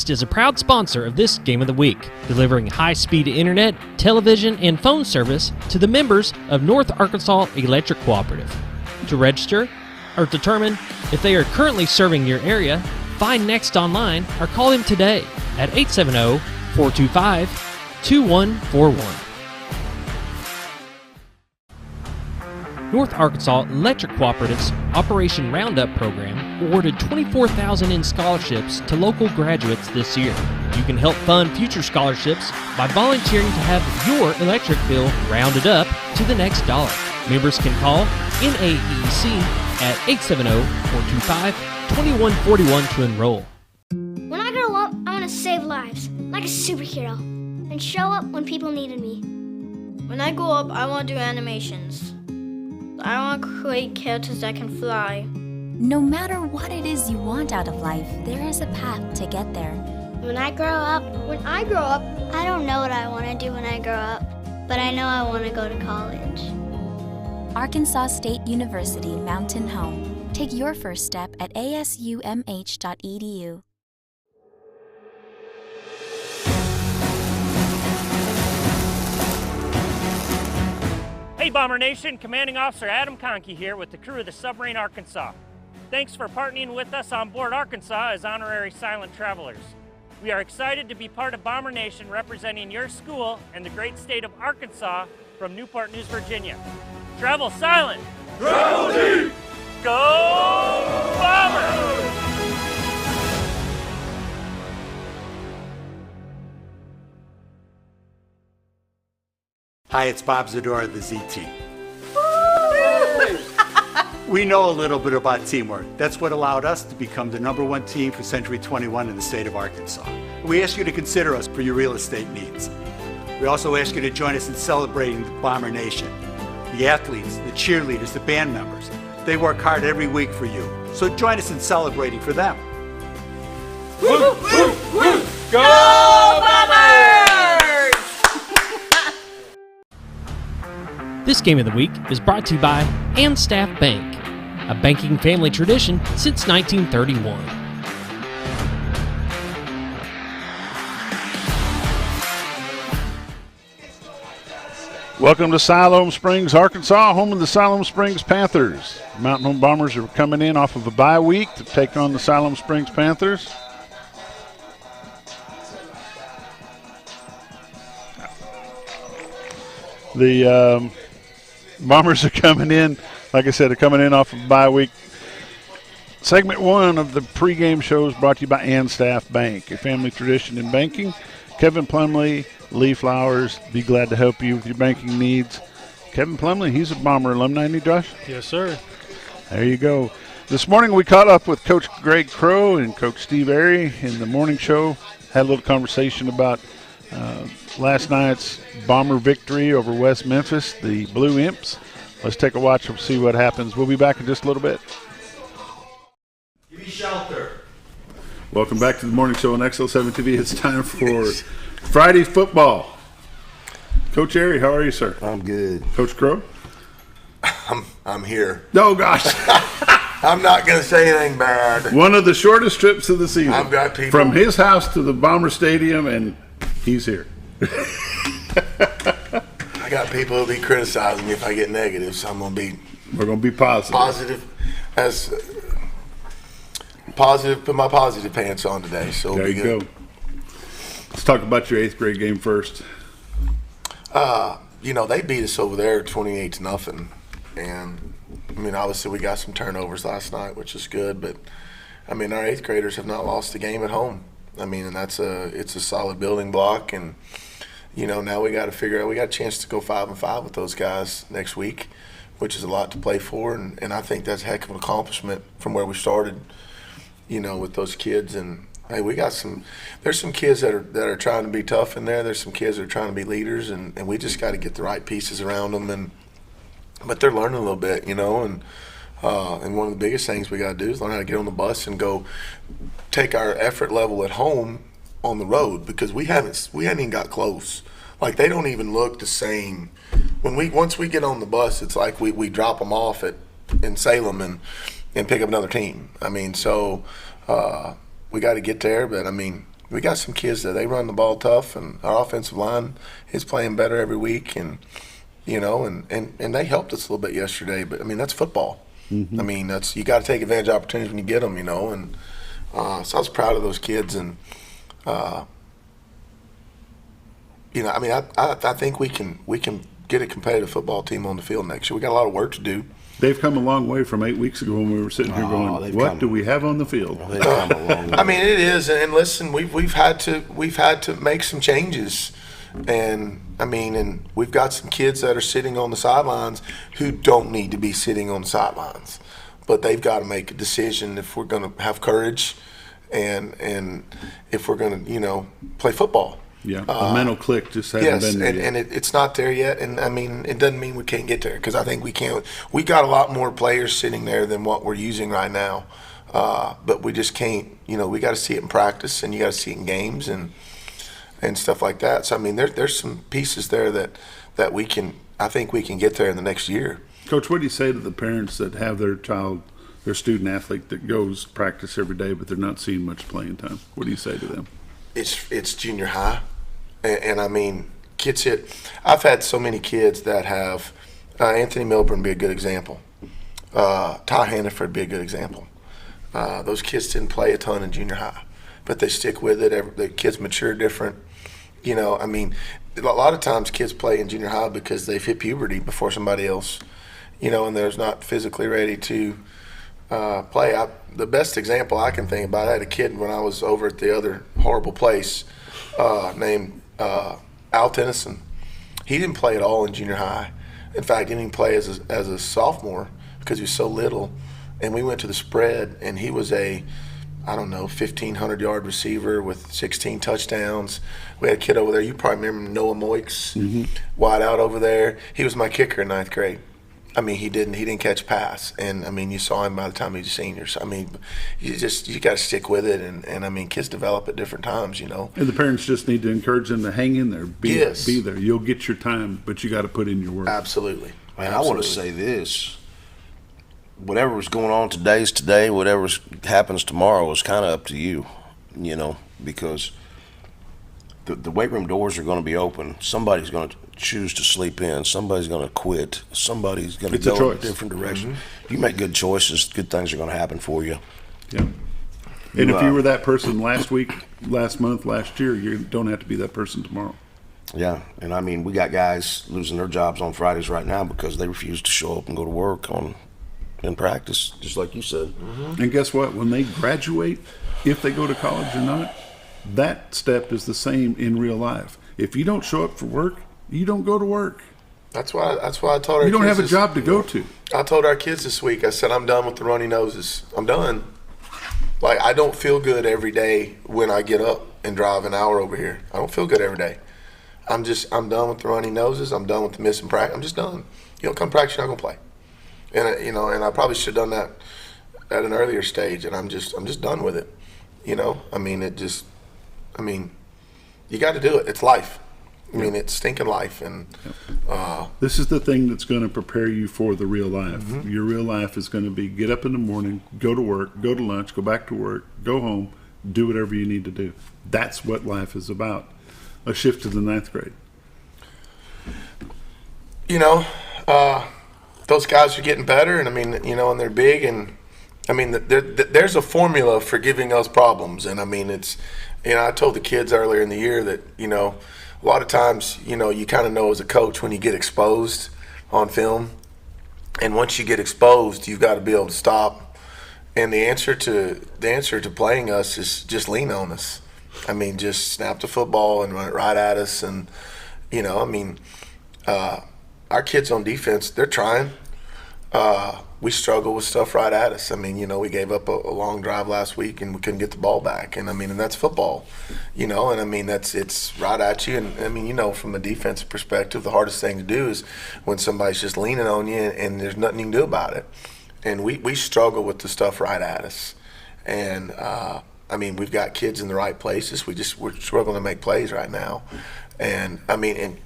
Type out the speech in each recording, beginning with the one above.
Midwest is a proud sponsor of this Game of the Week, delivering high-speed internet, television, and phone service to the members of North Arkansas Electric Cooperative. To register or determine if they are currently serving your area, find Next online or call them today at 870-425-2141. North Arkansas Electric Cooperative's Operation Roundup program awarded $24,000 in scholarships to local graduates this year. You can help fund future scholarships by volunteering to have your electric bill rounded up to the next dollar. Members can call NAEC at 870-425-2141 to enroll. When I grow up, I want to save lives, like a superhero, and show up when people needed me. When I grow up, I want to do animations. I want to create characters that can fly. No matter what it is you want out of life, there is a path to get there. When I grow up, I don't know what I want to do when I grow up, but I know I want to go to college. Arkansas State University Mountain Home. Take your first step at asumh.edu. Hey Bomber Nation, Commanding Officer Adam Conkey here with the crew of the Submarine Arkansas. Thanks for partnering with us on board Arkansas as honorary silent travelers. We are excited to be part of Bomber Nation representing your school and the great state of Arkansas from Newport News, Virginia. Travel silent! Travel deep! Go Bombers! Hi, it's Bob Zadora of the Z Team. We know a little bit about teamwork. That's what allowed us to become the #1 team for Century 21 in the state of Arkansas. We ask you to consider us for your real estate needs. We also ask you to join us in celebrating the Bomber Nation. The athletes, the cheerleaders, the band members, they work hard every week for you. So join us in celebrating for them. Woo, woo, woo. Go Bombers! This Game of the Week is brought to you by Staff Bank, a banking family tradition since 1931. Welcome to Siloam Springs, Arkansas, home of the Siloam Springs Panthers. Mountain Home Bombers are coming in off of a bye week to take on the Siloam Springs Panthers. The Bombers are coming in, like I said, they're coming in off of a bye week. Segment 1 of the pregame show is brought to you by Staff Bank, a family tradition in banking. Kevin Plumley, Lee Flowers, be glad to help you with your banking needs. Kevin Plumley, he's a Bomber alumni, isn't he, Josh? Yes, sir. There you go. This morning we caught up with Coach Greg Crow and Coach Steve Airy in the morning show. Had a little conversation about last night's Bomber victory over West Memphis, the Blue Imps. Let's take a watch and see what happens. We'll be back in just a little bit. Give me shelter. Welcome back to the morning show on XL7 TV. It's time for Friday football. Coach Airy, how are you, sir? I'm good. Coach Crow? I'm here. Oh, gosh. I'm not going to say anything bad. One of the shortest trips of the season. I've got people. From his house to the Bomber Stadium, and he's here. I got people who'll be criticizing me if I get negative, so we're going to be positive. Put my positive pants on today, so there it'll be you good. Go. Let's talk about your 8th grade game first. They beat us over there 28-0, and obviously we got some turnovers last night, which is good, but our 8th graders have not lost a game at home. And it's a solid building block, and now we got to figure out, we got a chance to go 5-5 with those guys next week, which is a lot to play for, and I think that's a heck of an accomplishment from where we started, with those kids. And hey, there's some kids that are trying to be tough in there. There's some kids that are trying to be leaders, and we just got to get the right pieces around them. But they're learning a little bit, and one of the biggest things we got to do is learn how to get on the bus and go take our effort level at home on the road, because we haven't even got close. Like, they don't even look the same. Once we get on the bus, it's like we drop them off in Salem and pick up another team. So we got to get there, but we got some kids that they run the ball tough, and our offensive line is playing better every week, and and they helped us a little bit yesterday. But I mean, that's football. Mm-hmm. I mean, you got to take advantage of opportunities when you get them, and so I was proud of those kids, and I mean, I think we can get a competitive football team on the field next year. We got a lot of work to do. They've come a long way from 8 weeks ago when we were sitting here going, "What do we have on the field?" They've come a long way. I mean, it is, and listen, we've had to make some changes, and I mean, and we've got some kids that are sitting on the sidelines who don't need to be sitting on the sidelines, but they've got to make a decision if we're going to have courage, and if we're going to play football. Yeah, the mental click just hasn't been there yet. And it's not there yet. And I mean, it doesn't mean we can't get there, because I think we can. We got a lot more players sitting there than what we're using right now, but we just can't. We got to see it in practice, and you got to see it in games and stuff like that. So I mean, there's some pieces there that we can. I think we can get there in the next year. Coach, what do you say to the parents that have their child, their student athlete that goes practice every day, but they're not seeing much playing time? What do you say to them? It's junior high. And I mean, kids I've had so many kids that have Anthony Milburn be a good example. Ty Hannaford be a good example. Those kids didn't play a ton in junior high, but they stick with it. The kids mature different. I mean, a lot of times kids play in junior high because they've hit puberty before somebody else, and they're not physically ready to play. The best example I can think about, I had a kid when I was over at the other horrible place named Al Tennyson. He didn't play at all in junior high. In fact, he didn't even play as a sophomore because he was so little. And we went to the spread, and he was a 1,500-yard receiver with 16 touchdowns. We had a kid over there. You probably remember Noah Moix, wide out over there. He was my kicker in 9th grade. I mean, he didn't catch a pass, and I mean, you saw him by the time he was a senior. So I mean, you got to stick with it, and I mean, kids develop at different times, And the parents just need to encourage them to hang in there, be there. You'll get your time, but you got to put in your work. Absolutely. Man, I want to say this: whatever was going on today's today. Whatever happens tomorrow is kind of up to you, because the weight room doors are going to be open. Somebody's going to choose to sleep in. Somebody's going to quit. Somebody's going to go in a different direction. You make good choices, good things are going to happen for you. Yeah. And if you were that person last week, last month, last year, you don't have to be that person tomorrow. Yeah, and I mean, we got guys losing their jobs on Fridays right now because they refuse to show up and go to work in practice, just like you said. And guess what? When they graduate, if they go to college or not, that step is the same in real life. If you don't show up for work, you don't go to work. That's why I told our kids. You don't have a job to go to. I told our kids this week, I said, I'm done with the runny noses. I'm done. Like, I don't feel good every day when I get up and drive an hour over here. I don't feel good every day. I'm done with the runny noses. I'm done with the missing practice. I'm just done. You don't come practice, you're not going to play. And, and I probably should have done that at an earlier stage, and I'm just done with it. I mean, you got to do it. It's life. I mean, it's stinking life. And this is the thing that's going to prepare you for the real life. Your real life is going to be get up in the morning, go to work, go to lunch, go back to work, go home, do whatever you need to do. That's what life is about. A shift to the 9th grade. Those guys are getting better, and I mean, and they're big, and I mean, there's a formula for giving us problems, and I mean, it's, I told the kids earlier in the year that, a lot of times, you kind of know as a coach when you get exposed on film, and once you get exposed, you've got to be able to stop. And the answer to playing us is just lean on us. I mean, just snap the football and run it right at us, and our kids on defense, they're trying. We struggle with stuff right at us. I mean, we gave up a long drive last week and we couldn't get the ball back. And I mean, and that's football, and I mean, it's right at you. And I mean, from a defensive perspective, the hardest thing to do is when somebody's just leaning on you and there's nothing you can do about it. And we struggle with the stuff right at us. And I mean, we've got kids in the right places. We're struggling to make plays right now. And I mean, and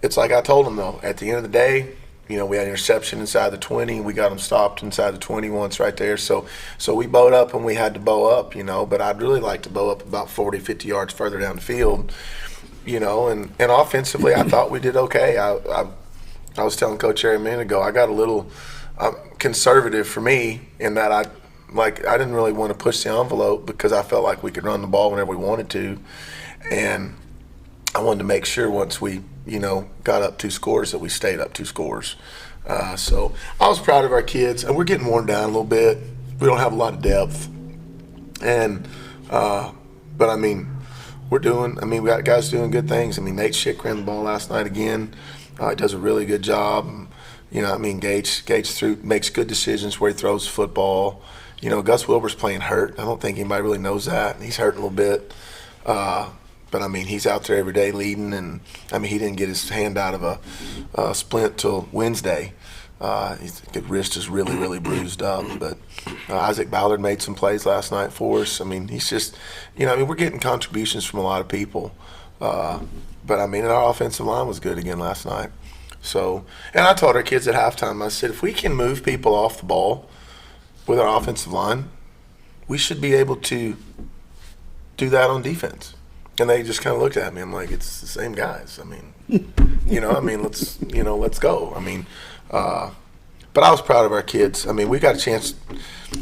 it's like I told them though, at the end of the day, You know, we had an interception inside the 20. We got them stopped inside the 20 once right there. So we bowed up when we had to bow up, you know, but I'd really like to bow up about 40, 50 yards further down the field, you know, and offensively I thought we did okay. I was telling Coach Harry a minute ago, I got a little conservative for me in that I didn't really want to push the envelope because I felt like we could run the ball whenever we wanted to. And I wanted to make sure once we, you know, got up 2 scores that we stayed up 2 scores. So I was proud of our kids, and we're getting worn down a little bit. We don't have a lot of depth. And, but I mean, we got guys doing good things. I mean, Nate Schick ran the ball last night again. He does a really good job. You know, I mean, Gage makes good decisions where he throws the football. You know, Gus Wilbur's playing hurt. I don't think anybody really knows that. He's hurt a little bit. But, I mean, he's out there every day leading. And, I mean, he didn't get his hand out of a splint till Wednesday. His wrist is really, really bruised up. But Isaac Ballard made some plays last night for us. I mean, he's just, you know, I mean, we're getting contributions from a lot of people. But, I mean, our offensive line was good again last night. So, and I told our kids at halftime, I said, if we can move people off the ball with our offensive line, we should be able to do that on defense. And they just kind of looked at me. I'm like, it's the same guys. I mean, you know, let's go. I mean, but I was proud of our kids. I mean, we got a chance.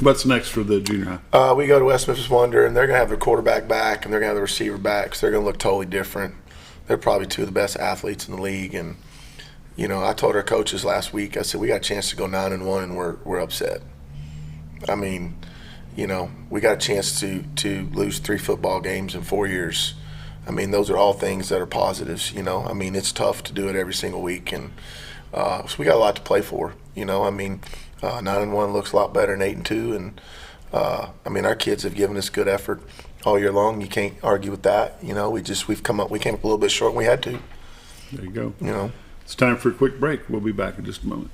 What's next for the junior high? We go to West Memphis Wonder, and they're going to have their quarterback back, and they're going to have the receiver back, so they're going to look totally different. They're probably 2 of the best athletes in the league. And, you know, I told our coaches last week, I said, we got a chance to go 9-1, and we're upset. I mean, you know, we got a chance to lose 3 football games in 4 years. I mean, those are all things that are positives, you know. I mean, it's tough to do it every single week. And so we got a lot to play for, you know. I mean, 9-1 looks a lot better than 8-2. And, I mean, our kids have given us good effort all year long. You can't argue with that. You know, we came up a little bit short when we had to. There you go. You know. It's time for a quick break. We'll be back in just a moment.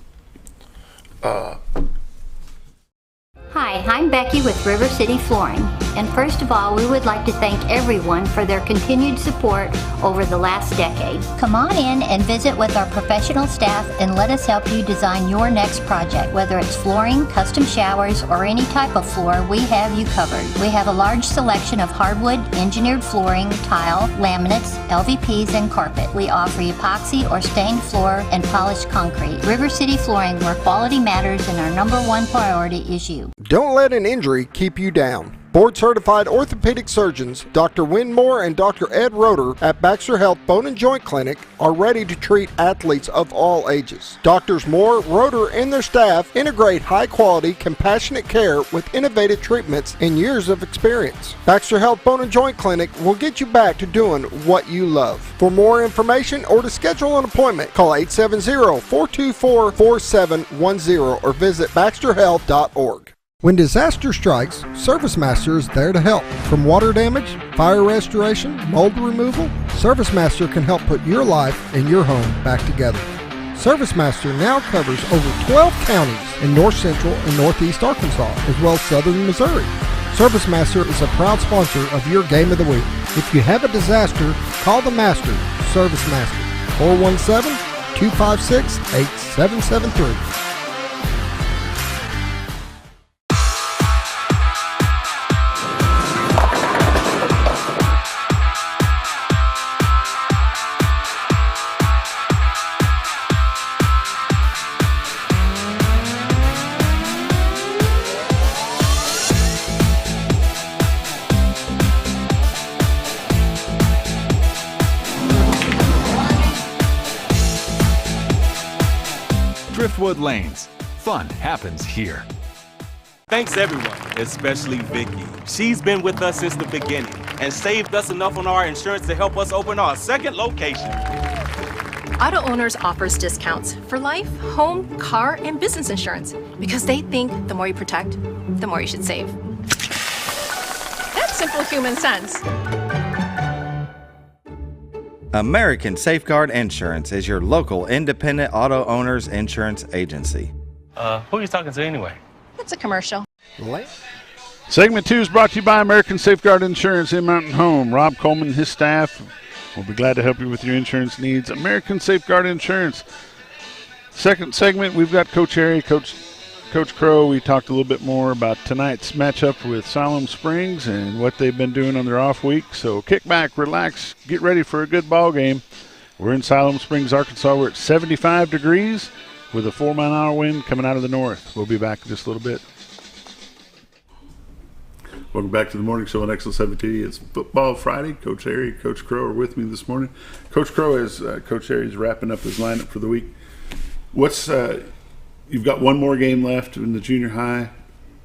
Hi, I'm Becky with River City Flooring, and first of all, we would like to thank everyone for their continued support over the last decade. Come on in and visit with our professional staff and let us help you design your next project. Whether it's flooring, custom showers, or any type of floor, we have you covered. We have a large selection of hardwood, engineered flooring, tile, laminates, LVPs, and carpet. We offer epoxy or stained floor and polished concrete. River City Flooring, where quality matters and our #1 priority is you. Don't let an injury keep you down. Board-certified orthopedic surgeons Dr. Winmore and Dr. Ed Roeder at Baxter Health Bone and Joint Clinic are ready to treat athletes of all ages. Doctors Moore, Roeder, and their staff integrate high-quality, compassionate care with innovative treatments and years of experience. Baxter Health Bone and Joint Clinic will get you back to doing what you love. For more information or to schedule an appointment, call 870-424-4710 or visit baxterhealth.org. When disaster strikes, ServiceMaster is there to help. From water damage, fire restoration, mold removal, ServiceMaster can help put your life and your home back together. ServiceMaster now covers over 12 counties in north central and northeast Arkansas, as well as southern Missouri. ServiceMaster is a proud sponsor of your Game of the Week. If you have a disaster, call the Master, ServiceMaster, 417-256-8773. Driftwood Lanes. Fun happens here. Thanks everyone, especially Vicky. She's been with us since the beginning and saved us enough on our insurance to help us open our second location. Auto Owners offers discounts for life, home, car, and business insurance because they think the more you protect, the more you should save. That's simple human sense. American Safeguard Insurance is your local independent auto owners insurance agency. Who are you talking to anyway? It's a commercial. Segment 2 is brought to you by American Safeguard Insurance in Mountain Home. Rob Coleman and his staff will be glad to help you with your insurance needs. American Safeguard Insurance. Second segment, we've got Coach Harry, Coach Crow. We talked a little bit more about tonight's matchup with Siloam Springs and what they've been doing on their off week. So kick back, relax, get ready for a good ball game. We're in Siloam Springs, Arkansas. We're at 75 degrees with a 4-mile-an-hour wind coming out of the north. We'll be back in just a little bit. Welcome back to the morning show on XL7 TV. It's Football Friday. Coach Harry, Coach Crow are with me this morning. Coach Crow is Coach Harry's wrapping up his lineup for the week. What's you've got one more game left in the junior high.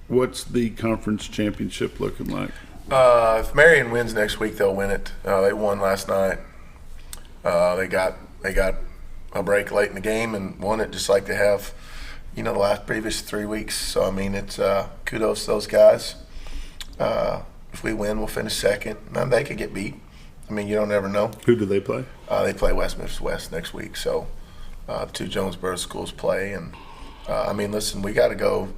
What's the conference championship looking like? If Marion wins next week, they'll win it. They won last night. They got a break late in the game and won it, just like they have, the previous 3 weeks. So I mean, it's kudos to those guys. If we win, we'll finish second. Now, they could get beat. I mean, you don't ever know. Who do they play? They play West Memphis West next week. So the two Jonesboro schools play. And, I mean, listen, we got to go.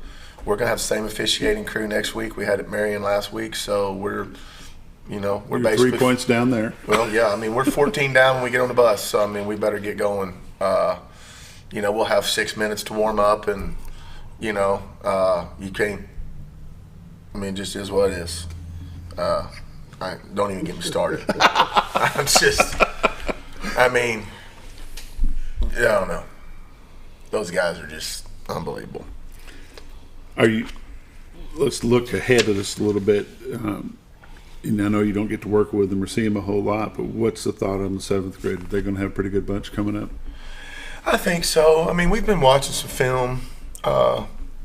We're going to have the same officiating crew next week. We had at Marion last week. So we're basically 3 points down there. Well, yeah. I mean, we're 14 down when we get on the bus. So, I mean, we better get going. We'll have 6 minutes to warm up. And, you can't. I mean, it just is what it is. Don't even get me started. I don't know. Those guys are just unbelievable. Let's look ahead of this a little bit. And I know you don't get to work with them or see them a whole lot, but what's the thought on the 7th grade? Are they going to have a pretty good bunch coming up? I think so. I mean, we've been watching some film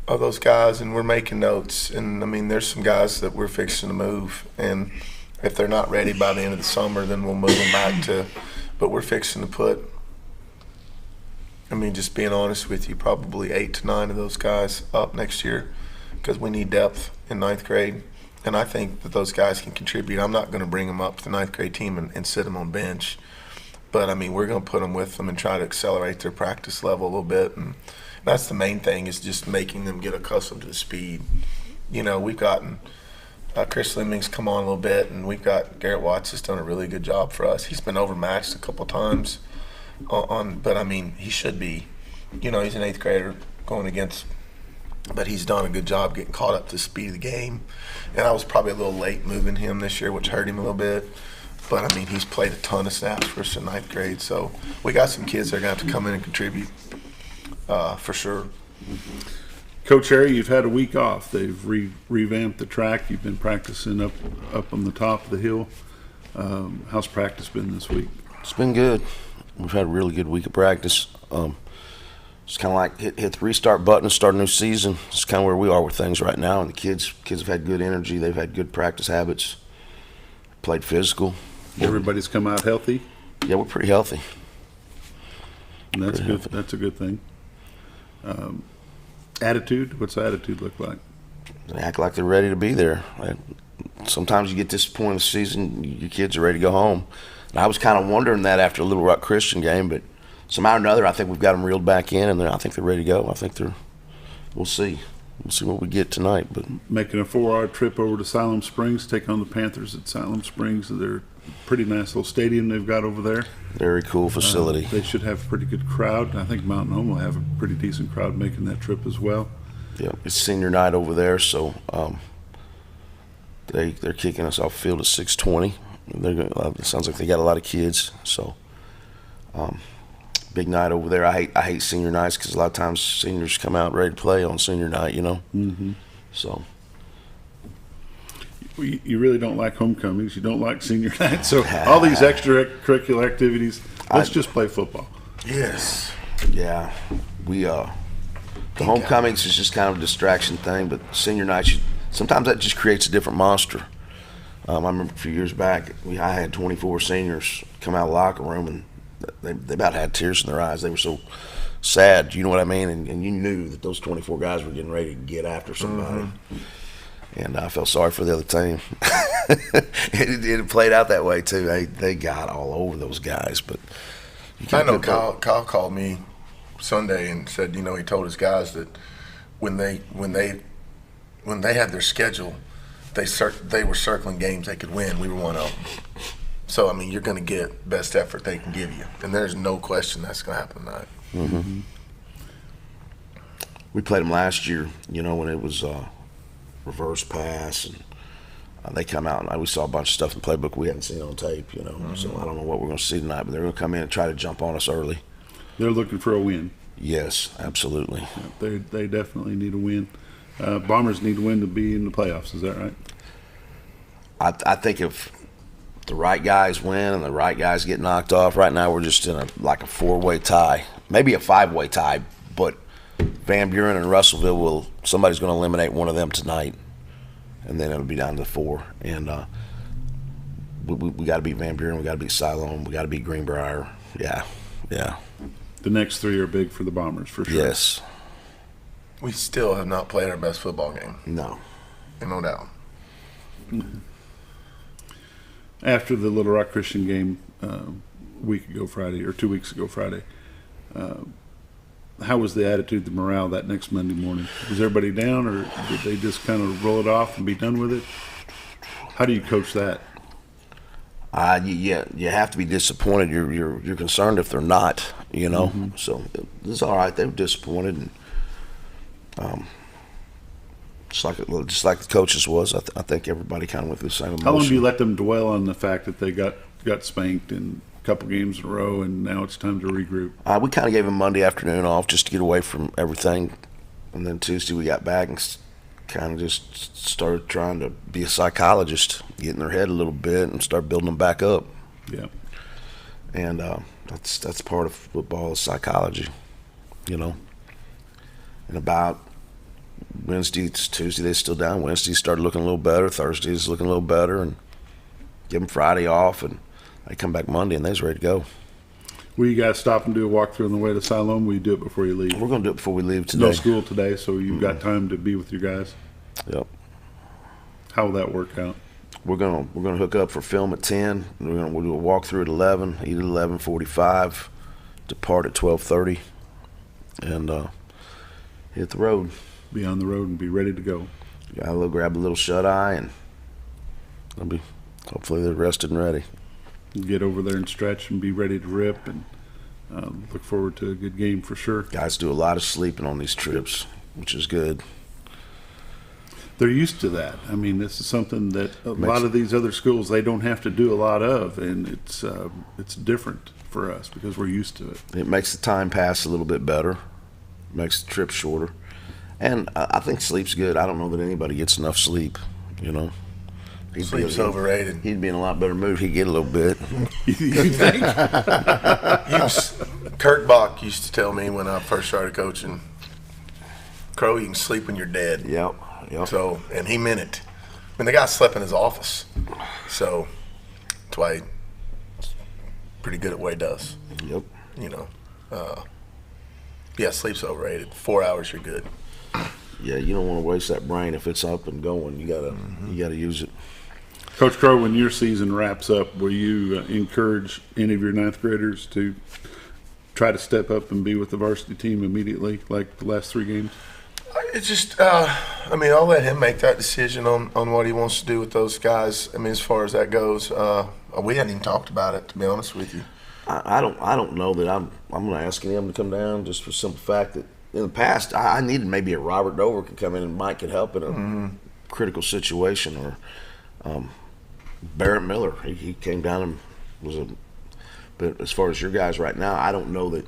of those guys, and we're making notes. And I mean, there's some guys that we're fixing to move, and if they're not ready by the end of the summer, then we'll move them back to. But we're fixing to put. I mean, just being honest with you, probably 8 to 9 of those guys up next year, because we need depth in 9th grade, and I think that those guys can contribute. I'm not going to bring them up to the 9th grade team and sit them on bench, but I mean, we're going to put them with them and try to accelerate their practice level a little bit. And that's the main thing, is just making them get accustomed to the speed. We've gotten Chris Lemming's come on a little bit, and we've got Garrett Watts has done a really good job for us. He's been overmatched a couple times, but I mean, he should be. He's an 8th grader going against, but he's done a good job getting caught up to the speed of the game. And I was probably a little late moving him this year, which hurt him a little bit. But I mean, he's played a ton of snaps for us in 9th grade, so we got some kids that are going to have to come in and contribute. For sure. Coach Harry, you've had a week off. They've revamped the track. You've been practicing up on the top of the hill. How's practice been this week? It's been good. We've had a really good week of practice. It's kind of like hit the restart button and start a new season. It's kind of where we are with things right now. And the kids have had good energy. They've had good practice habits. Played physical. Everybody's come out healthy? Yeah, we're pretty healthy. And that's good. That's a good thing. Attitude? What's the attitude look like? They act like they're ready to be there. Sometimes you get to this point of the season, your kids are ready to go home. And I was kind of wondering that after the Little Rock Christian game, but somehow or another, I think we've got them reeled back in, and I think they're ready to go. We'll see. We'll see what we get tonight. But making a 4-hour trip over to Siloam Springs, take on the Panthers at Siloam Springs. They're a pretty nice little stadium they've got over there. Very cool facility. They should have a pretty good crowd. I think Mountain Home will have a pretty decent crowd making that trip as well. Yeah, it's senior night over there, so they're kicking us off field at 6:20. It sounds like they got a lot of kids, so big night over there. I hate senior nights because a lot of times seniors come out ready to play on senior night, Mm-hmm. So you really don't like homecomings. You don't like senior night. So all these extracurricular activities. Let's just play football. Yes. Yeah. The homecomings is just kind of a distraction thing, but senior nights, sometimes that just creates a different monster. I remember a few years back, I had 24 seniors come out of the locker room, and they about had tears in their eyes. They were so sad, you know what I mean? And you knew that those 24 guys were getting ready to get after somebody. Mm-hmm. And I felt sorry for the other team. It played out that way, too. They got all over those guys. But I know Kyle called me Sunday and said, he told his guys that when they had their schedule, they were circling games they could win. We were one of them. So, I mean, you're going to get best effort they can give you. And there's no question that's going to happen tonight. Mm-hmm. We played them last year, when it was reverse pass, and they come out, and we saw a bunch of stuff in the playbook we hadn't seen on tape, So I don't know what we're going to see tonight, but they're going to come in and try to jump on us early. They're looking for a win. Yes, absolutely. Yeah, they definitely need a win. Bombers need a win to be in the playoffs. Is that right? I think if the right guys win and the right guys get knocked off, right now we're just in a 4-way tie, maybe a 5-way tie, but Van Buren and Russellville somebody's going to eliminate one of them tonight, and then it'll be down to 4. And we got to beat Van Buren, we got to beat Siloam, we got to beat Greenbrier. Yeah. The next 3 are big for the Bombers, for sure. Yes. We still have not played our best football game. No. No doubt. Mm-hmm. After the Little Rock Christian game week ago Friday, or 2 weeks ago Friday, how was the attitude, the morale that next Monday morning? Was everybody down, or did they just kind of roll it off and be done with it? How do you coach that? You have to be disappointed. You're concerned if they're not, Mm-hmm. So it's all right. They were disappointed, and just like the coaches was. I think everybody kind of went through the same emotion. How long do you let them dwell on the fact that they got spanked in a couple games in a row, and now it's time to regroup? We kind of gave them Monday afternoon off just to get away from everything, and then Tuesday we got back and kind of just started trying to be a psychologist, get in their head a little bit and start building them back up. Yeah. And that's part of football is psychology, And about Wednesday, Tuesday, they're still down. Wednesday started looking a little better. Thursday's looking a little better, and give them Friday off, and they come back Monday, and they're ready to go. Will you guys stop and do a walkthrough on the way to Siloam? Will you do it before you leave? We're going to do it before we leave today. No school today, so you've got time to be with your guys. Yep. How will that work out? We're gonna hook up for film at 10. We'll do a walkthrough at 11. Eat at 11:45. Depart at 12:30, and hit the road. Be on the road and be ready to go. Grab a little shut eye, and hopefully they're rested and ready. Get over there and stretch and be ready to rip, and look forward to a good game for sure. Guys do a lot of sleeping on these trips, which is good. They're used to that. I mean, this is something that a lot of these other schools, they don't have to do a lot of, and it's different for us because we're used to it. It makes the time pass a little bit better, makes the trip shorter, and I think sleep's good. I don't know that anybody gets enough sleep, Sleep's overrated. He'd be in a lot better mood if he'd get a little bit. You think? Kurt Bach used to tell me when I first started coaching, Crow, you can sleep when you're dead. Yep. So, and he meant it. I mean, the guy slept in his office. So, that's why he's pretty good at what he does. Yep. Sleep's overrated. 4 hours, you're good. Yeah, you don't want to waste that brain. If it's up and going, you gotta use it. Coach Crow, when your season wraps up, will you encourage any of your ninth graders to try to step up and be with the varsity team immediately, like the last 3 games? It's just, I'll let him make that decision on what he wants to do with those guys. I mean, as far as that goes, we hadn't even talked about it, to be honest with you. I don't know that I'm going to ask any of them to come down, just for the simple fact that in the past I needed maybe a Robert Dover could come in and Mike could help in a critical situation, or Barrett Miller. He came down and was but as far as your guys right now, I don't know that.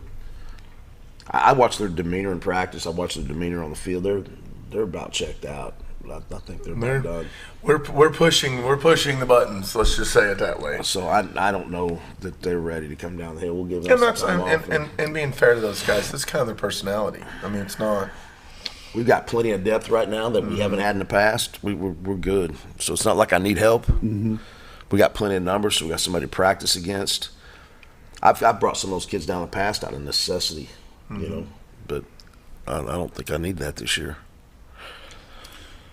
I watch their demeanor in practice. I watch their demeanor on the field. They're about checked out. I think they're done. We're pushing the buttons. Let's just say it that way. So I don't know that they're ready to come down the hill. We'll give them some time off. And being fair to those guys, that's kind of their personality. I mean, it's not. We've got plenty of depth right now that we haven't had in the past. We're good. So it's not like I need help. Mm-hmm. We got plenty of numbers, so we got somebody to practice against. I've brought some of those kids down in the past out of necessity, but I don't think I need that this year.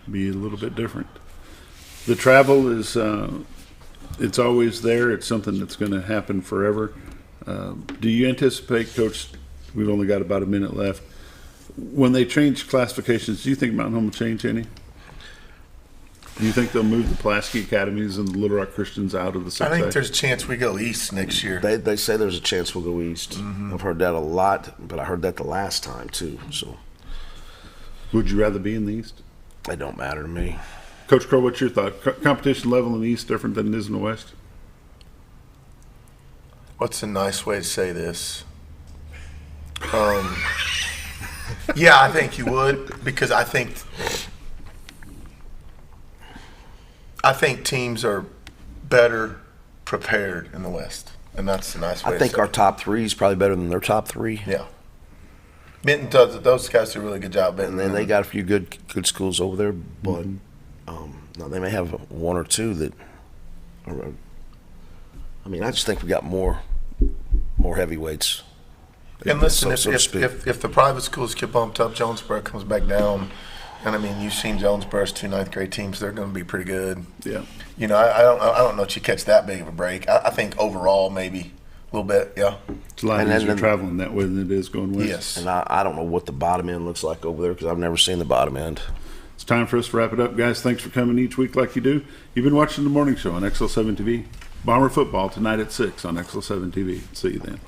Be a little bit different. The travel is it's always there. It's something that's going to happen forever. Do you anticipate, Coach, we've only got about a minute left, when they change classifications, do you think Mountain Home will change any? Do you think they'll move the Pulaski Academies and the Little Rock Christians out of the 6A? I think there's a chance we go east next year. They say there's a chance we'll go east. I've heard that a lot, but I heard that the last time too. So Would you rather be in the East? It don't matter to me. Coach Crow, what's your thought? Competition level in the East different than it is in the West? What's a nice way to say this? Yeah, I think you would, because I think teams are better prepared in the West, and that's a nice way. I think our top three is probably better than their top three. Yeah. Benton does. Those guys do a really good job. Benton, and then they got a few good schools over there, but now they may have one or two that. I mean, I just think we got more heavyweights. And listen, if the private schools get bumped up, Jonesboro comes back down. And I mean, you've seen Jonesboro's 2 ninth grade teams; they're going to be pretty good. Yeah. You know, I don't know if you catch that big of a break. I think overall maybe a little bit. Yeah. It's a lot easier traveling that way than it is going west. Yes. And I don't know what the bottom end looks like over there because I've never seen the bottom end. It's time for us to wrap it up, guys. Thanks for coming each week like you do. You've been watching the morning show on XL7 TV. Bomber football tonight at 6 on XL7 TV. See you then.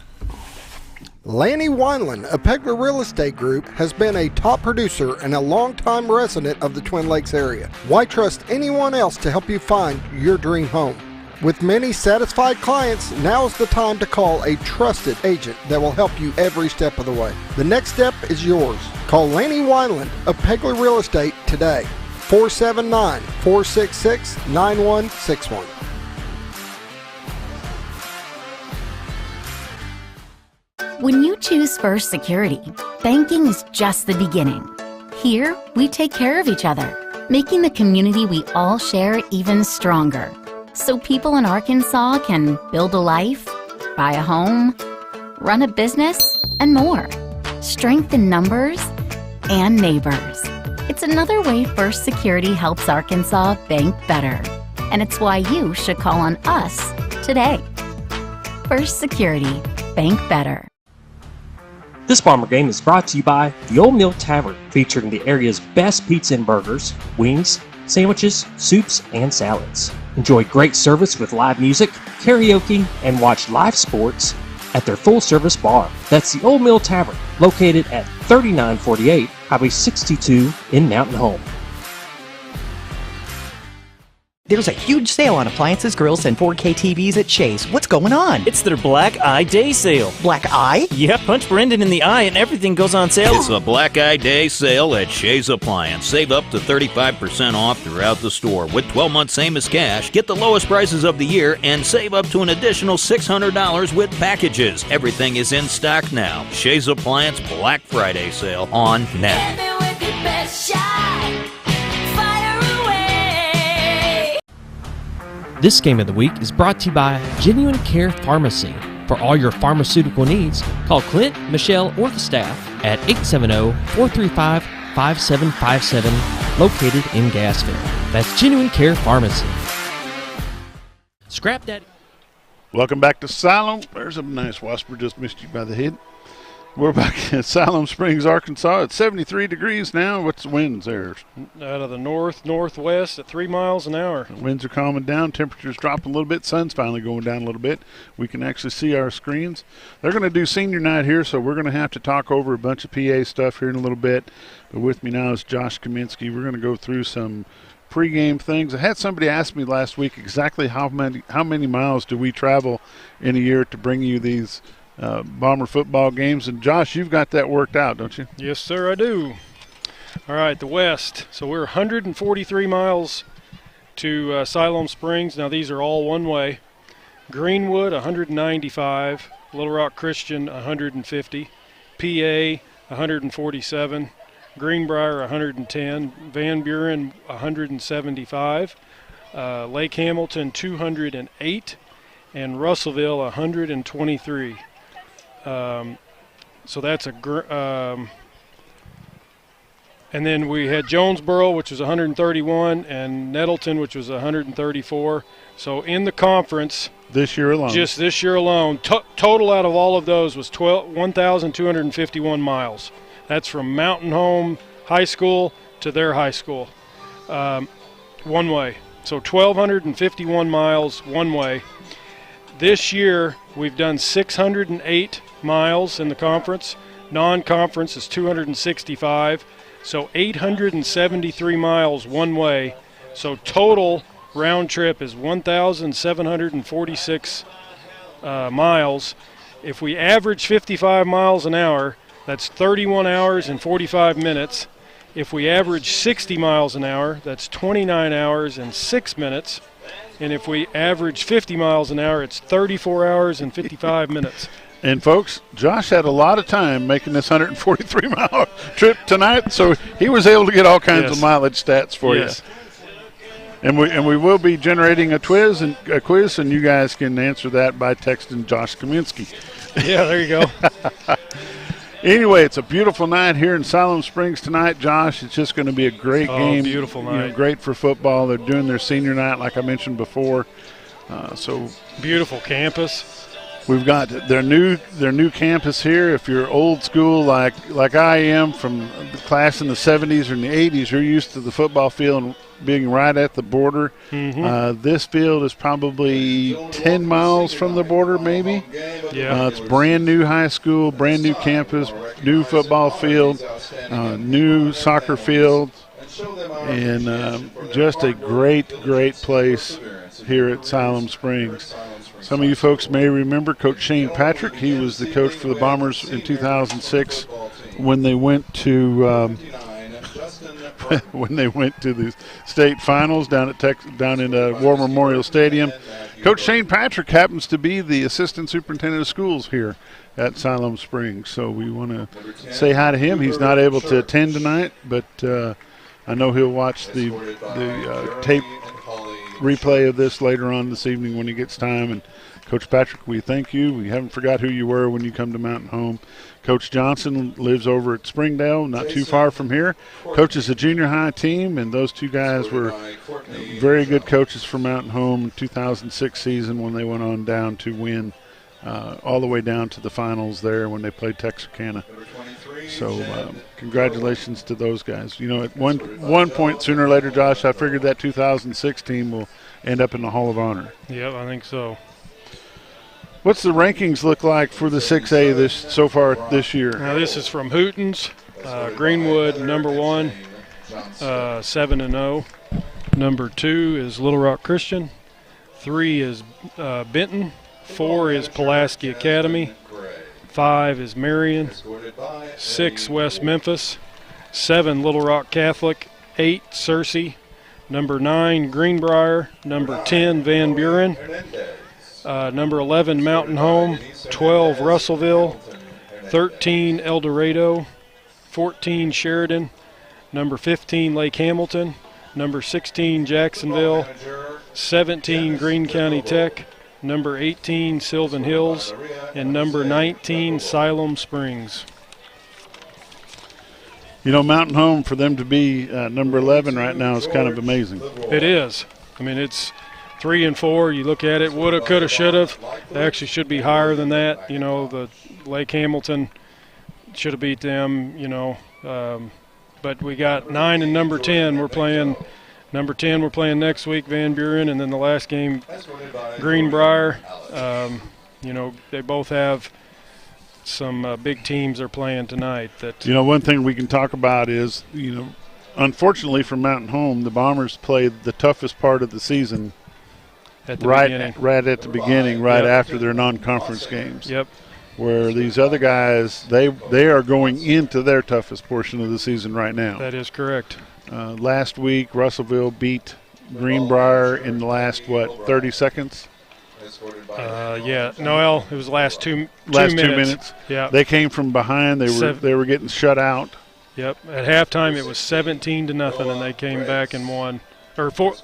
Lanny Wineland of Pegler Real Estate Group has been a top producer and a longtime resident of the Twin Lakes area. Why trust anyone else to help you find your dream home? With many satisfied clients, now is the time to call a trusted agent that will help you every step of the way. The next step is yours. Call Lanny Wineland of Pegler Real Estate today. 479-466-9161. When you choose First Security, banking is just the beginning. Here, we take care of each other, making the community we all share even stronger. So people in Arkansas can build a life, buy a home, run a business, and more. Strength in numbers and neighbors. It's another way First Security helps Arkansas bank better. And it's why you should call on us today. First Security, bank better. This Bomber Game is brought to you by the Old Mill Tavern, featuring the area's best pizza and burgers, wings, sandwiches, soups, and salads. Enjoy great service with live music, karaoke, and watch live sports at their full-service bar. That's the Old Mill Tavern, located at 3948 Highway 62 in Mountain Home. There's a huge sale on appliances, grills, and 4K TVs at Chase. What's going on? It's their Black Eye Day sale. Black Eye? Yep, punch Brendan in the eye and everything goes on sale. It's a Black Eye Day sale at Shays Appliance. Save up to 35% off throughout the store. With 12 months same as cash, get the lowest prices of the year and save up to an additional $600 with packages. Everything is in stock now. Shays Appliance Black Friday sale on net. This Game of the Week is brought to you by Genuine Care Pharmacy. For all your pharmaceutical needs, call Clint, Michelle, or the staff at 870-435-5757, located in Gassville. That's Genuine Care Pharmacy. Scrap Daddy. Welcome back to Siloam. There's a nice wasp. Just missed you by the head. We're back at Siloam Springs, Arkansas. It's 73 degrees now. What's the winds there? Out of the northwest at 3 miles an hour. The winds are calming down. Temperature's dropping a little bit. Sun's finally going down a little bit. We can actually see our screens. They're going to do senior night here, so we're going to have to talk over a bunch of PA stuff here in a little bit. But with me now is Josh Kaminiski. We're going to go through some pregame things. I had somebody ask me last week exactly how many miles do we travel in a year to bring you these Bomber football games, and Josh, you've got that worked out, don't you? Yes, sir, I do. All right, the west. So we're 143 miles to Siloam Springs. Now these are all one way. Greenwood 195, Little Rock Christian 150, PA 147, Greenbrier 110, Van Buren 175, Lake Hamilton 208, and Russellville 123. So that's and then we had Jonesboro, which was 131, and Nettleton, which was 134. So in the conference this year alone, just this year alone, total out of all of those was 1,251 miles. That's from Mountain Home High School to their high school, one way. So 1,251 miles one way. This year, we've done 608 miles in the conference. Non-conference is 265. So 873 miles one way. So total round trip is 1,746 miles. If we average 55 miles an hour, that's 31 hours and 45 minutes. If we average 60 miles an hour, that's 29 hours and 6 minutes. And if we average 50 miles an hour, it's 34 hours and 55 minutes. And, folks, Josh had a lot of time making this 143-mile trip tonight, so he was able to get all kinds of mileage stats for you. And we will be generating a quiz, and you guys can answer that by texting Josh Kaminiski. Yeah, there you go. Anyway, it's a beautiful night here in Siloam Springs tonight, Josh. It's just going to be a great game. Beautiful night. Great for football. They're doing their senior night, like I mentioned before. So beautiful campus. We've got their new campus here. If you're old school like I am, from the class in the 70s or in the 80s, you're used to the football field being right at the border. This field is probably 10 miles from the border, maybe. Yeah. It's brand new high school, brand new campus, new football field, new soccer field, and just a great place here at Siloam Springs. Some of you folks may remember Coach Shane Patrick. He was the coach for the Bombers in 2006 when they went to the state finals down in War Memorial Stadium. Coach Shane Patrick happens to be the assistant superintendent of schools here at Siloam Springs, so we want to say hi to him. He's not able to attend tonight, but I know he'll watch the tape replay of this later on this evening when he gets time. And Coach Patrick, we thank you. We haven't forgot who you were when you come to Mountain Home. Coach Johnson lives over at Springdale, not too far from here. Coaches a junior high team, and those two guys were very good coaches for Mountain Home in 2006 season when they went on down to win all the way down to the finals there when they played Texarkana. So congratulations to those guys. You know, at one point sooner or later, Josh, I figured that 2006 team will end up in the Hall of Honor. Yep, I think so. What's the rankings look like for the 6A so far this year? Now this is from Hootens. Greenwood, number 1, 7-0. Number 2 is Little Rock Christian. 3 is Benton. 4 is Pulaski Academy. 5 is Marion. 6 West Memphis. 7 Little Rock Catholic. 8 Searcy. Number 9 Greenbrier. Number 10 Van Buren. Number 11 Mountain Home. 12 Russellville. 13 El Dorado. 14 Sheridan. Number 15 Lake Hamilton. Number 16 Jacksonville. 17 Greene County Tech. Number 18, Sylvan Hills, and number 19, Siloam Springs. You know, Mountain Home, for them to be number 11 right now is kind of amazing. It is. I mean, it's 3 and 4. You look at it, woulda, coulda, shoulda. They actually should be higher than that. You know, the Lake Hamilton should have beat them, you know. But we got 9 and number 10. We're playing – number 10, we're playing next week, Van Buren, and then the last game, Greenbrier. You know, they both have some big teams they're playing tonight. That you know, one thing we can talk about is, you know, unfortunately for Mountain Home, the Bombers played the toughest part of the season right at the beginning, after their non-conference games. Yep. Where these other guys, they are going into their toughest portion of the season right now. That is correct. Last week, Russellville beat Greenbrier in the last, 30 seconds? Yeah. No, it was the last two minutes. Yeah. They came from behind. They were getting shut out. Yep. At halftime, it was 17-0, and they came back and won. It was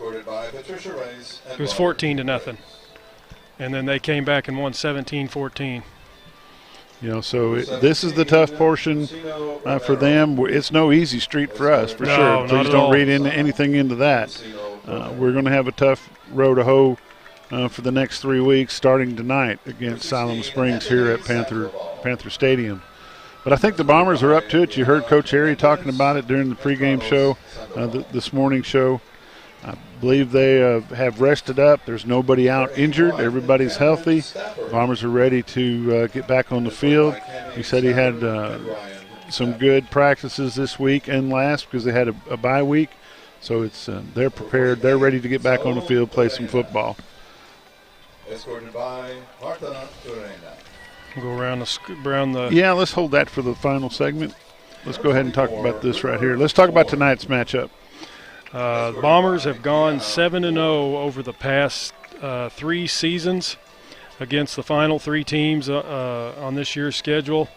14-0, and then they came back and won 17-14. You know, so this is the tough portion for them. It's no easy street for us, for sure. Please don't read anything into that. We're going to have a tough row to hoe for the next 3 weeks, starting tonight against Siloam Springs here at Panther Stadium. But I think the Bombers are up to it. You heard Coach Harry talking about it during the pregame show, this morning show. I believe they have rested up. There's nobody out injured. Everybody's healthy. Bombers are ready to get back on the field. He said he had some good practices this week and last because they had a bye week. So it's they're prepared. They're ready to get back on the field, play some football. Escorted by Marta Turena. We'll go around the Yeah, let's hold that for the final segment. Let's go ahead and talk about this right here. Let's talk about tonight's matchup. The Bombers have gone 7-0 over the past 3 seasons against the final 3 teams on this year's schedule.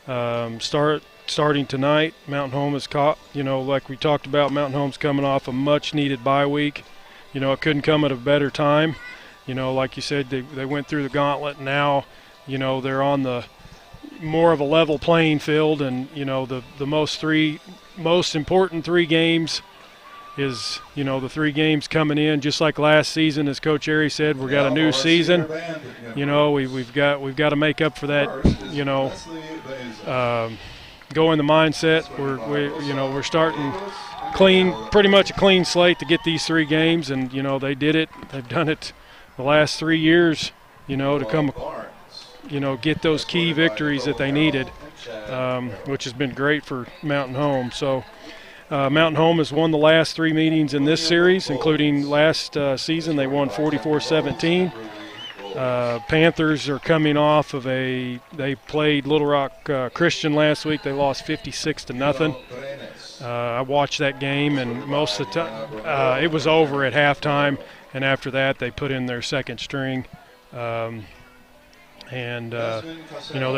Starting tonight, Mountain Home is caught. Like we talked about, Mountain Home's coming off a much-needed bye week. It couldn't come at a better time. Like you said, they went through the gauntlet. Now, they're on the more of a level playing field, and the most important 3 games is the 3 games coming in just like last season. As Coach Airy said, we've got a new season. We've got to make up for that. Go in the mindset. We're starting clean, pretty much a clean slate to get these 3 games, and they did it. They've done it the last 3 years. To come, get those key victories that they needed, which has been great for Mountain Home. So. Mountain Home has won the last 3 meetings in this series, including last season. They won 44-17. Panthers are coming off of they played Little Rock Christian last week. They lost 56-0. I watched that game, and most of the time it was over at halftime, and after that they put in their second string. They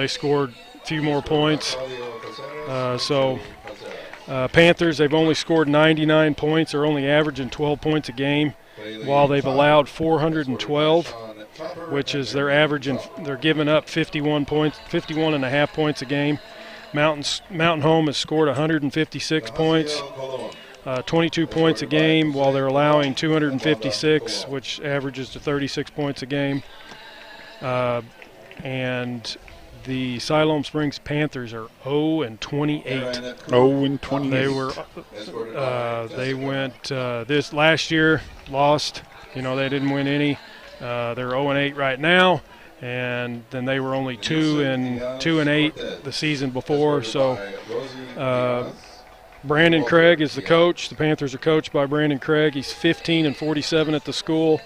scored a few more points. Panthers, they've only scored 99 points. They're only averaging 12 points a game, while they've allowed 412, which is their average, and they're giving up 51.5 points a game. Mountain Home has scored 156 points, 22 points a game, while they're allowing 256, which averages to 36 points a game. And the Siloam Springs Panthers are 0-28. 0-28. They went this last year, lost. They didn't win any. They're 0-8 right now, and then they were only 2-8 the season before. So Brandon Craig is the coach. The Panthers are coached by Brandon Craig. He's 15-47 at the school.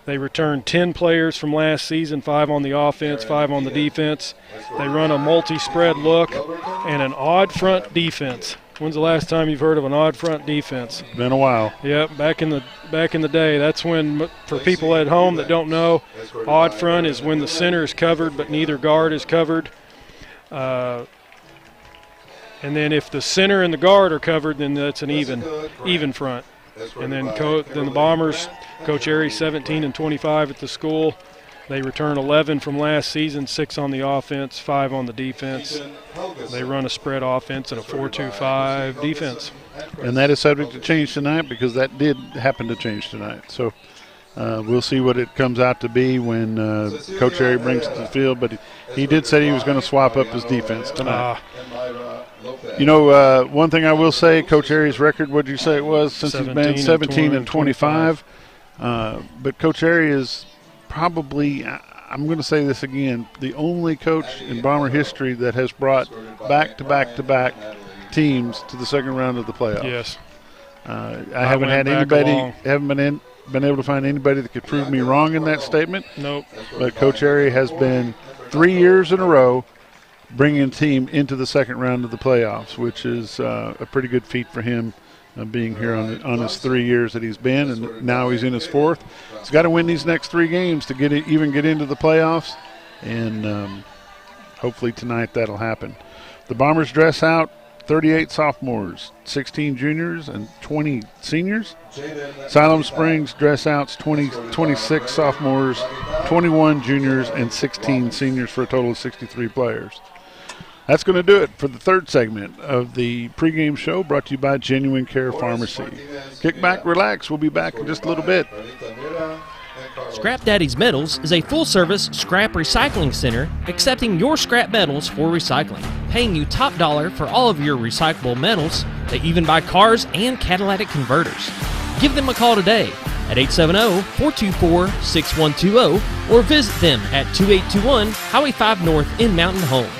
They returned 10 players from last season, 5 on the offense, 5 on the defense. They run a multi-spread look and an odd front defense. When's the last time you've heard of an odd front defense? Been a while. Yep, back in the day. That's when, for people at home that don't know, odd front is when the center is covered but neither guard is covered. And then if the center and the guard are covered, then that's an even front. And then the Bombers, Coach Airy, 17-25 at the school. They return 11 from last season, 6 on the offense, 5 on the defense. They run a spread offense and a 4-2-5 defense. And that is subject to change tonight because that did happen to change tonight. So we'll see what it comes out to be when Coach Airy brings it to the field. But he did say he was going to swap up his defense tonight. One thing I will say, Coach Airy's record, what did you say it was since he's been 17-25? But Coach Airy is probably, I'm going to say this again, the only coach in Bomber history that has brought back-to-back teams to the second round of the playoffs. Yes. I haven't been able to find anybody that could prove me wrong in that statement. Nope. But Coach Airy has been 3 years in a row bringing a team into the second round of the playoffs, which is a pretty good feat for him, being here on his 3 years that he's been, and now he's in his 4th. He's got to win these next 3 games to get into the playoffs, and hopefully tonight that'll happen. The Bombers dress out 38 sophomores, 16 juniors, and 20 seniors. Siloam Springs dress outs 26 sophomores, 21 juniors, and 16 seniors for a total of 63 players. That's going to do it for the third segment of the pregame show, brought to you by Genuine Care Pharmacy. Kick back, relax. We'll be back in just a little bit. Scrap Daddy's Metals is a full-service scrap recycling center accepting your scrap metals for recycling, paying you top dollar for all of your recyclable metals. They even buy cars and catalytic converters. Give them a call today at 870-424-6120 or visit them at 2821 Highway 5 North in Mountain Home.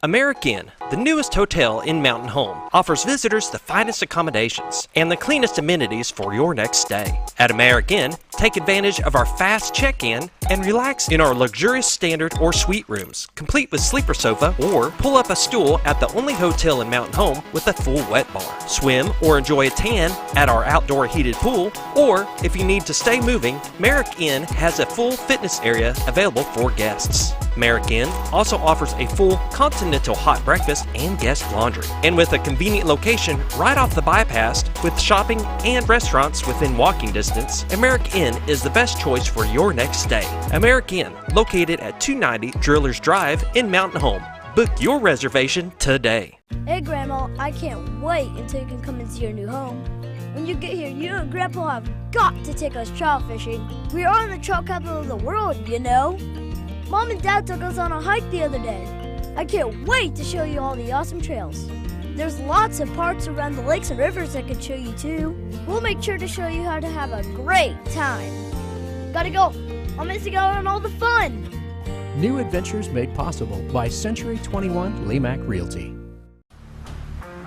American, the newest hotel in Mountain Home, offers visitors the finest accommodations and the cleanest amenities for your next stay. At American, take advantage of our fast check-in and relax in our luxurious standard or suite rooms, complete with sleeper sofa, or pull up a stool at the only hotel in Mountain Home with a full wet bar. Swim or enjoy a tan at our outdoor heated pool, or if you need to stay moving, Merrick Inn has a full fitness area available for guests. Merrick Inn also offers a full continental hot breakfast and guest laundry. And with a convenient location right off the bypass with shopping and restaurants within walking distance, Merrick Inn is the best choice for your next stay. Merrick Inn, located at 290 Drillers Drive in Mountain Home. Book your reservation today. Hey Grandma, I can't wait until you can come and see your new home. When you get here, you and Grandpa have got to take us trout fishing. We are in the trout capital of the world, you know. Mom and Dad took us on a hike the other day. I can't wait to show you all the awesome trails. There's lots of parks around the lakes and rivers I could show you too. We'll make sure to show you how to have a great time. Gotta go. I'm missing out on all the fun. New adventures made possible by Century 21 Lemac Realty.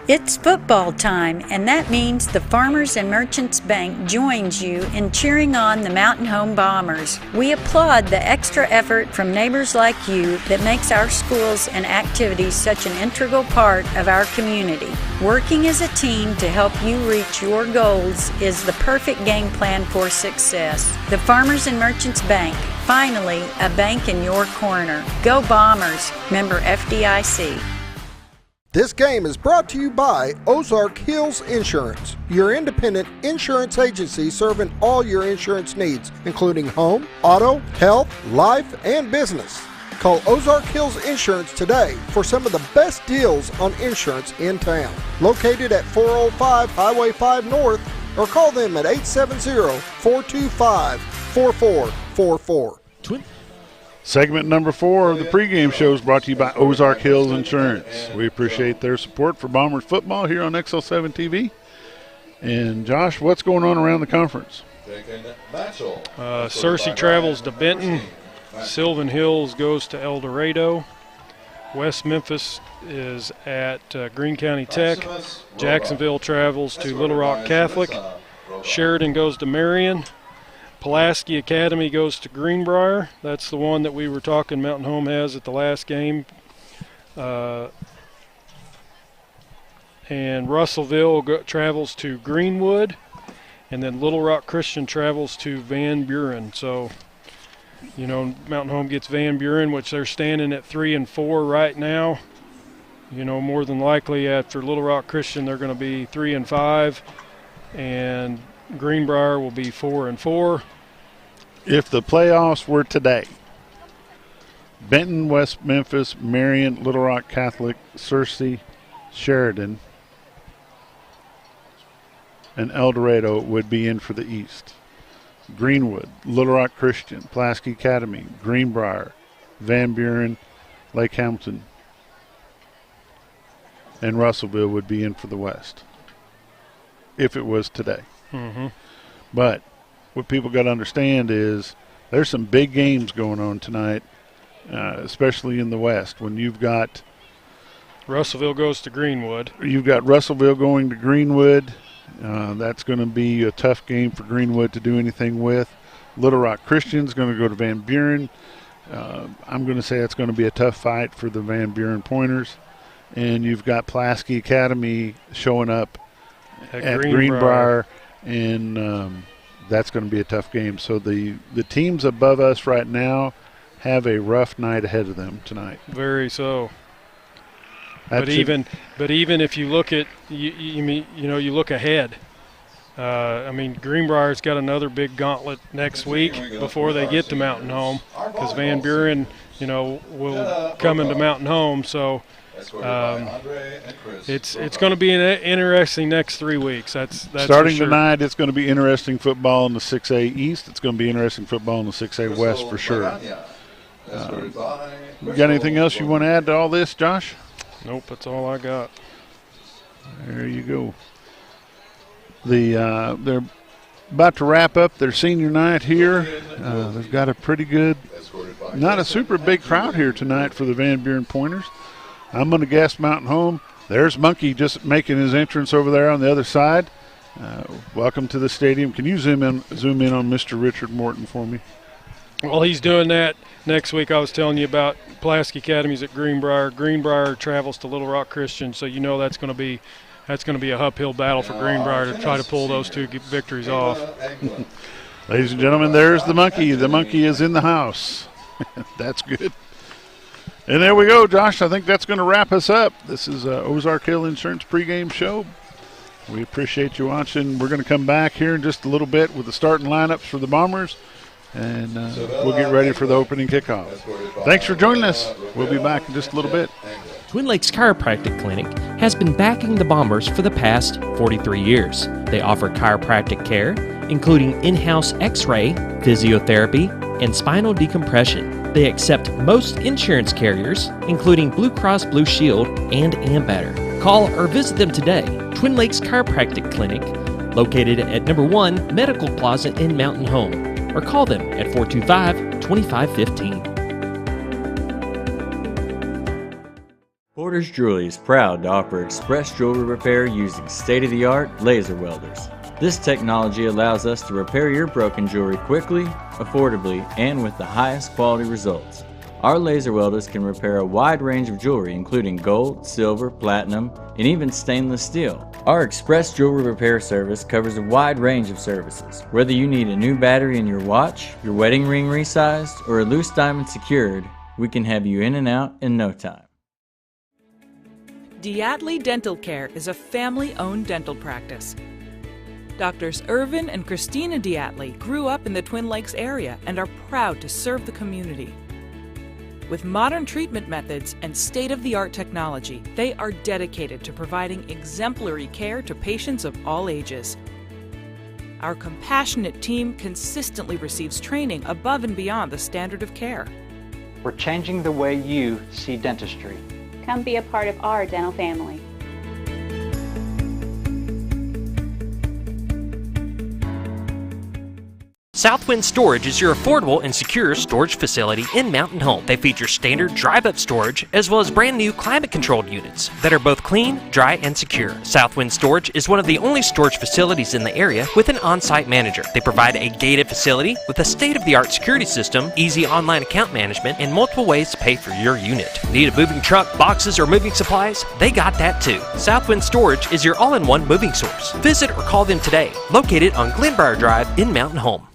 It's football time, and that means the Farmers and Merchants Bank joins you in cheering on the Mountain Home Bombers. We applaud the extra effort from neighbors like you that makes our schools and activities such an integral part of our community. Working as a team to help you reach your goals is the perfect game plan for success. The Farmers and Merchants Bank, finally a bank in your corner. Go Bombers, member FDIC. This game is brought to you by Ozark Hills Insurance, your independent insurance agency serving all your insurance needs, including home, auto, health, life, and business. Call Ozark Hills Insurance today for some of the best deals on insurance in town. Located at 405 Highway 5 North, or call them at 870-425-4444. Segment number 4 of the pregame show is brought to you by Ozark Hills Insurance. We appreciate their support for Bombers football here on XL7 TV. And Josh, what's going on around the conference? Searcy travels to Benton. Sylvan Hills goes to El Dorado. West Memphis is at Greene County Tech. Jacksonville travels to Little Rock Catholic. Sheridan goes to Marion. Pulaski Academy goes to Greenbrier. That's the one that we were talking Mountain Home has at the last game. And Russellville travels to Greenwood. And then Little Rock Christian travels to Van Buren. So, you know, Mountain Home gets Van Buren, which they're standing at 3-4 right now. You know, more than likely after Little Rock Christian, they're going to be 3-5. And Greenbrier will be 4-4. If the playoffs were today, Benton, West Memphis, Marion, Little Rock Catholic, Searcy, Sheridan, and El Dorado would be in for the East. Greenwood, Little Rock Christian, Pulaski Academy, Greenbrier, Van Buren, Lake Hamilton, and Russellville would be in for the West if it was today. Mm-hmm. But what people got to understand is there's some big games going on tonight, especially in the West. When you've got Russellville goes to Greenwood. You've got Russellville going to Greenwood. That's going to be a tough game for Greenwood to do anything with. Little Rock Christian's going to go to Van Buren. I'm going to say it's going to be a tough fight for the Van Buren Pointers. And you've got Pulaski Academy showing up at Greenbrier, and that's going to be a tough game. So the teams above us right now have a rough night ahead of them tonight. Very so. But even if you look at you look ahead. I mean, Greenbrier's got another big gauntlet next week before they get to Mountain Home, because Van Buren, will come into Mountain Home. So it's going to be an interesting next 3 weeks. That's starting for sure. Tonight. It's going to be interesting football in the 6A East. It's going to be interesting football in the 6A West for sure. You got anything else you want to add to all this, Josh? Nope, that's all I got. There you go. They're about to wrap up their senior night here. They've got a pretty good, not a super big crowd here tonight for the Van Buren Pointers. I'm going to guess Mountain Home. There's Monkey just making his entrance over there on the other side. Welcome to the stadium. Can you zoom in on Mr. Richard Morton for me? Well, he's doing that next week. I was telling you about Pulaski Academy's at Greenbrier. Greenbrier travels to Little Rock Christian, so you know that's going to be a uphill battle for Greenbrier to try to pull those two victories off. Ladies and gentlemen, there's the Monkey. The Monkey is in the house. That's good. And there we go, Josh. I think that's going to wrap us up. This is Ozark Hill Insurance pregame show. We appreciate you watching. We're going to come back here in just a little bit with the starting lineups for the Bombers, and we'll get ready for the opening kickoff. Thanks for joining us. We'll be back in just a little bit. Twin Lakes Chiropractic Clinic has been backing the Bombers for the past 43 years. They offer chiropractic care, including in-house x-ray, physiotherapy, and spinal decompression. They accept most insurance carriers, including Blue Cross Blue Shield and Ambetter. Call or visit them today. Twin Lakes Chiropractic Clinic, located at number 1 Medical Plaza in Mountain Home, or call them at 425-2515. Porter's Jewelry is proud to offer express jewelry repair using state-of-the-art laser welders. This technology allows us to repair your broken jewelry quickly, affordably, and with the highest quality results. Our laser welders can repair a wide range of jewelry, including gold, silver, platinum, and even stainless steel. Our express jewelry repair service covers a wide range of services. Whether you need a new battery in your watch, your wedding ring resized, or a loose diamond secured, we can have you in and out in no time. Diatley Dental Care is a family-owned dental practice. Doctors Irvin and Christina Diatley grew up in the Twin Lakes area and are proud to serve the community. With modern treatment methods and state-of-the-art technology, they are dedicated to providing exemplary care to patients of all ages. Our compassionate team consistently receives training above and beyond the standard of care. We're changing the way you see dentistry. Come be a part of our dental family. Southwind Storage is your affordable and secure storage facility in Mountain Home. They feature standard drive-up storage as well as brand new climate-controlled units that are both clean, dry, and secure. Southwind Storage is one of the only storage facilities in the area with an on-site manager. They provide a gated facility with a state-of-the-art security system, easy online account management, and multiple ways to pay for your unit. Need a moving truck, boxes, or moving supplies? They got that too. Southwind Storage is your all-in-one moving source. Visit or call them today, located on Glenbrier Drive in Mountain Home.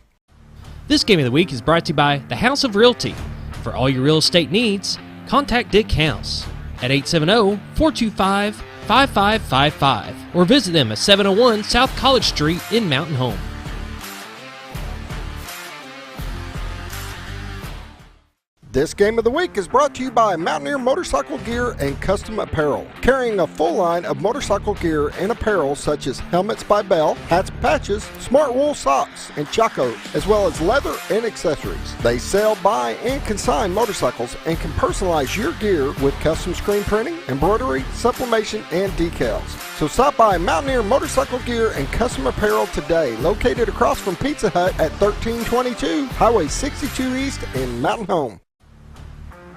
This game of the week is brought to you by the House of Realty. For all your real estate needs, contact Dick House at 870-425-5555 or visit them at 701 South College Street in Mountain Home. This game of the week is brought to you by Mountaineer Motorcycle Gear and Custom Apparel, carrying a full line of motorcycle gear and apparel such as helmets by Bell, hats, patches, smart wool socks, and chacos, as well as leather and accessories. They sell, buy, and consign motorcycles and can personalize your gear with custom screen printing, embroidery, sublimation, and decals. So stop by Mountaineer Motorcycle Gear and Custom Apparel today, located across from Pizza Hut at 1322 Highway 62 East in Mountain Home.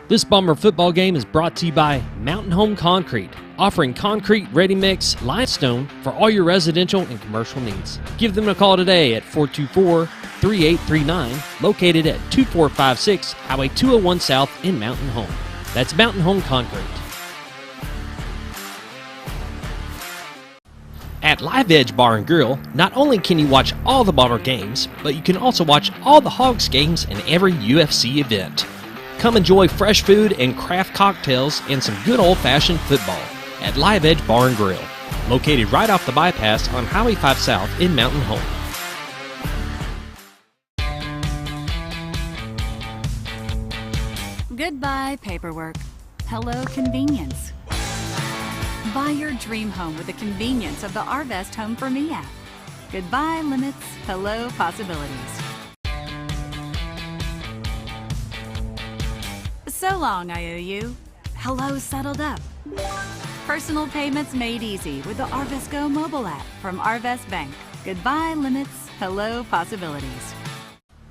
This Bomber football game is brought to you by Mountain Home Concrete, offering concrete, ready-mix, limestone for all your residential and commercial needs. Give them a call today at 424-3839, located at 2456 Highway 201 South in Mountain Home. That's Mountain Home Concrete. At Live Edge Bar and Grill, not only can you watch all the Bomber games, but you can also watch all the Hogs games and every UFC event. Come enjoy fresh food and craft cocktails and some good old-fashioned football at Live Edge Bar and Grill, located right off the bypass on Highway 5 South in Mountain Home. Goodbye, paperwork. Hello, convenience. Buy your dream home with the convenience of the Arvest Home for Me app. Goodbye, limits. Hello, possibilities. So long, IOU. Hello, settled up. Personal payments made easy with the Arvest Go mobile app from Arvest Bank. Goodbye, limits. Hello, possibilities.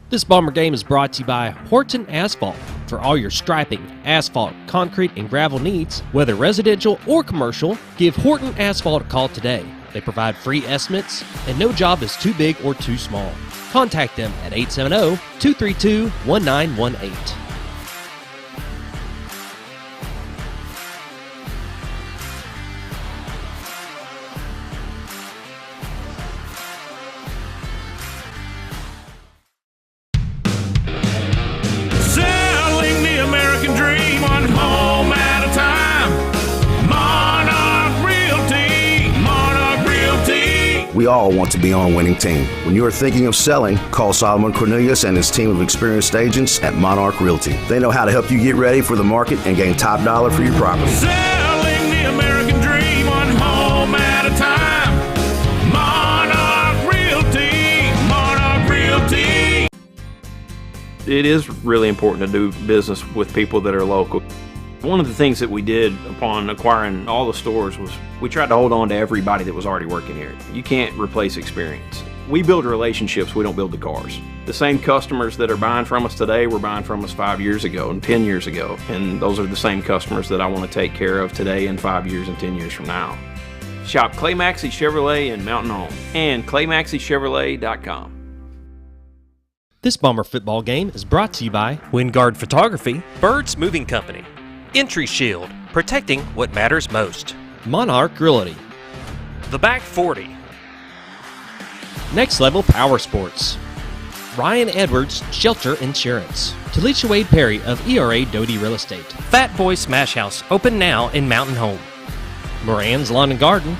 This Bomber game is brought to you by Horton Asphalt. For all your striping, asphalt, concrete, and gravel needs, whether residential or commercial, give Horton Asphalt a call today. They provide free estimates, and no job is too big or too small. Contact them at 870-232-1918. Selling the American dream one home at a time. Monarch Realty, Monarch Realty. We all want to be on a winning team. When you are thinking of selling, call Solomon Cornelius and his team of experienced agents at Monarch Realty. They know how to help you get ready for the market and gain top dollar for your property. Selling the American dream one home at a time. Monarch Realty, Monarch Realty. It is really important to do business with people that are local. One of the things that we did upon acquiring all the stores was we tried to hold on to everybody that was already working here. You can't replace experience. We build relationships, we don't build the cars. The same customers that are buying from us today were buying from us 5 years ago and 10 years ago. And those are the same customers that I want to take care of today and 5 years and 10 years from now. Shop Clay Maxey Chevrolet in Mountain Home and ClayMaxeyChevrolet.com. This Bomber football game is brought to you by Wingard Photography, Birds Moving Company, Entry Shield, protecting what matters most, Monarch Realty, The Back 40, Next Level Power Sports, Ryan Edwards Shelter Insurance, Talisha Wade Perry of ERA Doty Real Estate, Fat Boy Smash House, open now in Mountain Home, Moran's Lawn and Garden,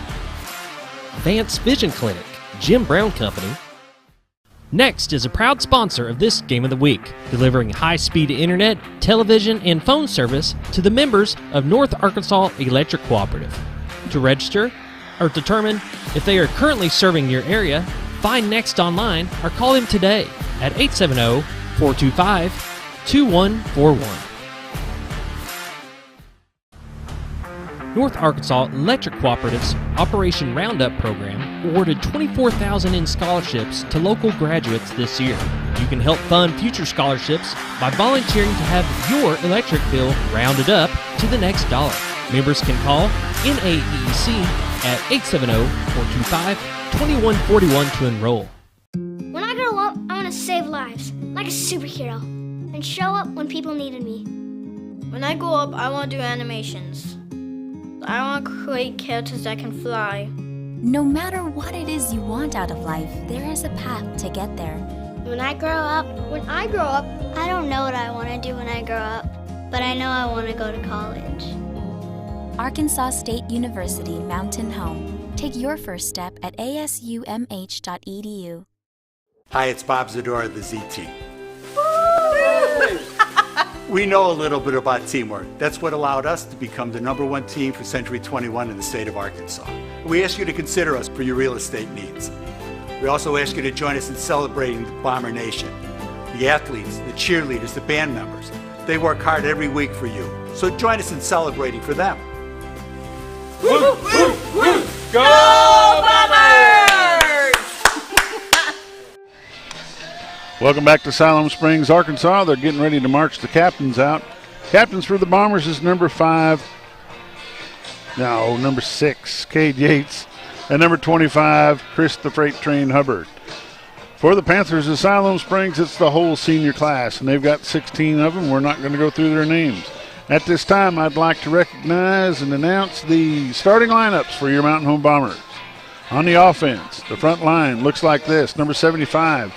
Vance Vision Clinic, Jim Brown Company. Next is a proud sponsor of this Game of the Week, delivering high-speed internet, television, and phone service to the members of North Arkansas Electric Cooperative. To register or determine if they are currently serving your area, find Next online or call them today at 870-425-2141. North Arkansas Electric Cooperative's Operation Roundup program awarded $24,000 in scholarships to local graduates this year. You can help fund future scholarships by volunteering to have your electric bill rounded up to the next dollar. Members can call NAEEC at 870-425-2141 to enroll. When I grow up, I want to save lives, like a superhero, and show up when people needed me. When I grow up, I want to do animations. I want to create characters that can fly. No matter what it is you want out of life, there is a path to get there. When I grow up, I don't know what I want to do when I grow up, but I know I want to go to college. Arkansas State University Mountain Home. Take your first step at asumh.edu. Hi, it's Bob Zadora of the Z Team. We know a little bit about teamwork. That's what allowed us to become the #1 team for Century 21 in the state of Arkansas. We ask you to consider us for your real estate needs. We also ask you to join us in celebrating the Bomber Nation. The athletes, the cheerleaders, the band members, they work hard every week for you. So join us in celebrating for them. Woo, woo, woo. Go Bombers! Welcome back to Siloam Springs, Arkansas. They're getting ready to march the captains out. Captains for the Bombers is number 6, Cade Yates, and number 25, Chris the Freight Train Hubbard. For the Panthers of Siloam Springs, it's the whole senior class, and they've got 16 of them. We're not going to go through their names. At this time, I'd like to recognize and announce the starting lineups for your Mountain Home Bombers. On the offense, the front line looks like this. Number 75,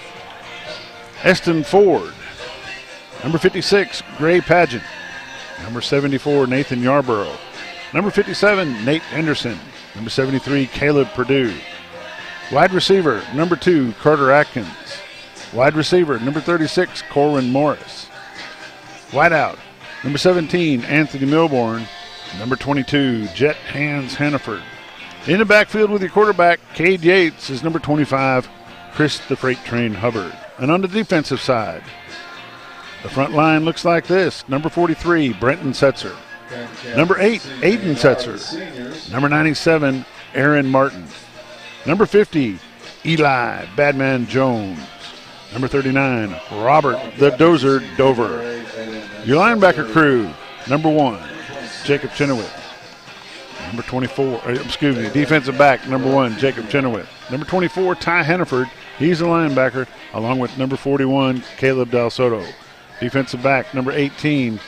Eston Ford. Number 56, Gray Pageant. Number 74, Nathan Yarborough. Number 57, Nate Henderson. Number 73, Caleb Perdue. Wide receiver, number 2, Carter Atkins. Wide receiver, number 36, Corwin Morris. Wide out, number 17, Anthony Milborn. Number 22, Jet Hans Hannaford. In the backfield with your quarterback, Cade Yates, is number 25, Chris the Freight Train Hubbard. And on the defensive side, the front line looks like this. Number 43, Brenton Setzer. Number 8, Aiden Setzer. Number 97, Aaron Martin. Number 50, Eli Badman Jones. Number 39, Robert the Dozer Dover. Your linebacker crew, number 1, Jacob Chenoweth. Number 24, defensive back, number 1, Jacob Chenoweth. Number 24, Ty Hannaford. He's a linebacker, along with number 41, Caleb Del Soto. Defensive back, number 18,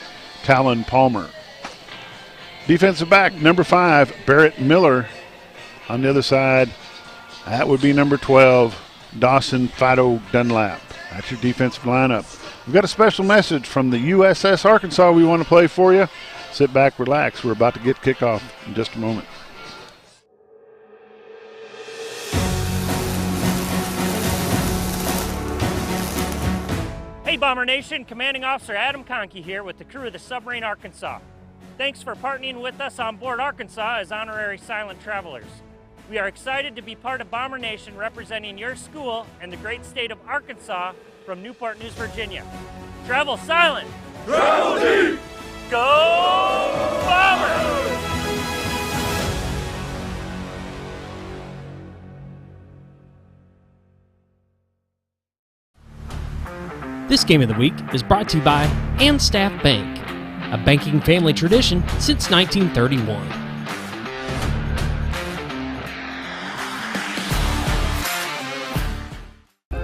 Talon Palmer. Defensive back, number 5, Barrett Miller. On the other side, that would be number 12, Dawson Fido Dunlap. That's your defensive lineup. We've got a special message from the USS Arkansas we want to play for you. Sit back, relax. We're about to get kickoff in just a moment. Hey Bomber Nation, Commanding Officer Adam Conkey here with the crew of the Submarine Arkansas. Thanks for partnering with us on board Arkansas as honorary silent travelers. We are excited to be part of Bomber Nation representing your school and the great state of Arkansas from Newport News, Virginia. Travel silent! Travel deep! Go Bombers! This game of the week is brought to you by Staff Bank, a banking family tradition since 1931.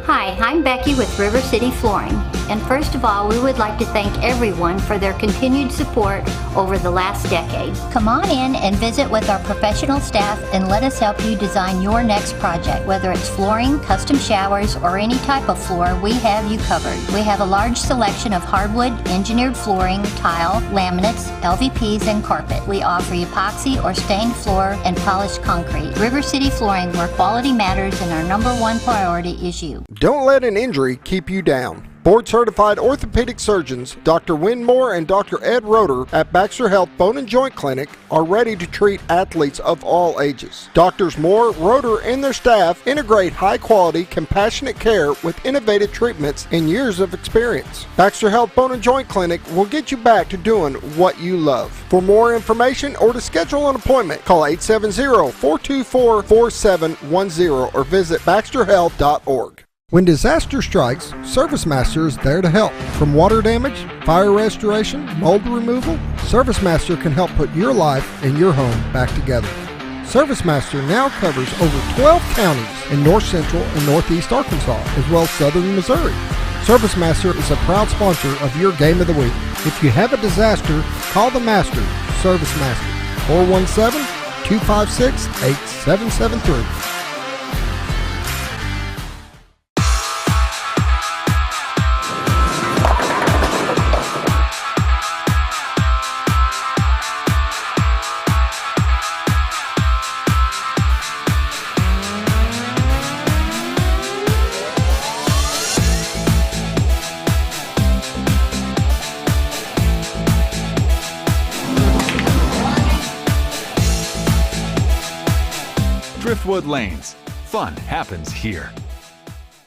Hi, I'm Becky with River City Flooring, and first of all, we would like to thank everyone for their continued support over the last decade. Come on in and visit with our professional staff and let us help you design your next project. Whether it's flooring, custom showers, or any type of floor, we have you covered. We have a large selection of hardwood, engineered flooring, tile, laminates, LVPs, and carpet. We offer epoxy or stained floor and polished concrete. River City Flooring, where quality matters and our #1 priority is you. Don't let an injury keep you down. Board-certified orthopedic surgeons Dr. Wynn Moore and Dr. Ed Roeder at Baxter Health Bone and Joint Clinic are ready to treat athletes of all ages. Doctors Moore, Roeder, and their staff integrate high-quality, compassionate care with innovative treatments and years of experience. Baxter Health Bone and Joint Clinic will get you back to doing what you love. For more information or to schedule an appointment, call 870-424-4710 or visit baxterhealth.org. When disaster strikes, ServiceMaster is there to help. From water damage, fire restoration, mold removal, ServiceMaster can help put your life and your home back together. ServiceMaster now covers over 12 counties in north central and northeast Arkansas, as well as southern Missouri. ServiceMaster is a proud sponsor of your Game of the Week. If you have a disaster, call the Master, ServiceMaster, 417-256-8773. Driftwood Lanes. Fun happens here.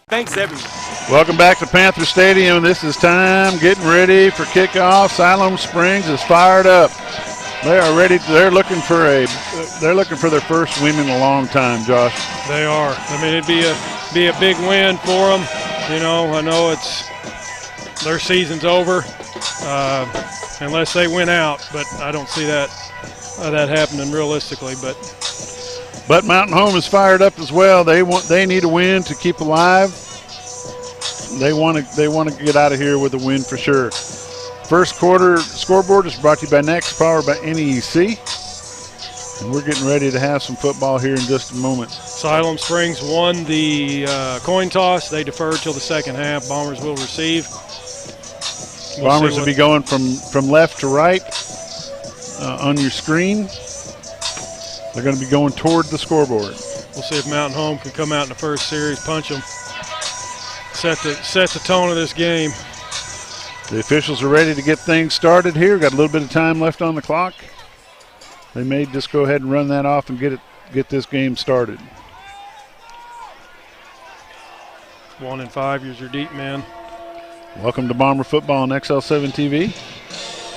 Thanks, everyone. Welcome back to Panther Stadium. This is time getting ready for kickoff. Siloam Springs is fired up. They are ready. They're looking for their first win in a long time, Josh. They are. I mean, it'd be a big win for them. You know, I know their season's over unless they win out, but I don't see that happening realistically. But Mountain Home is fired up as well. They need a win to keep alive. They want to get out of here with a win for sure. First quarter scoreboard is brought to you by Next, powered by NEC. And we're getting ready to have some football here in just a moment. Siloam Springs won the coin toss. They deferred till the second half. Bombers will receive. Bombers will be going from left to right on your screen. They're going to be going toward the scoreboard. We'll see if Mountain Home can come out in the first series, punch them, set the tone of this game. The officials are ready to get things started here. Got a little bit of time left on the clock. They may just go ahead and run that off and get this game started. 1 and 5, here's your deep man. Welcome to Bomber Football on XL7 TV.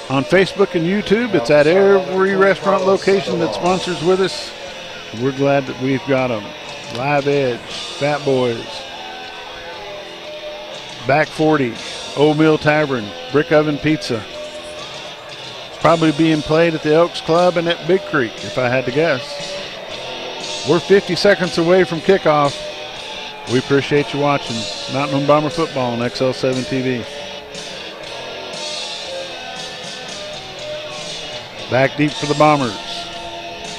On Facebook and YouTube, it's at every restaurant location that sponsors with us. We're glad that we've got them. Live Edge, Fat Boys, Back 40, Old Mill Tavern, Brick Oven Pizza. It's probably being played at the Elks Club and at Big Creek, if I had to guess. We're 50 seconds away from kickoff. We appreciate you watching Mountain Home Bomber football on XL7 TV. Back deep for the Bombers.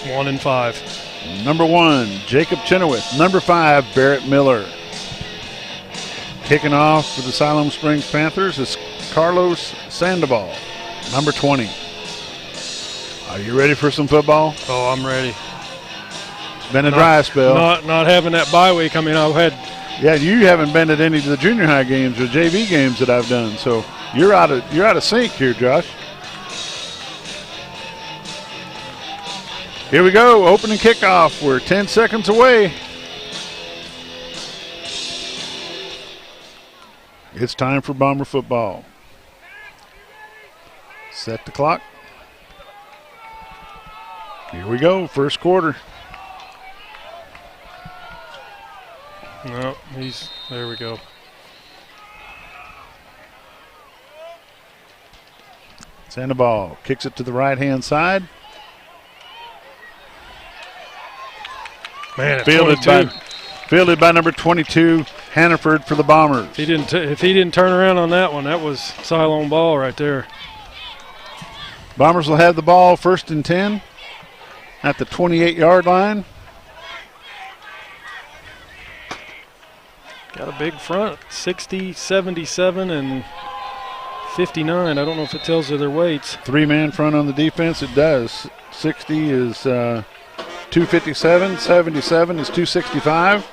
1 and 5. Number 1, Jacob Chenoweth. Number 5, Barrett Miller. Kicking off for the Siloam Springs Panthers is Carlos Sandoval, number 20. Are you ready for some football? Oh, I'm ready. It's been a dry spell. Not having that bye week. I mean, I've had. Yeah, you haven't been at any of the junior high games or JV games that I've done, so you're out of sync here, Josh. Here we go, opening kickoff. We're 10 seconds away. It's time for Bomber football. Set the clock. Here we go, first quarter. No, there we go. Sandoval kicks it to the right-hand side. Man, fielded by number 22, Hannaford for the Bombers. If he didn't turn around on that one, that was Siloam ball right there. Bombers will have the ball first and 10 at the 28-yard line. Got a big front, 60, 77, and 59. I don't know if it tells you their weights. 3-man front on the defense. It does. 60 is 257. 77 is 265.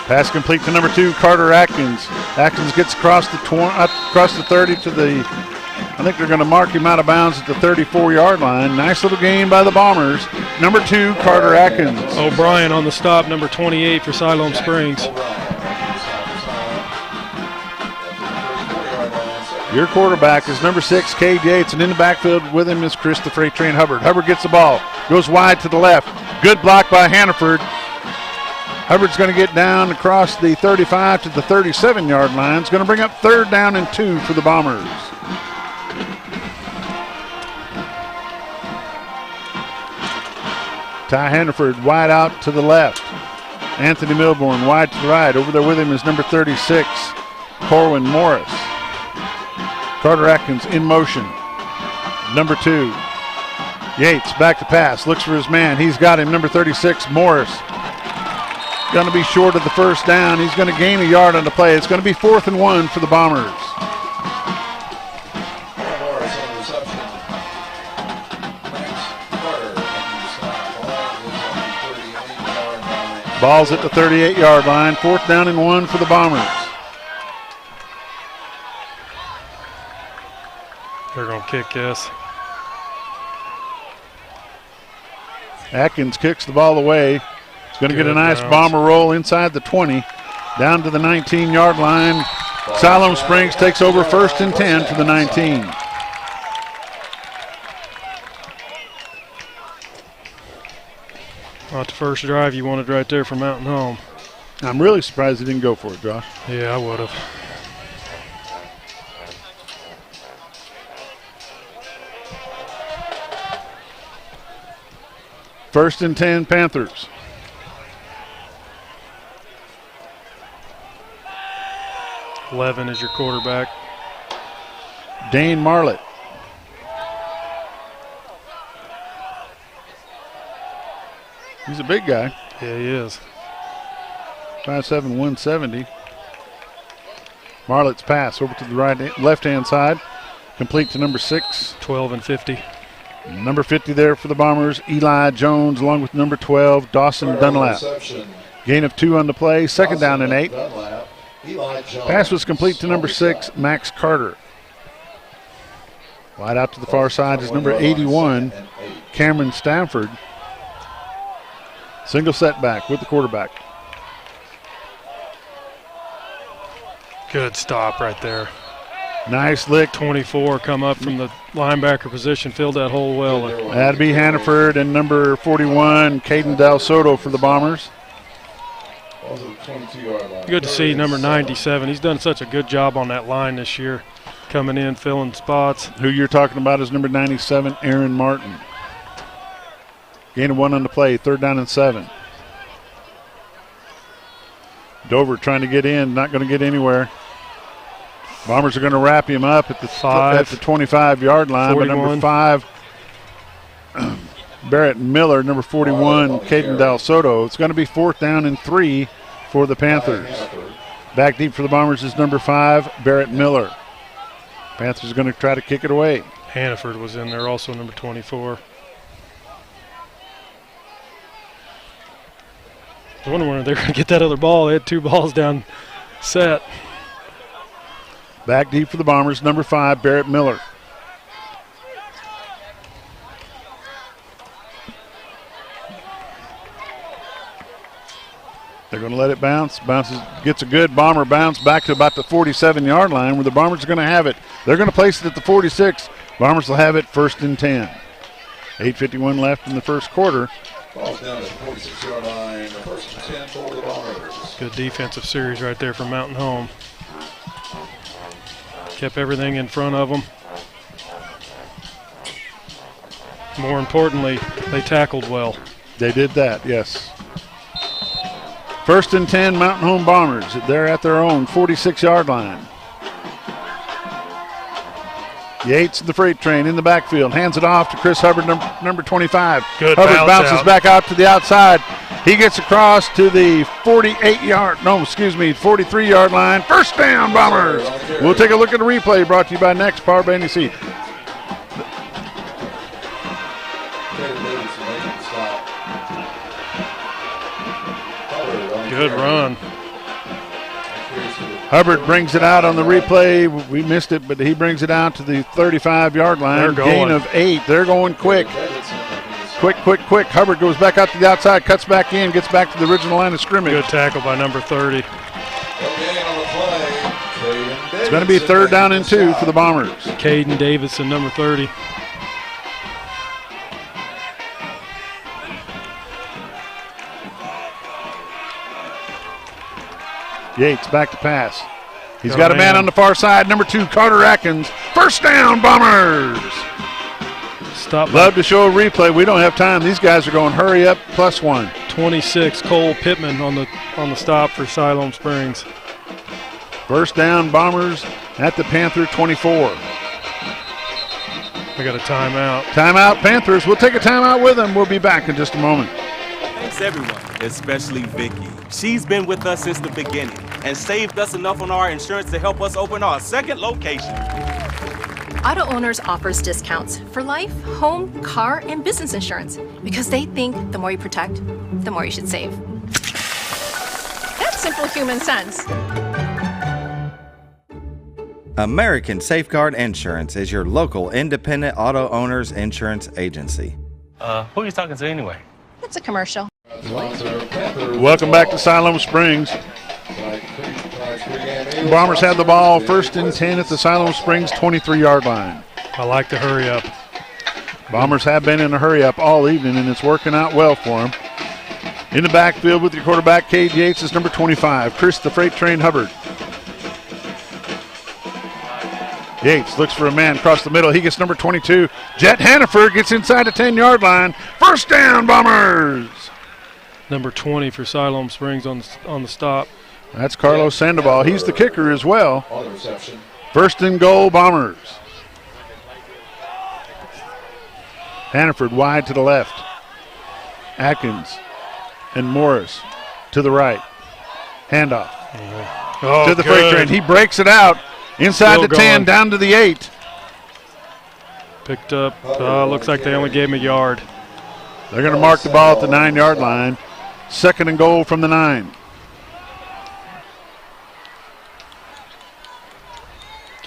Pass complete to number 2, Carter Atkins. Atkins gets across the 30 to the, I think they're going to mark him out of bounds at the 34-yard line. Nice little gain by the Bombers. Number 2, Carter Atkins. O'Brien on the stop, number 28 for Siloam Springs. Your quarterback is number 6, Cade Yates, and in the backfield with him is Chris the Freight Train Hubbard. Hubbard gets the ball, goes wide to the left. Good block by Hannaford. Hubbard's going to get down across the 35 to the 37-yard line. It's going to bring up 3rd down and 2 for the Bombers. Ty Hannaford wide out to the left. Anthony Milborn wide to the right. Over there with him is number 36, Corwin Morris. Carter Atkins in motion. Number 2, Yates back to pass. Looks for his man. He's got him. Number 36, Morris. Going to be short of the first down. He's going to gain a yard on the play. It's going to be 4th and 1 for the Bombers. Ball's at the 38-yard line. 4th down and 1 for the Bombers. They're going to kick this. Atkins kicks the ball away. He's going to get a nice Bomber roll inside the 20, down to the 19-yard line. Siloam Springs takes over 1st and 10 to the 19. Not the first drive you wanted right there for Mountain Home. I'm really surprised he didn't go for it, Josh. Yeah, I would have. First and 10, Panthers. Levin is your quarterback. Dane Marlett. He's a big guy. Yeah, he is. 5'7", 170. Marlett's pass over to the left-hand side. Complete to number 6. 12 and 50. Number 50 there for the Bombers, Eli Jones, along with number 12, Dawson Dunlap. Gain of 2 on the play, 2nd down and 8. Pass was complete to number 6, Max Carter. Wide out to the far side is number 81, Cameron Stanford. Single setback with the quarterback. Good stop right there. Nice lick. 24 come up from the linebacker position, filled that hole well. That'd be Hannaford and number 41, Caden Del Soto for the Bombers. Good to see number 97. He's done such a good job on that line this year, coming in, filling spots. Who you're talking about is number 97, Aaron Martin. Gain of 1 on the play, 3rd down and 7. Dover trying to get in, not going to get anywhere. Bombers are going to wrap him up at the 25-yard line. 41. But number 5, Barrett Miller, number 41, Caden Del Soto. It's going to be 4th down and 3 for the Panthers. Back deep for the Bombers is number 5, Barrett Miller. Panthers are going to try to kick it away. Hannaford was in there, also number 24. I was wondering when they're going to get that other ball. They had 2 balls down set. Back deep for the Bombers, number 5, Barrett Miller. They're going to let it bounce. Bounces, gets a good Bomber bounce back to about the 47-yard line where the Bombers are going to have it. They're going to place it at the 46. Bombers will have it 1st and 10. 8:51 left in the first quarter. Ball's down at the 46-yard line. 1st and 10 for the Bombers. Good defensive series right there from Mountain Home. Kept everything in front of them. More importantly, they tackled well. They did that, yes. 1st and 10, Mountain Home Bombers. They're at their own 46-yard line. Yates, the freight train in the backfield, hands it off to Chris Hubbard, number 25. Good Hubbard bounces out. back out to the outside. He gets across to the 43-yard line. 1st down, Bombers. We'll take a look at the replay brought to you by Next Power by NEC. Good run. Hubbard brings it out on the replay. We missed it, but he brings it out to the 35-yard line. They're going. Gain of 8. They're going quick. Quick. Hubbard goes back out to the outside, cuts back in, gets back to the original line of scrimmage. Good tackle by number 30. It's going to be 3rd down and 2 for the Bombers. Caden Davidson, number 30. Yates back to pass. He's got a man on the far side, number 2, Carter Atkins. 1st down, Bombers. Love to show a replay. We don't have time. These guys are going hurry up, +1. 26, Cole Pittman on the stop for Siloam Springs. 1st down, Bombers at the Panther 24. We got a timeout. Timeout, Panthers. We'll take a timeout with them. We'll be back in just a moment. Thanks everyone, especially Vicky. She's been with us since the beginning and saved us enough on our insurance to help us open our 2nd location. Auto Owners offers discounts for life, home, car, and business insurance because they think the more you protect, the more you should save. That's simple human sense. American Safeguard Insurance is your local independent auto owners insurance agency. Who are you talking to anyway? It's a commercial. Welcome back to Siloam Springs. Bombers have the ball 1st and 10 at the Siloam Springs 23-yard line. I like the hurry up. Bombers have been in a hurry up all evening, and it's working out well for them. In the backfield with your quarterback, Cade Yates, is number 25. Chris the Freight Train Hubbard. Yates looks for a man across the middle. He gets number 22. Jet Hannaford gets inside the 10-yard line. 1st down, Bombers. Number 20 for Siloam Springs on the stop. That's Carlos Sandoval. He's the kicker as well. 1st and goal, Bombers. Hannaford wide to the left. Atkins and Morris to the right. Handoff to the freight train. He breaks it out inside Still the 10, going. down to the 8. Picked up. Looks like they only gave him a yard. They're going to mark the ball at the 9-yard line. 2nd and goal from the 9.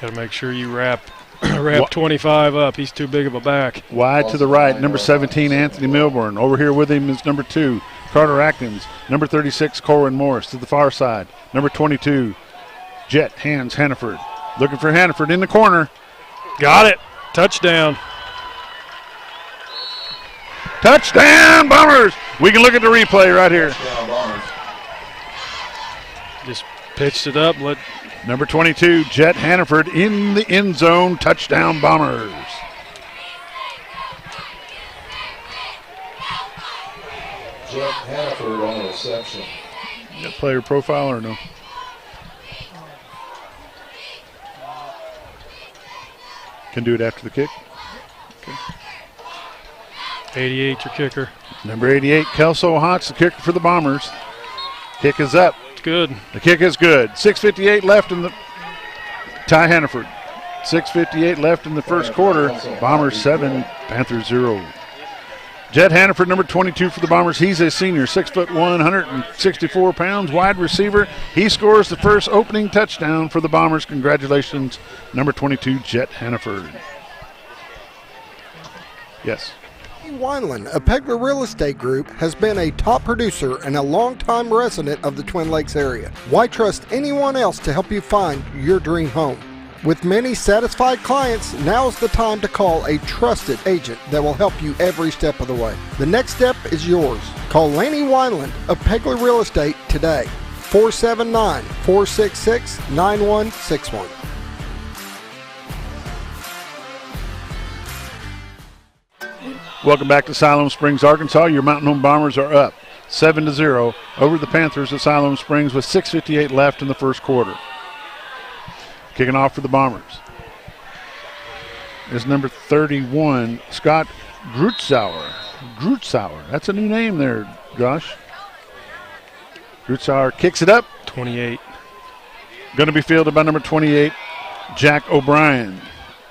Got to make sure you wrap 25 up. He's too big of a back. Wide to the right, number 17, Anthony Milburn. Over here with him is number 2, Carter Atkins. Number 36, Corwin Morris to the far side. Number 22, Jet hands Hannaford. Looking for Hannaford in the corner. Got it. Touchdown. Touchdown, Bombers. We can look at the replay right here. Just pitched it up. Number 22, Jet Hannaford in the end zone. Touchdown, Bombers. Jet Hannaford on a reception. Got player profile or no? Can do it after the kick. Okay. 88, your kicker. Number 88, Kelso Hotz, the kicker for the Bombers. Kick is up. It's good. The kick is good. 6:58 left in the Ty Hannaford. 6:58 left in the first quarter. Bombers 7, Panthers 0. Jet Hannaford, number 22 for the Bombers. He's a senior, 6'1", 164 pounds, wide receiver. He scores the first opening touchdown for the Bombers. Congratulations, number 22, Jet Hannaford. Yes. Wineland, a Pegler Real Estate Group, has been a top producer and a longtime resident of the Twin Lakes area. Why trust anyone else to help you find your dream home? With many satisfied clients, now's the time to call a trusted agent that will help you every step of the way. The next step is yours. Call Laney Wineland of Pegler Real Estate today. 479-466-9161. Welcome back to Siloam Springs, Arkansas. Your Mountain Home Bombers are up 7-0 over the Panthers at Siloam Springs with 6:58 left in the first quarter. Kicking off for the Bombers is number 31, Scott Grutzauer. That's a new name there, Josh. Grutzauer kicks it up. 28. Going to be fielded by number 28, Jack O'Brien.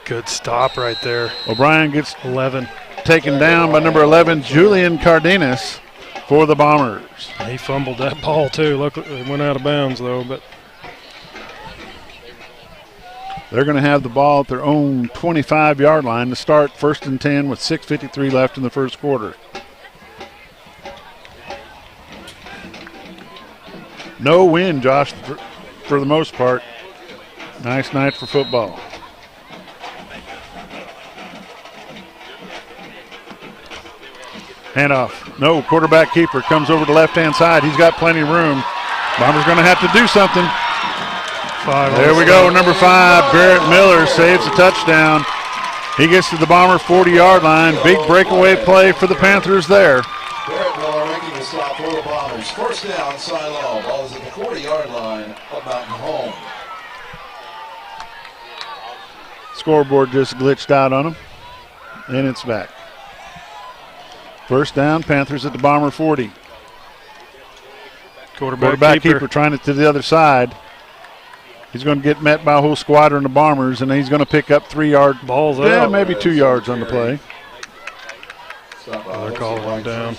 Good stop right there. O'Brien gets 11. Taken down by number 11, Julian Cardenas for the Bombers. He fumbled that ball too. Look, it went out of bounds though, but they're going to have the ball at their own 25-yard line to start 1st and 10 with 6:53 left in the first quarter. No wind, Josh, for the most part. Nice night for football. Handoff. No, quarterback keeper comes over to left-hand side. He's got plenty of room. Bombers going to have to do something. There we go. Number 5, Barrett Miller saves a touchdown. He gets to the Bomber 40-yard line. Big breakaway play for the Panthers there. Barrett Miller making the stop for the Bombers. First down, Siloam. Ball is at the 40-yard line of Mountain Home. Scoreboard just glitched out on him, and it's back. First down, Panthers at the Bomber 40. Quarterback keeper trying it to the other side. He's going to get met by a whole squadron of Bombers, and he's going to pick up 3-yard balls. Yeah, maybe 2 yards on the play. They're calling him down.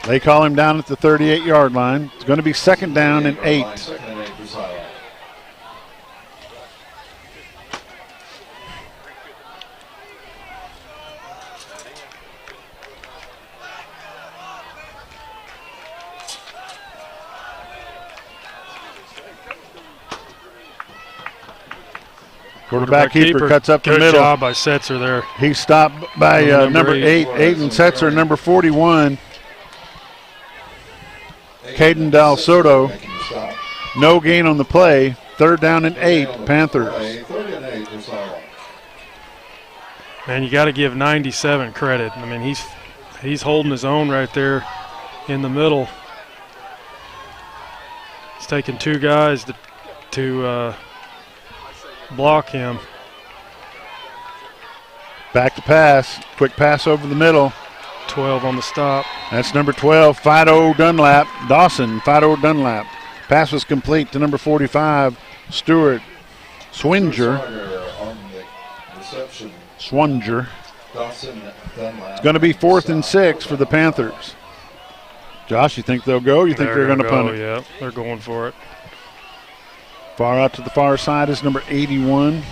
They call him down at the 38-yard line. It's going to be 2nd down and 8. Quarterback keeper cuts up the middle. Good job by Setzer there. He's stopped by number 8, Aiden Setzer, number 41, Caden Del Soto. No gain on the play. 3rd down and 8, Panthers. Man, you got to give 97 credit. I mean, he's holding his own right there in the middle. It's taking 2 guys to block him. Back to pass. Quick pass over the middle. 12 on the stop. That's number 12, Fido Dunlap. Fido Dunlap. Pass was complete to number 45, Stuart Swinger. It's going to be 4th and 6 for the Panthers. Josh, you think they'll go? You think they're going to punt it? Yeah, they're going for it. Far out to the far side is number 81,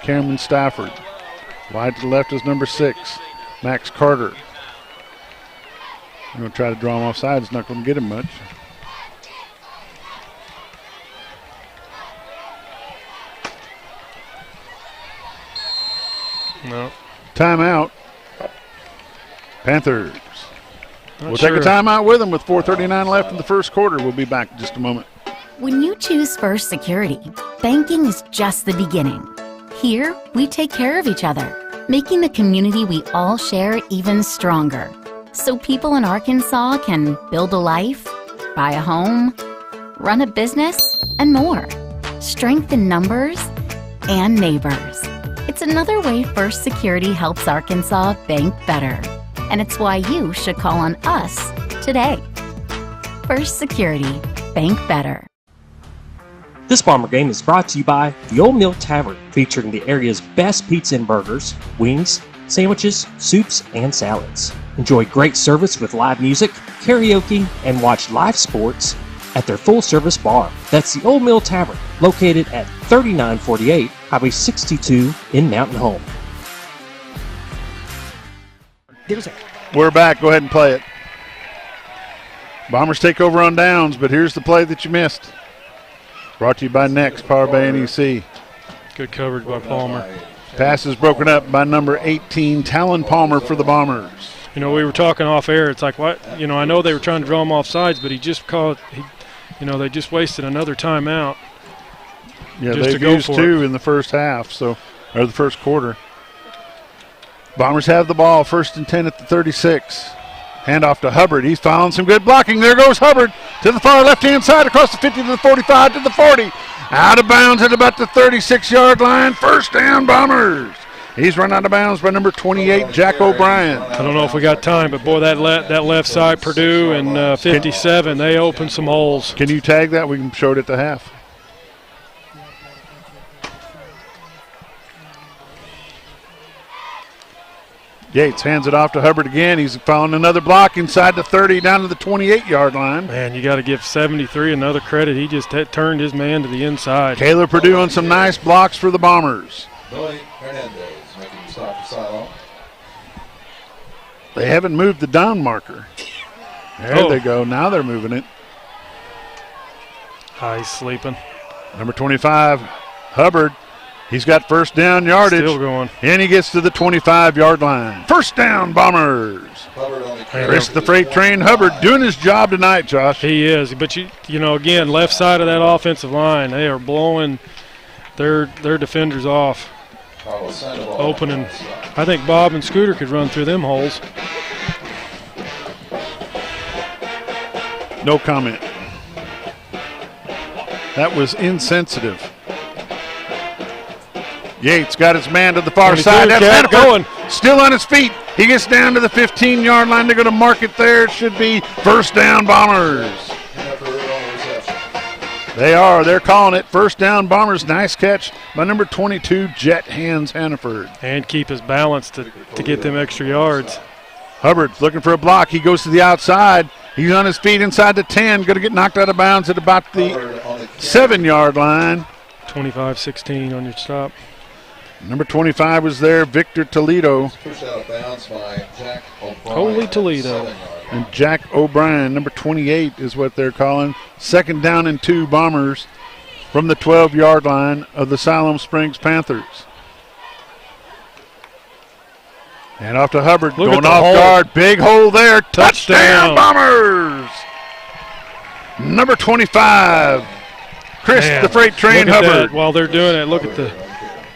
Cameron Stafford. Wide to the left is number 6, Max Carter. I'm going to try to draw him offside. It's not going to get him much. No. Timeout. Panthers. We'll take a timeout with them with 4:39 left in the first quarter. We'll be back in just a moment. When you choose First Security, banking is just the beginning. Here, we take care of each other, making the community we all share even stronger. So people in Arkansas can build a life, buy a home, run a business, and more. Strength in numbers and neighbors. It's another way First Security helps Arkansas bank better. And it's why you should call on us today. First Security, bank better. This Bomber Game is brought to you by the Old Mill Tavern, featuring the area's best pizza and burgers, wings, sandwiches, soups, and salads. Enjoy great service with live music, karaoke, and watch live sports at their full-service bar. That's the Old Mill Tavern, located at 3948 Highway 62 in Mountain Home. We're back. Go ahead and play it. Bombers take over on downs, but here's the play that you missed. Brought to you by Next, powered by NEC. Good coverage by Palmer. Pass is broken up by number 18, Talon Palmer for the Bombers. You know, we were talking off air. It's like, what? You know, I know they were trying to draw him off sides, but he just called. They just wasted another timeout. Yeah, they've used two in the first half, or the first quarter. Bombers have the ball, 1st and 10 at the 36. Handoff to Hubbard. He's following some good blocking. There goes Hubbard to the far left-hand side, across the 50 to the 45 to the 40. Out of bounds at about the 36-yard line. First down, Bombers. He's run out of bounds by number 28, Jack O'Brien. I don't know if we got time, but boy, that left side, Purdue and 57, they opened some holes. Can you tag that? We can show it at the half. Yates hands it off to Hubbard again. He's following another block inside the 30 down to the 28-yard line. Man, you got to give 73 another credit. He just turned his man to the inside. Caleb Purdue on some nice blocks for the Bombers. Billy Hernandez making the stop for Siloam. They haven't moved the down marker. There they go. Now they're moving it. He's sleeping. Number 25, Hubbard. He's got first down yardage. Still going. And he gets to the 25-yard line. First down, Bombers. Chris the Freight Train Hubbard doing his job tonight, Josh. He is. But, you know, again, left side of that offensive line, they are blowing their defenders off. Opening. I think Bob and Scooter could run through them holes. No comment. That was insensitive. Yates got his man to the far side. That's going. Still on his feet. He gets down to the 15-yard line. They're going to mark it there. It should be first down, Bombers. They are. They're calling it first down, Bombers. Nice catch by number 22, Jet Hands Hannaford. And keep his balance to get them extra yards. Hubbard's looking for a block. He goes to the outside. He's on his feet inside the 10. Going to get knocked out of bounds at about the 7-yard line. 25-16 on your stop. Number 25 was there, Victor Toledo. Pushed out of bounds by Jack O'Brien. Holy Toledo. And Jack O'Brien, number 28 is what they're calling. Second down and 2, Bombers from the 12-yard line of the Siloam Springs Panthers. And off to Hubbard, going off guard. Big hole there. Touchdown, Bombers! Number 25, Chris the Freight Train Hubbard. While they're doing it, look at the...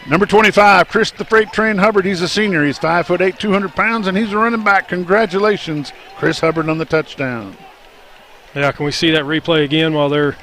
Number 25, Chris the Freight Train Hubbard. He's a senior. He's 5'8", 200 pounds, and he's a running back. Congratulations, Chris Hubbard on the touchdown. Yeah, can we see that replay again while they're...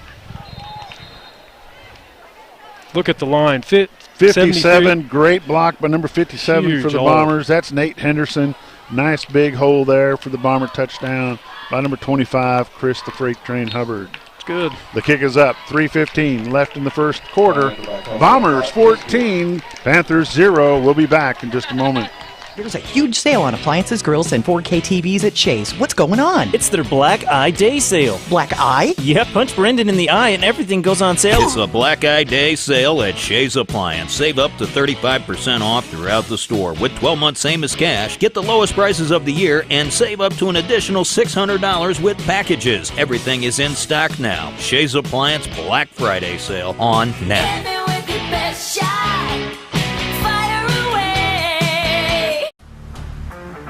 Look at the line. 57, great block by number 57 Huge for the Bombers. That's Nate Henderson. Nice big hole there for the Bomber touchdown by number 25, Chris the Freight Train Hubbard. Good. The kick is up. 3:15 left in the first quarter. Bombers 14, Panthers 0. We'll be back in just a moment. There's a huge sale on appliances, grills, and 4K TVs at Chase. What's going on? It's their Black Eye Day sale. Black Eye? Yep, punch Brendan in the eye and everything goes on sale. It's the Black Eye Day sale at Shays Appliance. Save up to 35% off throughout the store. With 12 months same as cash, get the lowest prices of the year and save up to an additional $600 with packages. Everything is in stock now. Shays Appliance Black Friday sale on net.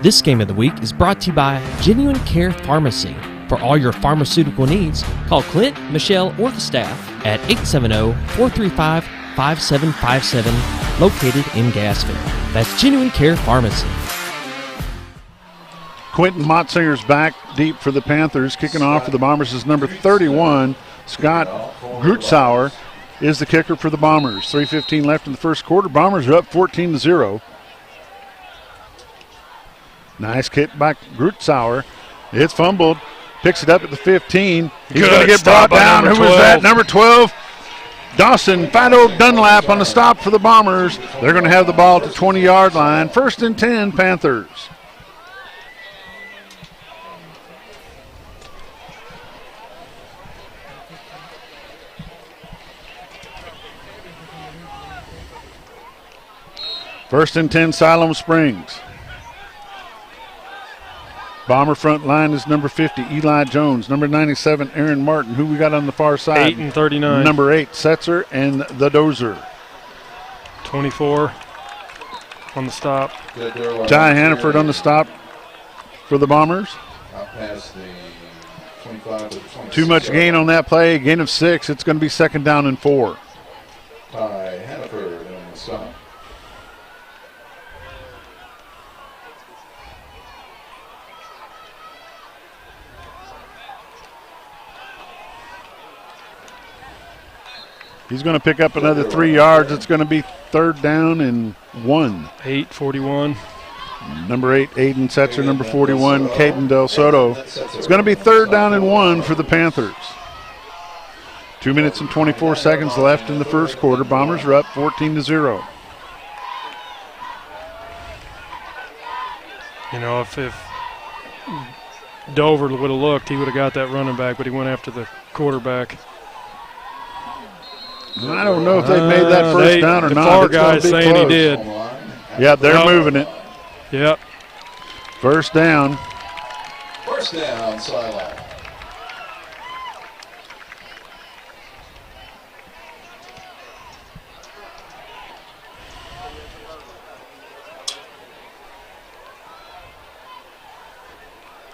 This game of the week is brought to you by Genuine Care Pharmacy. For all your pharmaceutical needs, call Clint, Michelle, or the staff at 870-435-5757, located in Gassville. That's Genuine Care Pharmacy. Quentin Motzinger's back deep for the Panthers. Kicking off for the Bombers is number 31, Scott Grutzauer is the kicker for the Bombers. 3:15 left in the first quarter. Bombers are up 14-0. Nice kick by Grutzauer. It's fumbled. Picks it up at the 15. He's going to get brought down. Who was that? Number 12. Dawson Fido Dunlap on the stop for the Bombers. They're going to have the ball at the 20-yard line. 1st and 10, Panthers. First and 10, Siloam Springs. Bomber front line is number 50, Eli Jones. Number 97, Aaron Martin. Who we got on the far side? 8 and 39. Number 8, Setzer and the Dozer. 24 on the stop. Ty Hannaford on the stop for the Bombers. Past the 25 to the 26. Too much gain on that play. Gain of 6. It's going to be 2nd down and 4. Ty Hannaford on the stop. He's going to pick up another 3 yards. It's going to be 3rd down and 1. 8:41. Number 8, Aiden Setzer. Number 41, Caden Del Soto. It's going to be 3rd down and 1 for the Panthers. 2 minutes and 24 seconds left in the first quarter. Bombers are up 14-0. You know, if Dover would have looked, he would have got that running back, but he went after the quarterback. I don't know if they made that first down or the not. The far it's guy's saying close. he did. Yeah, they're moving it. Yep. First down. First down, Siloam.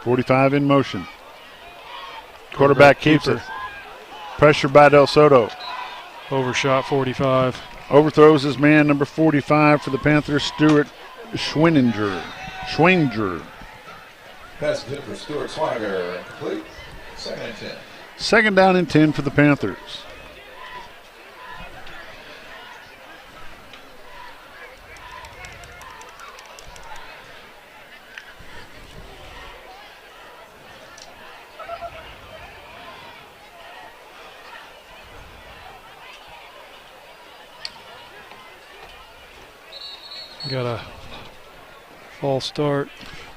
.45 in motion. Quarterback keeps it. Pressure by Del Soto. Overshot 45. Overthrows his man, number 45 for the Panthers, Stuart Schwininger. Pass good for Stuart Schwininger. Complete. 2nd and 10. 2nd down and 10 for the Panthers. Got a false start.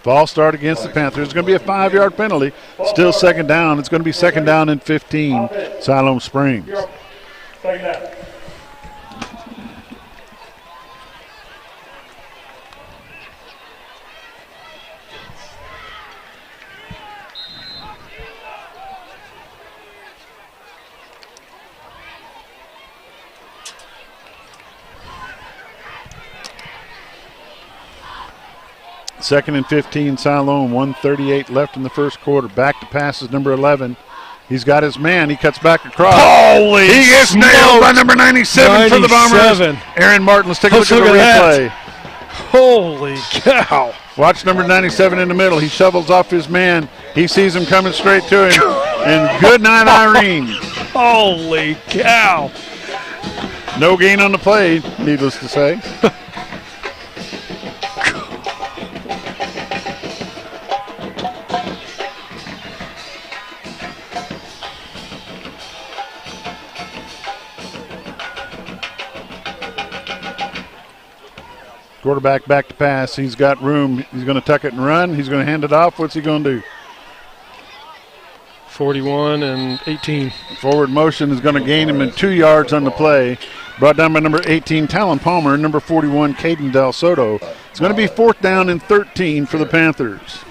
False start against the Panthers. It's going to be a 5-yard penalty. Still 2nd down. It's going to be 2nd down and 15, Siloam Springs. Second and 15, Siloam. 1:38 left in the first quarter. Back to pass is number 11. He's got his man. He cuts back across. Holy He gets nailed by number 97 for the Bombers. Aaron Martin, let's take a look at the replay. Holy cow. Watch number 97 in the middle. He shovels off his man. He sees him coming straight to him. And good night, Irene. Holy cow. No gain on the play, needless to say. Quarterback back to pass. He's got room. He's going to tuck it and run. He's going to hand it off. What's he going to do? 41 and 18. Forward motion is going to gain him in 2 yards on the play. Brought down by number 18, Talon Palmer, and number 41, Caden Del Soto. It's going to be 4th down and 13 for the Panthers.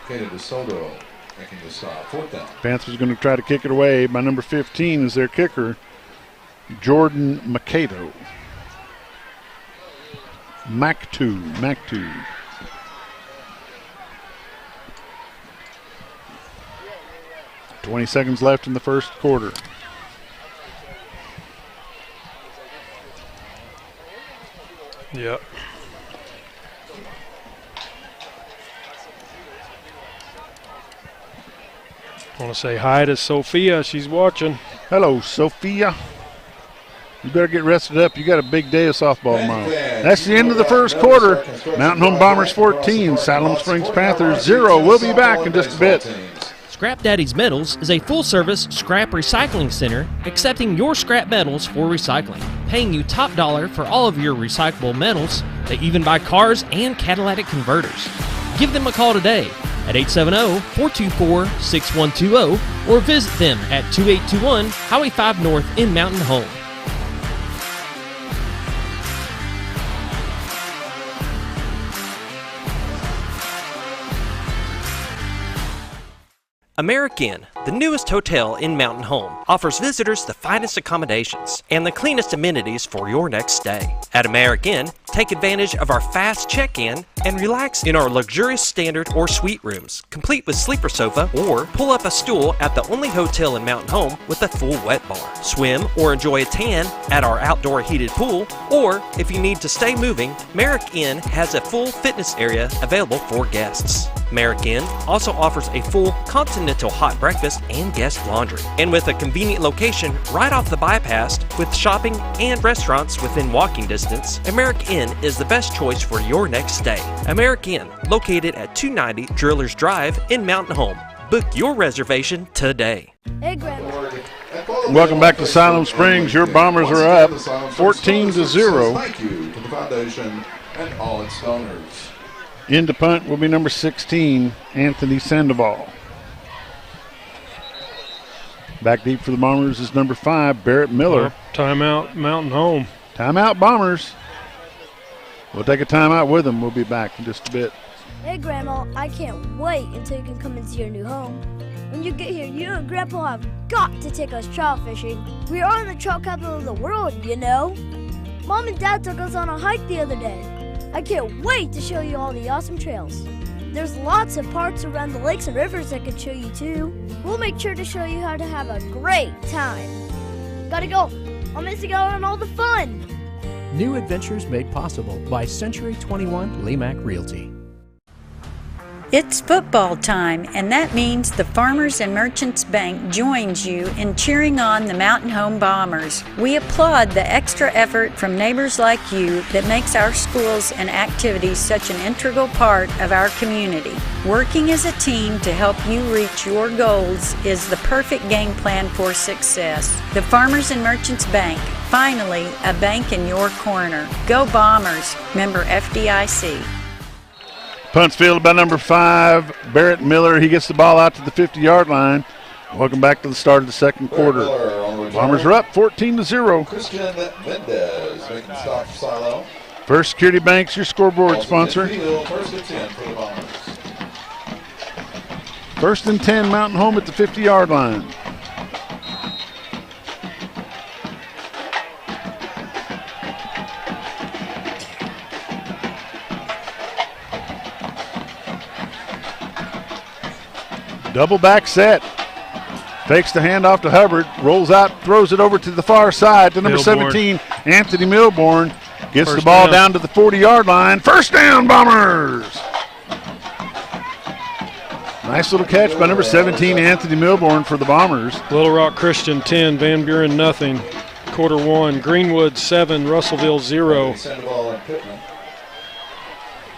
Caden Del Soto making the stop. 4th down. Panthers going to try to kick it away. By number 15 is their kicker, Jordan Macato. Mactu. 20 seconds left in the first quarter. Yep. I want to say hi to Sophia. She's watching. Hello, Sophia. You better get rested up. You got a big day of softball tomorrow. That's the end of the first quarter. Mountain Home Bombers 14, Siloam Springs Panthers 0. We'll be back in just a bit. Scrap Daddy's Metals is a full-service scrap recycling center accepting your scrap metals for recycling, paying you top dollar for all of your recyclable metals. They even buy cars and catalytic converters. Give them a call today at 870-424-6120 or visit them at 2821 Highway 5 North in Mountain Home. American, the newest hotel in Mountain Home, offers visitors the finest accommodations and the cleanest amenities for your next stay. At American, take advantage of our fast check-in and relax in our luxurious standard or suite rooms, complete with sleeper sofa, or pull up a stool at the only hotel in Mountain Home with a full wet bar. Swim or enjoy a tan at our outdoor heated pool, or if you need to stay moving, Merrick Inn has a full fitness area available for guests. Merrick Inn also offers a full continental hot breakfast and guest laundry. And with a convenient location right off the bypass with shopping and restaurants within walking distance, Merrick Inn is the best choice for your next stay. Merrick Inn, located at 290 Drillers Drive in Mountain Home. Book your reservation today. Hey, Grandma. Welcome back to Siloam Springs. Your Bombers are up 14-0. Thank you to the foundation and all its donors. In to punt will be number 16, Anthony Sandoval. Back deep for the Bombers is number 5, Barrett Miller. Timeout, Mountain Home. Timeout, Bombers. We'll take a timeout with them. We'll be back in just a bit. Hey, Grandma, I can't wait until you can come into your new home. When you get here, you and Grandpa have got to take us trout fishing. We are in the trout capital of the world, you know. Mom and Dad took us on a hike the other day. I can't wait to show you all the awesome trails. There's lots of parks around the lakes and rivers I could show you too. We'll make sure to show you how to have a great time. Gotta go. I'm missing out on all the fun. New adventures made possible by Century 21 Lemac Realty. It's football time, and that means the Farmers and Merchants Bank joins you in cheering on the Mountain Home Bombers. We applaud the extra effort from neighbors like you that makes our schools and activities such an integral part of our community. Working as a team to help you reach your goals is the perfect game plan for success. The Farmers and Merchants Bank, finally a bank in your corner. Go Bombers, member FDIC. Punt's fielded by number 5, Barrett Miller. He gets the ball out to the 50-yard line. Welcome back to the start of the second quarter. Bombers are up 14-0. Christian Mendez making the stop for Siloam. First Security Bank's your scoreboard sponsor. First and 10 for the Bombers. First and 10, Mountain Home at the 50-yard line. Double back set. Fakes the handoff to Hubbard. Rolls out, throws it over to the far side to number 17, Anthony Milborn. Gets the ball down to the 40-yard line. First down, Bombers! Nice little catch by number 17, Anthony Milborn for the Bombers. Little Rock Christian 10, Van Buren nothing. Quarter 1, Greenwood 7, Russellville 0.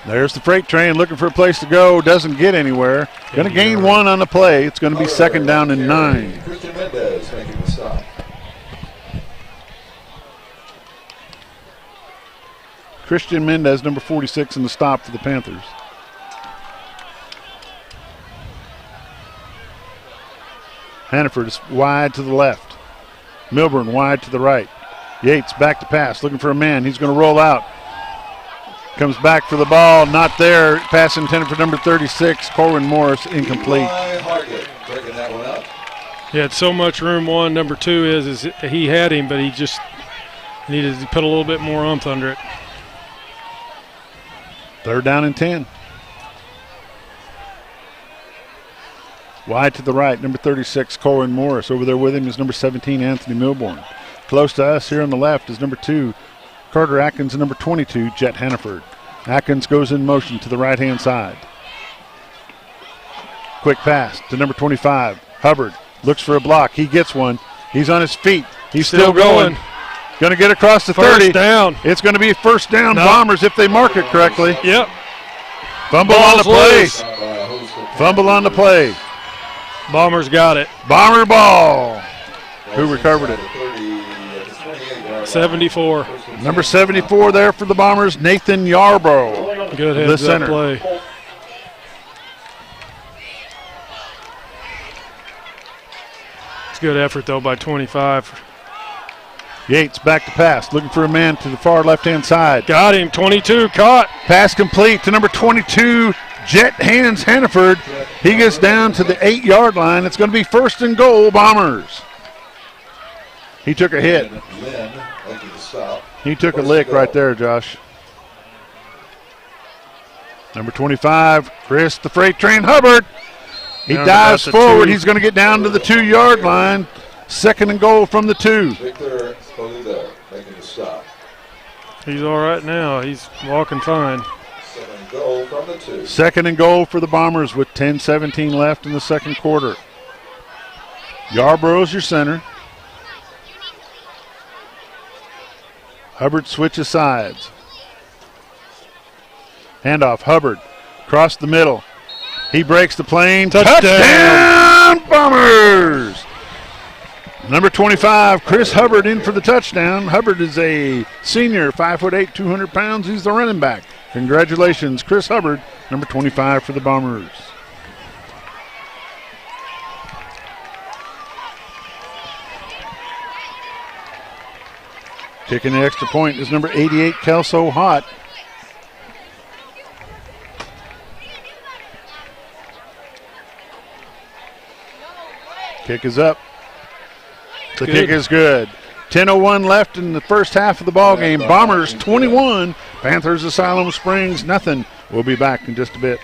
There's the freight train looking for a place to go. Doesn't get anywhere. Going to gain 1 on the play. It's going to be second down and 9. Christian Mendez making the stop. Christian Mendez, number 46, in the stop for the Panthers. Hannaford is wide to the left. Milburn wide to the right. Yates back to pass, looking for a man. He's going to roll out. Comes back for the ball, not there. Pass intended for number 36, Corwin Morris, incomplete. Breaking that one up. He had so much room. Number 2 is he had him, but he just needed to put a little bit more oomph under it. Third down and 10. Wide to the right, number 36, Corin Morris. Over there with him is number 17, Anthony Milborn. Close to us here on the left is number 2, Carter Atkins, and number 22, Jet Hannaford. Atkins goes in motion to the right-hand side. Quick pass to number 25, Hubbard. Looks for a block. He gets one. He's on his feet. He's still going. Going to get across the 30. First down. It's going to be first down Bombers if they mark it correctly. Yep. Fumble on the play. Fumble on the play. Bombers got it. Bomber ball. Who recovered it? 74. Number 74 there for the Bombers, Nathan Yarbrough. Good heads up play. It's good effort, though, by 25. Yates back to pass, looking for a man to the far left-hand side. Got him, 22, caught. Pass complete to number 22, Jet Hands Hannaford. He gets down to the 8-yard line. It's going to be first and goal, Bombers. He took a hit. He took a lick right there, Josh. Number 25, Chris the Freight Train Hubbard. He dives forward. He's going to get down to the 2-yard line. Second and goal from the 2. Victor Spolido making the stop. He's all right now. He's walking fine. Second and goal from the 2. Second and goal for the Bombers with 10:17 left in the second quarter. Yarbrough's your center. Hubbard switches sides. Handoff, Hubbard, across the middle. He breaks the plane. Touchdown Bombers! Number 25, Chris Hubbard in for the touchdown. Hubbard is a senior, 5'8", 200 pounds. He's the running back. Congratulations, Chris Hubbard, number 25 for the Bombers. Kicking the extra point is number 88, Kelso Hott. Kick is up. The kick is good. 10:01 left in the first half of the ball game. Bombers 21, Panthers of Siloam Springs nothing. We'll be back in just a bit.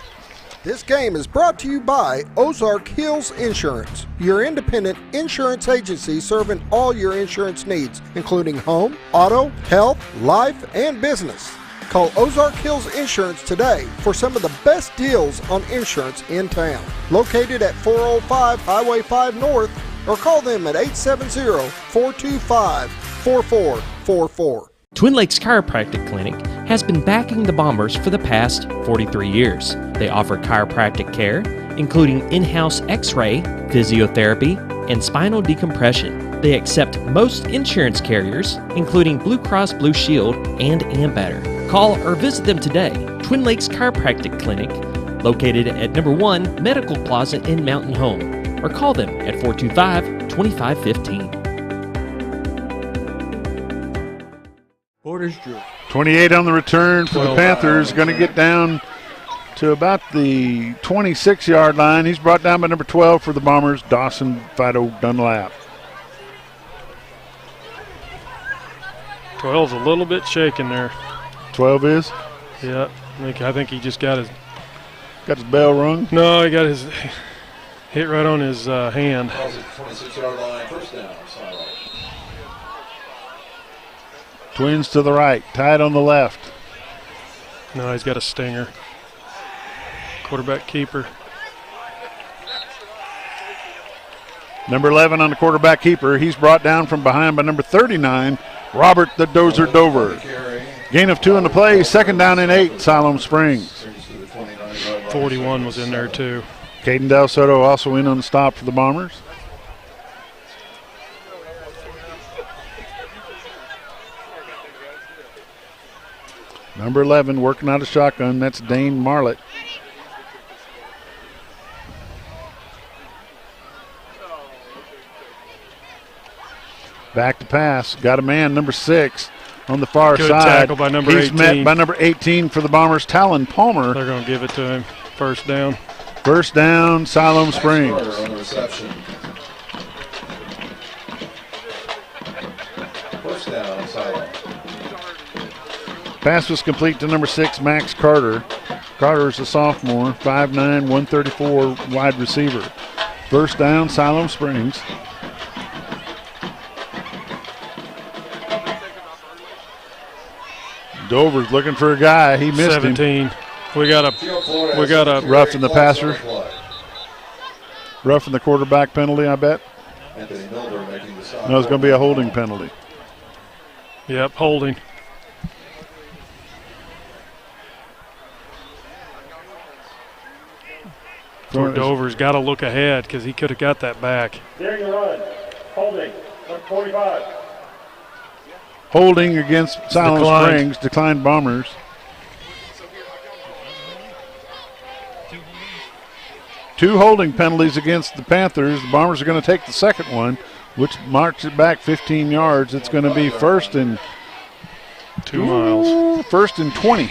This game is brought to you by Ozark Hills Insurance, your independent insurance agency serving all your insurance needs, including home, auto, health, life, and business. Call Ozark Hills Insurance today for some of the best deals on insurance in town. Located at 405 Highway 5 North, or call them at 870-425-4444. Twin Lakes Chiropractic Clinic has been backing the Bombers for the past 43 years. They offer chiropractic care, including in-house x-ray, physiotherapy, and spinal decompression. They accept most insurance carriers, including Blue Cross Blue Shield and Ambetter. Call or visit them today. Twin Lakes Chiropractic Clinic, located at number 1 Medical Plaza in Mountain Home, or call them at 425-2515. Borders Drew. 28 on the return for the Panthers. Going to get down to about the 26-yard line. He's brought down by number 12 for the Bombers, Dawson Fido Dunlap. 12's a little bit shaken there. 12 is? Yeah, I think he just got his bell rung? No, he got his hit right on his hand. 26-yard line, first down. Twins to the right, tied on the left. No, he's got a stinger. Quarterback keeper. Number 11 on the quarterback keeper. He's brought down from behind by number 39, Robert the Dozer Dover. Gain of 2 on the play, second down and 8, Siloam Springs. 41 was in there too. Caden Del Soto also in on the stop for the Bombers. Number 11 working out a shotgun. That's Dane Marlett. Back to pass. Got a man, number 6, on the far Good side. Tackle by number 18. He's met by number 18 for the Bombers, Talon Palmer. They're going to give it to him. First down. First down, Siloam Springs. First down, Siloam. Pass was complete to number 6, Max Carter. Carter is a sophomore, 5'9", 134 wide receiver. First down, Siloam Springs. Dover's looking for a guy. He missed 17. him. We got a roughing the passer. Roughing the quarterback penalty, I bet. No, it's going to be a holding penalty. Yep, holding. Dover's got to look ahead because he could have got that back. During the run, holding, number 45. Holding against Siloam Springs, declined Bombers. Two holding penalties against the Panthers. The Bombers are going to take the second one, which marks it back 15 yards. It's going to be first and 2 miles. First and 20.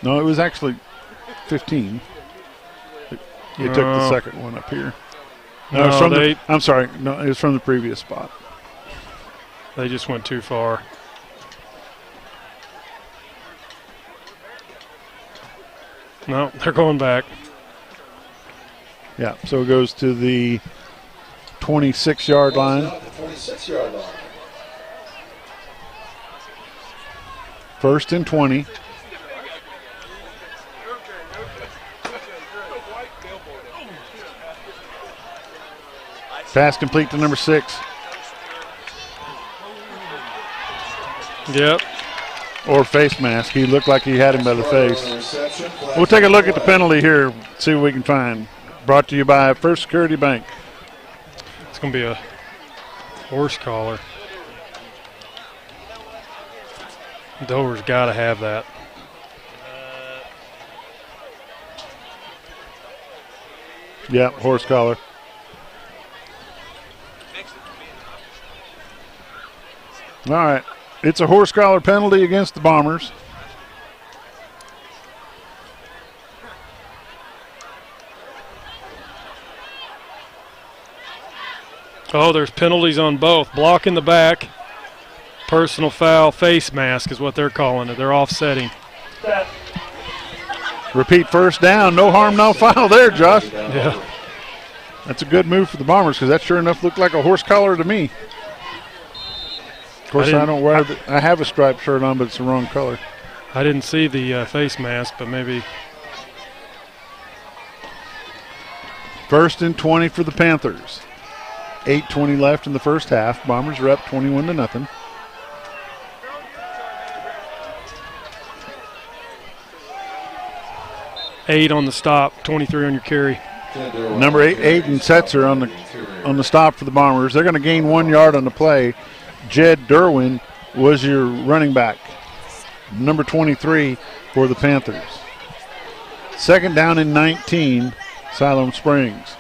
No, it was actually 15. You took the second one up here. No, it's from I'm sorry. No, it was from the previous spot. They just went too far. No, they're going back. Yeah, so it goes to the 26-yard line. 26-yard line. First and 20. Pass complete to number 6. Yep. Or face mask. He looked like he had him by the face. We'll take a look at the penalty here, see what we can find. Brought to you by First Security Bank. It's going to be a horse collar. Dover's got to have that. Yep, horse collar. All right. It's a horse collar penalty against the Bombers. Oh, there's penalties on both. Block in the back, personal foul, face mask is what they're calling it. They're offsetting. Repeat first down. No harm, no foul there, Josh. Yeah. That's a good move for the Bombers because that sure enough looked like a horse collar to me. Of course, I don't wear I have a striped shirt on, but it's the wrong color. I didn't see the face mask, but maybe. First and 20 for the Panthers. 8:20 left in the first half. Bombers are up 21-0. Eight on the stop, 23 on your carry. Number 8, Aiden Setzer on the stop for the Bombers. They're going to gain 1 yard on the play. Jed Derwin was your running back. Number 23 for the Panthers. Second down and 19, Siloam Springs.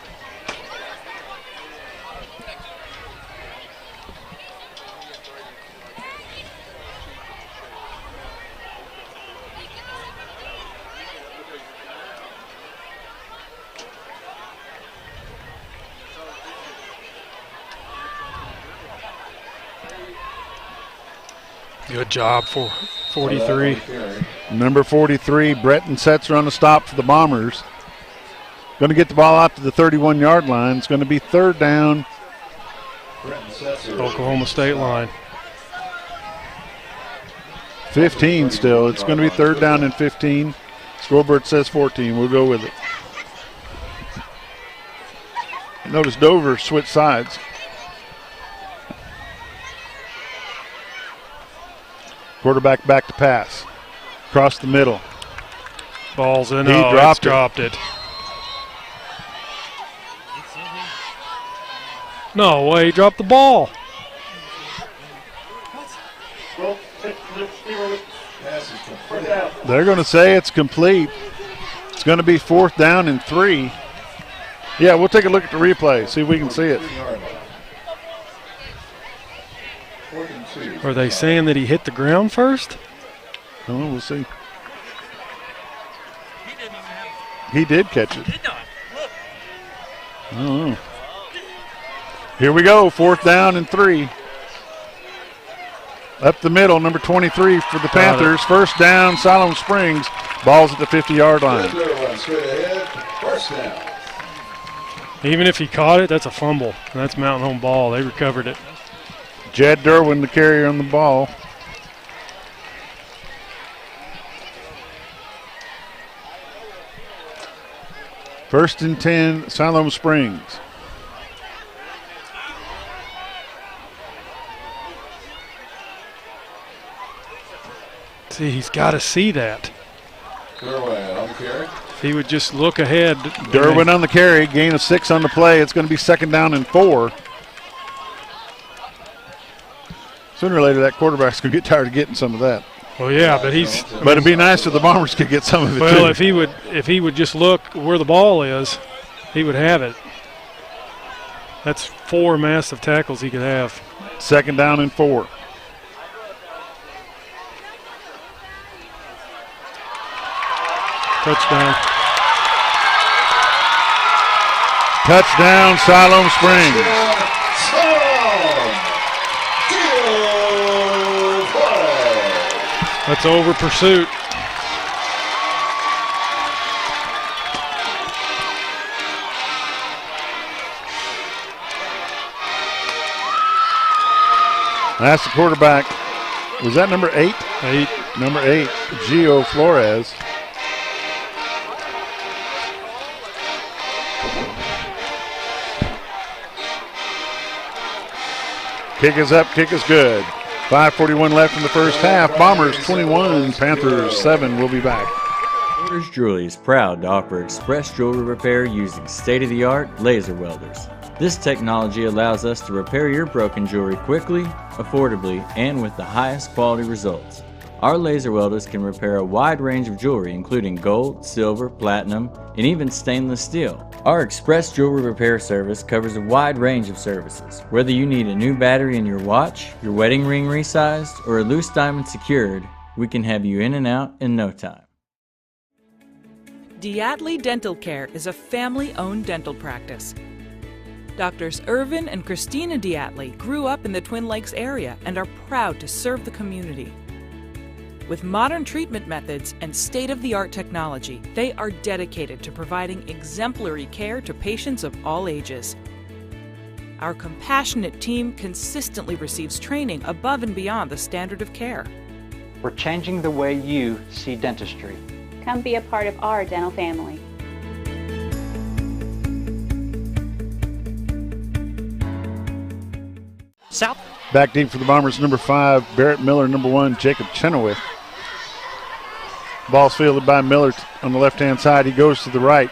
Good job for 43. Number 43, Breton Setzer on the stop for the Bombers. Going to get the ball out to the 31-yard line. It's going to be third down. Oklahoma State line. 15 still. It's going to be third down and 15. Scoreboard says 14. We'll go with it. Notice Dover switched sides. Quarterback back to pass. Across the middle. Ball's in. He dropped it. No way, he dropped the ball. They're going to say it's complete. It's going to be fourth down and 3. Yeah, we'll take a look at the replay, see if we can see it. Are they saying that he hit the ground first? Oh, we'll see. He did catch it. I don't know. Here we go, fourth down and 3. Up the middle, number 23 for the Panthers. First down, Siloam Springs. Ball's at the 50-yard line. Straight ahead, first down. Even if he caught it, that's a fumble. And that's Mountain Home ball. They recovered it. Jed Derwin, the carrier on the ball. First and 10, Siloam Springs. See, he's got to see that. Derwin on the carry. If he would just look ahead. Derwin on the carry, gain of 6 on the play. It's going to be 2nd down and 4. Sooner or later, that quarterback's going to get tired of getting some of that. Well, yeah, but he's. But it'd be nice if the Bombers could get some of it. Well, too. if he would just look where the ball is, he would have it. That's 4 massive tackles he could have. 2nd down and 4. Touchdown. Touchdown, Siloam Springs. That's over pursuit. That's the quarterback. Was that number 8? 8. Number 8, Gio Flores. Kick is up, kick is good. 5:41 left in the first half. Bombers 21, Panthers 7. We'll be back. Borders Jewelry is proud to offer express jewelry repair using state-of-the-art laser welders. This technology allows us to repair your broken jewelry quickly, affordably, and with the highest quality results. Our laser welders can repair a wide range of jewelry including gold, silver, platinum, and even stainless steel. Our express jewelry repair service covers a wide range of services. Whether you need a new battery in your watch, your wedding ring resized, or a loose diamond secured, we can have you in and out in no time. Diatley Dental Care is a family-owned dental practice. Doctors Irvin and Christina Diatley grew up in the Twin Lakes area and are proud to serve the community. With modern treatment methods and state-of-the-art technology, they are dedicated to providing exemplary care to patients of all ages. Our compassionate team consistently receives training above and beyond the standard of care. We're changing the way you see dentistry. Come be a part of our dental family. South. Back deep for the Bombers, number 5, Barrett Miller, number 1, Jacob Chenoweth. Ball's fielded by Miller on the left-hand side. He goes to the right,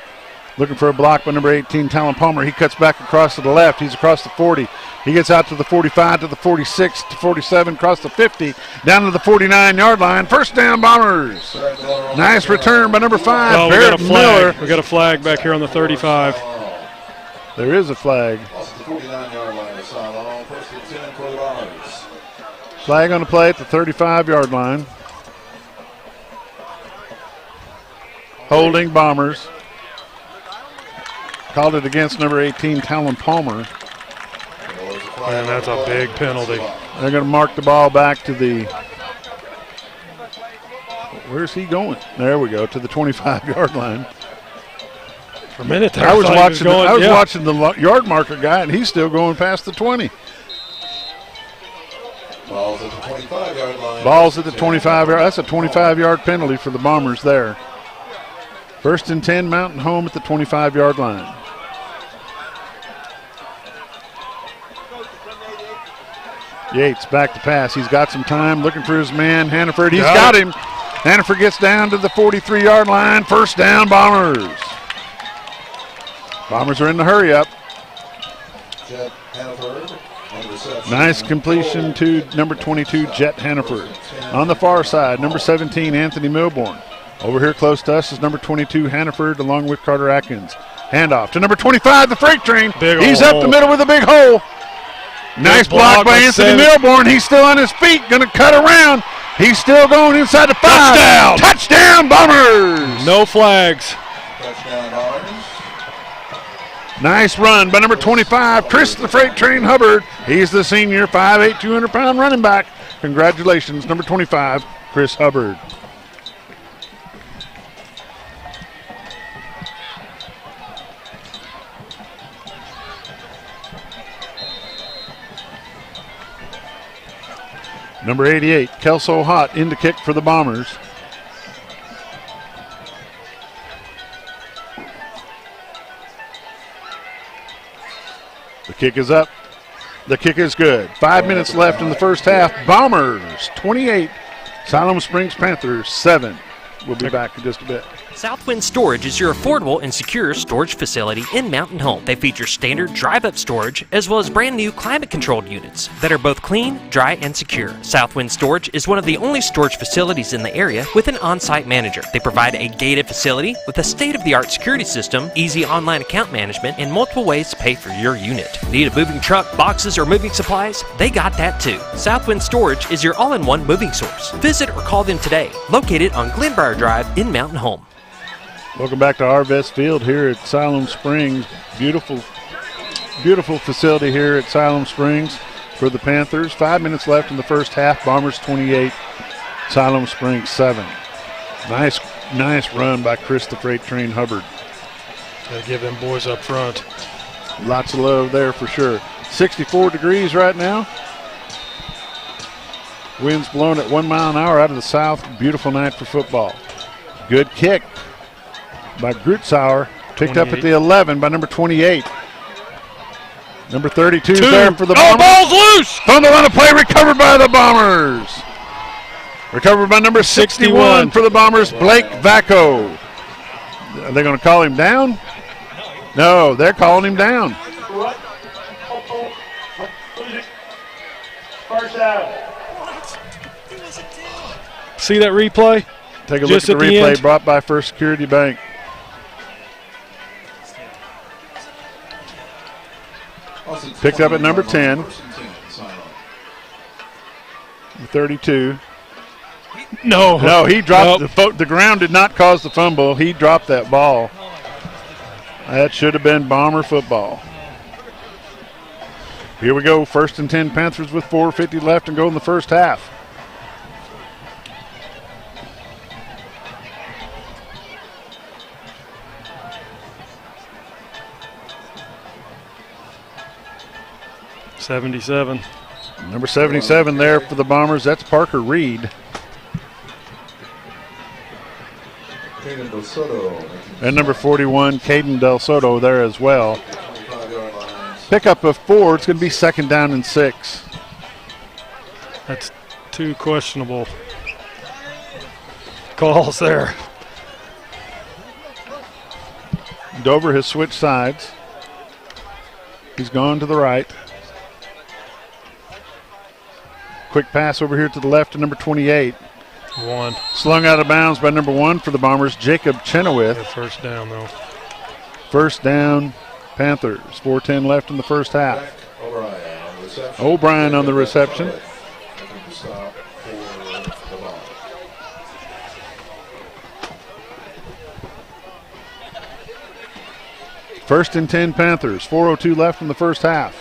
looking for a block by number 18, Talon Palmer. He cuts back across to the left. He's across the 40. He gets out to the 45, to the 46, to 47, across the 50, down to the 49-yard line. First down, Bombers. Nice return by number 5, oh, Barrett Miller. We got a flag back here on the 35. There is a flag. Flag on the play at the 35-yard line. Holding Bombers. Called it against number 18, Talon Palmer. And that's a big penalty. They're going to mark the ball back to the, where's he going? There we go, to the 25-yard line. For a minute there, I was watching the yeah. yard marker guy, and he's still going past the 20. Ball's at the 25-yard line. Ball's at the 25-yard. That's a 25-yard penalty for the Bombers there. First and 10, Mountain Home at the 25-yard line. Yates back to pass. He's got some time, looking for his man, Hannaford. He's got him. Hannaford gets down to the 43-yard line. First down, Bombers. Bombers are in the hurry up. Jet Hannaford. Nice completion to number 22, Jet Hannaford. On the far side, number 17, Anthony Milborn. Over here close to us is number 22, Hannaford, along with Carter Atkins. Handoff to number 25, the freight train. He's up the middle with a big hole. Nice block by Anthony Milborn. He's still on his feet, going to cut around. He's still going inside the 5. Touchdown! Touchdown, Bombers! No flags. Touchdown, Bombers. Nice run by number 25, Chris the Freight Train Hubbard. He's the senior, 5'8", 200-pound running back. Congratulations, number 25, Chris Hubbard. Number 88, Kelso Hott, in to kick for the Bombers. The kick is up. The kick is good. 5 minutes left in the first half. Bombers 28, Siloam Springs Panthers 7. We'll be back in just a bit. Southwind Storage is your affordable and secure storage facility in Mountain Home. They feature standard drive-up storage as well as brand new climate-controlled units that are both clean, dry, and secure. Southwind Storage is one of the only storage facilities in the area with an on-site manager. They provide a gated facility with a state-of-the-art security system, easy online account management, and multiple ways to pay for your unit. Need a moving truck, boxes, or moving supplies? They got that too. Southwind Storage is your all-in-one moving source. Visit or call them today. Located on Glenbrier Drive in Mountain Home. Welcome back to Arvest Field here at Siloam Springs. Beautiful, beautiful facility here at Siloam Springs for the Panthers. 5 minutes left in the first half. Bombers 28, Siloam Springs 7. Nice run by Chris the Freight Train Hubbard. Gotta give them boys up front. Lots of love there for sure. 64 degrees right now. Winds blowing at 1 mile an hour out of the south. Beautiful night for football. Good kick by Grutzauer, picked 28. Up at the 11 by number 28. Number 32 there for the Bombers. Ball's loose! On the line of play, recovered by the Bombers. Recovered by number 61 for the Bombers, Blake Vacco. Are they going to call him down? No, they're calling him down. First down. See that replay? Take a look at the replay brought by First Security Bank. Picked up at number 10. 32. No, he dropped the ground did not cause the fumble. He dropped that ball. That should have been Bomber football. Here we go. 1st and 10 Panthers with 4:50 left and go in the first half. Number 77 there for the Bombers. That's Parker Reed. And number 41, Caden Del Soto there as well. Pickup of 4. It's going to be 2nd down and 6. That's 2 questionable calls there. Dover has switched sides. He's gone to the right. Quick pass over here to the left to number 28. 1. Slung out of bounds by number 1 for the Bombers, Jacob Chenoweth. First down, though. First down, Panthers. 4:10 left in the first half. O'Brien on the reception. First and 10 Panthers. 4:02 left in the first half.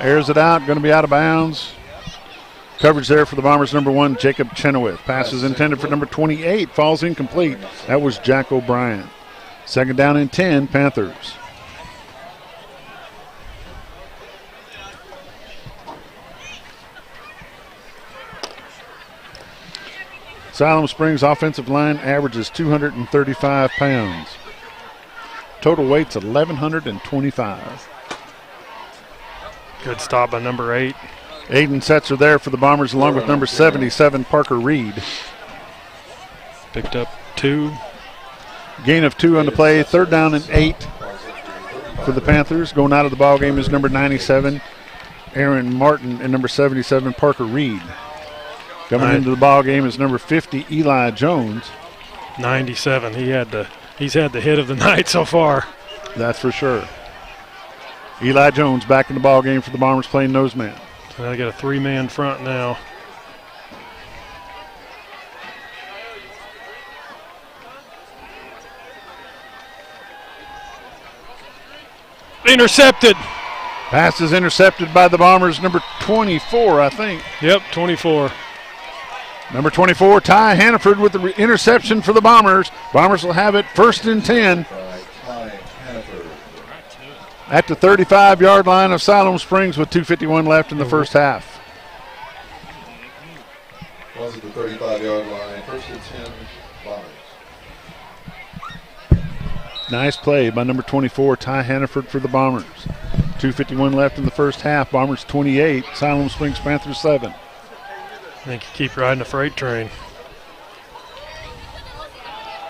Airs it out, going to be out of bounds. Coverage there for the Bombers, number 1, Jacob Chenoweth. Pass is intended for number 28, falls incomplete. That was Jack O'Brien. 2nd down and 10, Panthers. Siloam Springs offensive line averages 235 pounds. Total weight's 1,125. Good stop by number 8. Aiden Setzer there for the Bombers along with number 77, Parker Reed. Picked up 2. Gain of 2 on the play. 3rd down and 8 for the Panthers. Going out of the ball game is number 97, Aaron Martin, and number 77, Parker Reed. Coming into the ball game is number 50, Eli Jones. 97. He's had the hit of the night so far. That's for sure. Eli Jones back in the ball game for the Bombers playing nose man. They got a 3-man front now. Intercepted. Pass is intercepted by the Bombers, number 24, I think. Yep, 24. Number 24, Ty Hannaford with the interception for the Bombers. Bombers will have it 1st and 10 at the 35-yard line of Siloam Springs with 2:51 left in the first half. Was at the 35-yard line, 1st and 10, Bombers. Nice play by number 24, Ty Hannaford for the Bombers. 2:51 left in the first half. Bombers 28, Siloam Springs Panthers 7. I think you keep riding a freight train.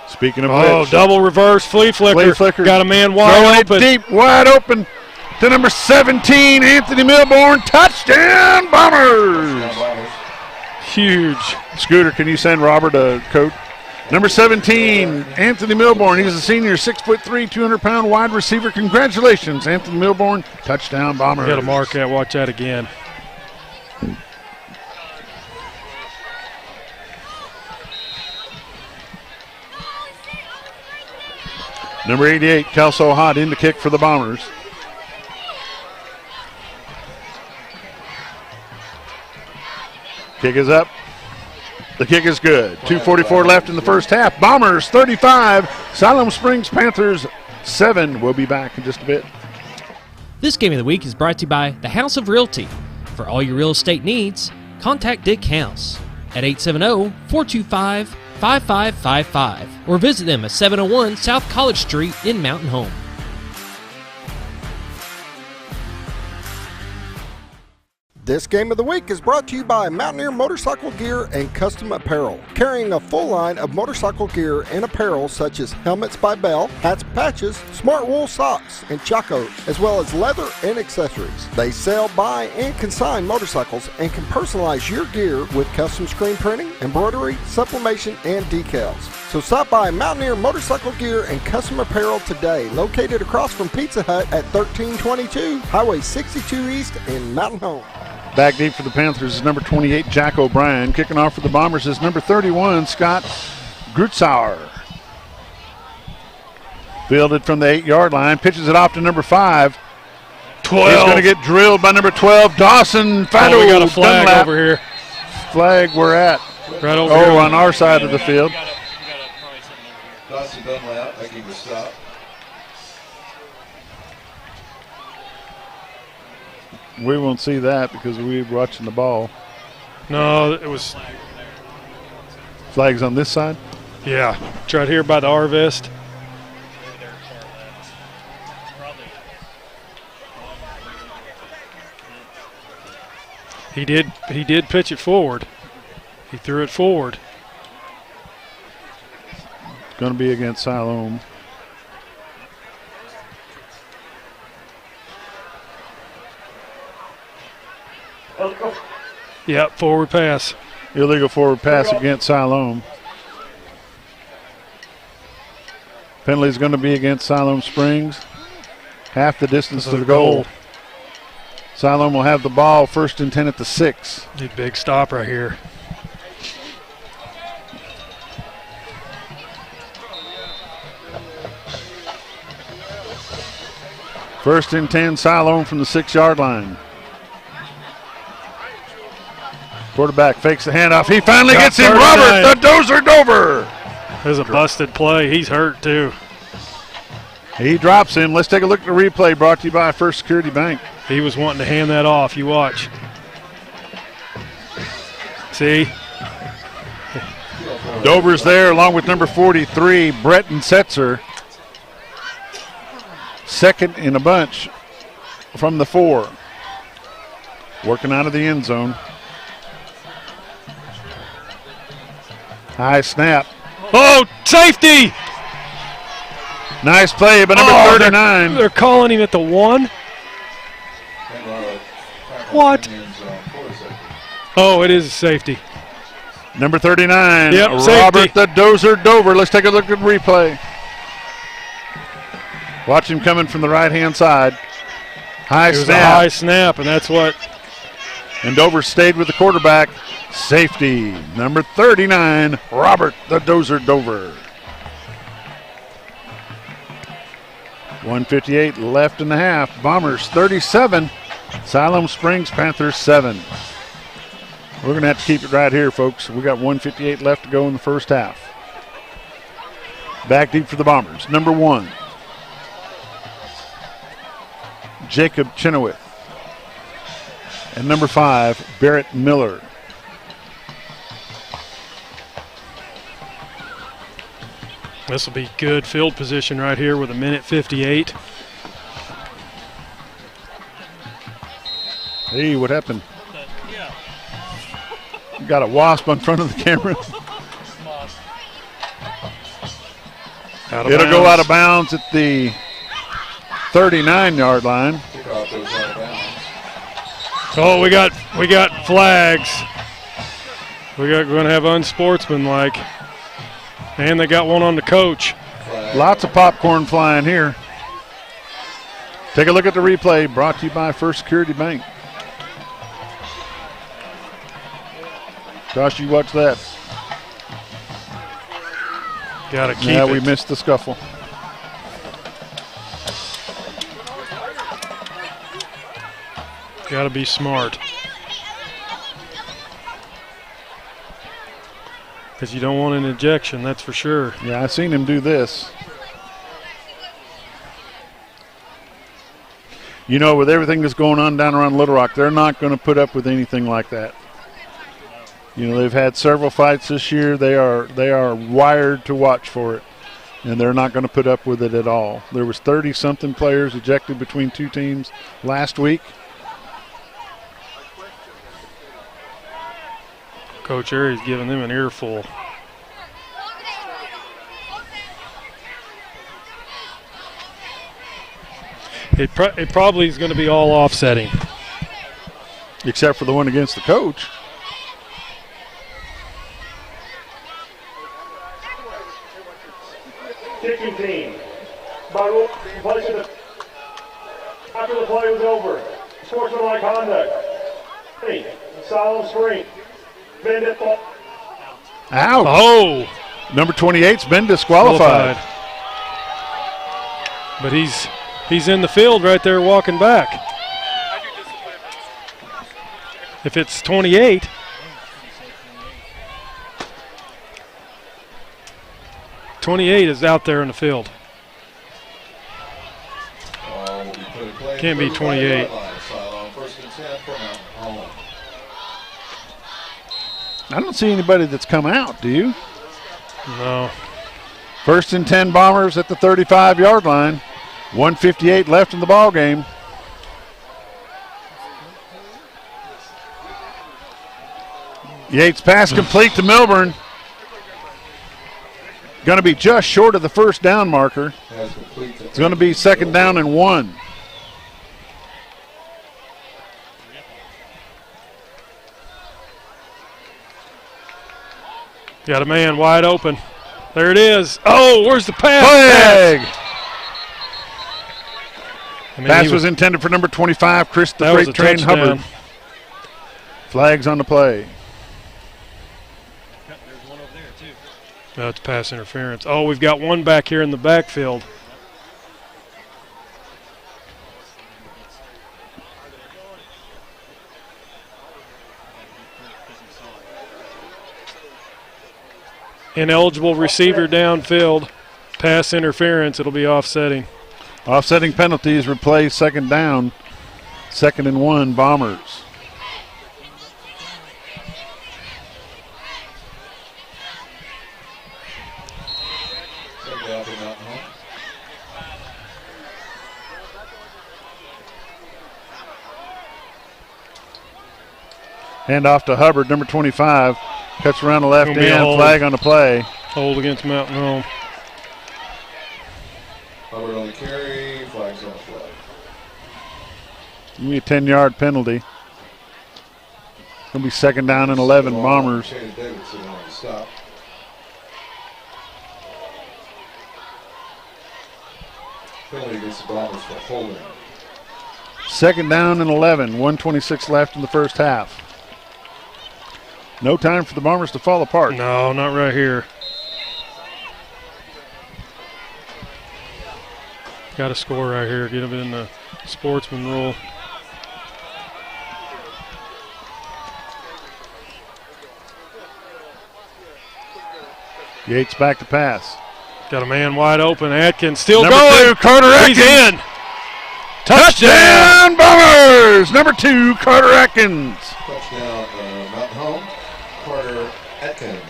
Speaking of which, double reverse flea flicker. Got a man wide open. Deep, wide open to number 17, Anthony Milborn. Touchdown, Bombers! Huge. Scooter, can you send Robert a coat? Number 17, Anthony Milborn. He's a senior, 6'3", 200-pound wide receiver. Congratulations, Anthony Milborn. Touchdown, Bombers. Got to mark that. Watch that again. Number 88, Kelso Hott in to kick for the Bombers. Kick is up. The kick is good. 2:44 left in the first half. Bombers 35, Siloam Springs Panthers 7. We'll be back in just a bit. This game of the week is brought to you by the House of Realty. For all your real estate needs, contact Dick House at 870-425-5555 or visit them at 701 South College Street in Mountain Home. This game of the week is brought to you by Mountaineer Motorcycle Gear and Custom Apparel, carrying a full line of motorcycle gear and apparel such as helmets by Bell, hats, patches, smart wool socks, and chacos, as well as leather and accessories. They sell, buy, and consign motorcycles and can personalize your gear with custom screen printing, embroidery, sublimation, and decals. So stop by Mountaineer Motorcycle Gear and Custom Apparel today, located across from Pizza Hut at 1322 Highway 62 East in Mountain Home. Back deep for the Panthers is number 28, Jack O'Brien. Kicking off for the Bombers is number 31, Scott Grutzauer. Fielded from the 8-yard line, pitches it off to number 5. 12. He's going to get drilled by number 12, Dawson Fado. We got a flag Dunlap. over here. Flag we're at. Right over here. On our side of the field. Dawson Dunlap making the stop. We won't see that because we were watching the ball. No, it was. Flags on this side? Yeah, it's right here by the R-vest. He did pitch it forward. He threw it forward. It's going to be against Siloam. Yep, forward pass. Illegal forward pass against Siloam. Penalty is going to be against Siloam Springs. Half the distance to the goal. Siloam will have the ball, 1st and 10 at the 6. Need a big stop right here. First and 10, Siloam from the 6-yard line. Quarterback fakes the handoff. He finally gets him. Robert, the Dozer Dover. There's a busted play. He's hurt too. He drops him. Let's take a look at the replay brought to you by First Security Bank. He was wanting to hand that off. You watch. See? Dover's there along with number 43, Breton Setzer. Second in a bunch from the 4. Working out of the end zone. High snap. Oh, safety! Nice play by number 39. They're calling him at the 1. What? Oh, it is a safety. Number 39, yep, Robert safety. the Dozer Dover. Let's take a look at the replay. Watch him coming from the right-hand side. High it was snap. A high snap, and that's what. And Dover stayed with the quarterback. Safety, number 39, Robert the Dozer Dover. 1:58 left in the half. Bombers 37, Siloam Springs Panthers 7. We're going to have to keep it right here, folks. We got 1:58 left to go in the first half. Back deep for the Bombers. Number 1, Jacob Chenoweth. And number 5, Barrett Miller. This will be good field position right here with 1:58. Hey, what happened? Got a wasp in front of the camera. It'll go out of bounds at the 39-yard line. Oh, we got flags. We're going to have unsportsmanlike. And they got one on the coach. Lots of popcorn flying here. Take a look at the replay, brought to you by First Security Bank. Josh, you watch that. Gotta keep it. Yeah, we missed the scuffle. Gotta be smart. Because you don't want an ejection, that's for sure. Yeah, I've seen him do this. You know, with everything that's going on down around Little Rock, they're not going to put up with anything like that. You know, they've had several fights this year. They are wired to watch for it, and they're not going to put up with it at all. There was 30-something players ejected between two teams last week. Coach Aries giving them an earful. It probably is going to be all offsetting. Except for the one against the coach. Kicking team. By rule, after the play was over, sportsmanlike conduct. Siloam Springs. Out. Oh. Number 28's been disqualified. But he's in the field right there walking back. If it's 28. '28 is out there in the field. Can't be 28. I don't see anybody that's come out, do you? No. 1st and 10 Bombers at the 35-yard line. 1:58 left in the ball game. Yates pass complete to Milburn. Going to be just short of the first down marker. It's going to be 2nd down and 1. Got a man wide open. There it is. Oh, where's the pass? Flag! Pass was intended for number 25, Chris the Freight Train Hubbard. Flags on the play. No, it's pass interference. Oh, we've got one back here in the backfield. Ineligible receiver downfield. Pass interference. It'll be offsetting. Offsetting penalties replace 2nd down. 2nd and 1 Bombers. Hand off to Hubbard, number 25. Cuts around the left end, flag on the play. Hold against Mountain Home. Hubbard on the carry, flags on the flag. Give me a 10-yard penalty. Going to be 2nd down and 11 Bombers. Davidson on the stop. Penalty against the Bombers for holding. 2nd down and 11. 1:26 left in the first half. No time for the Bombers to fall apart. No, not right here. Got to score right here. Get them in the sportsman rule. Yates back to pass. Got a man wide open. Atkins still Number going. 2, Carter Atkins. He's in. Touchdown, Bombers! Number 2, Carter Atkins. Touchdown, Mountain Home. Carter Atkins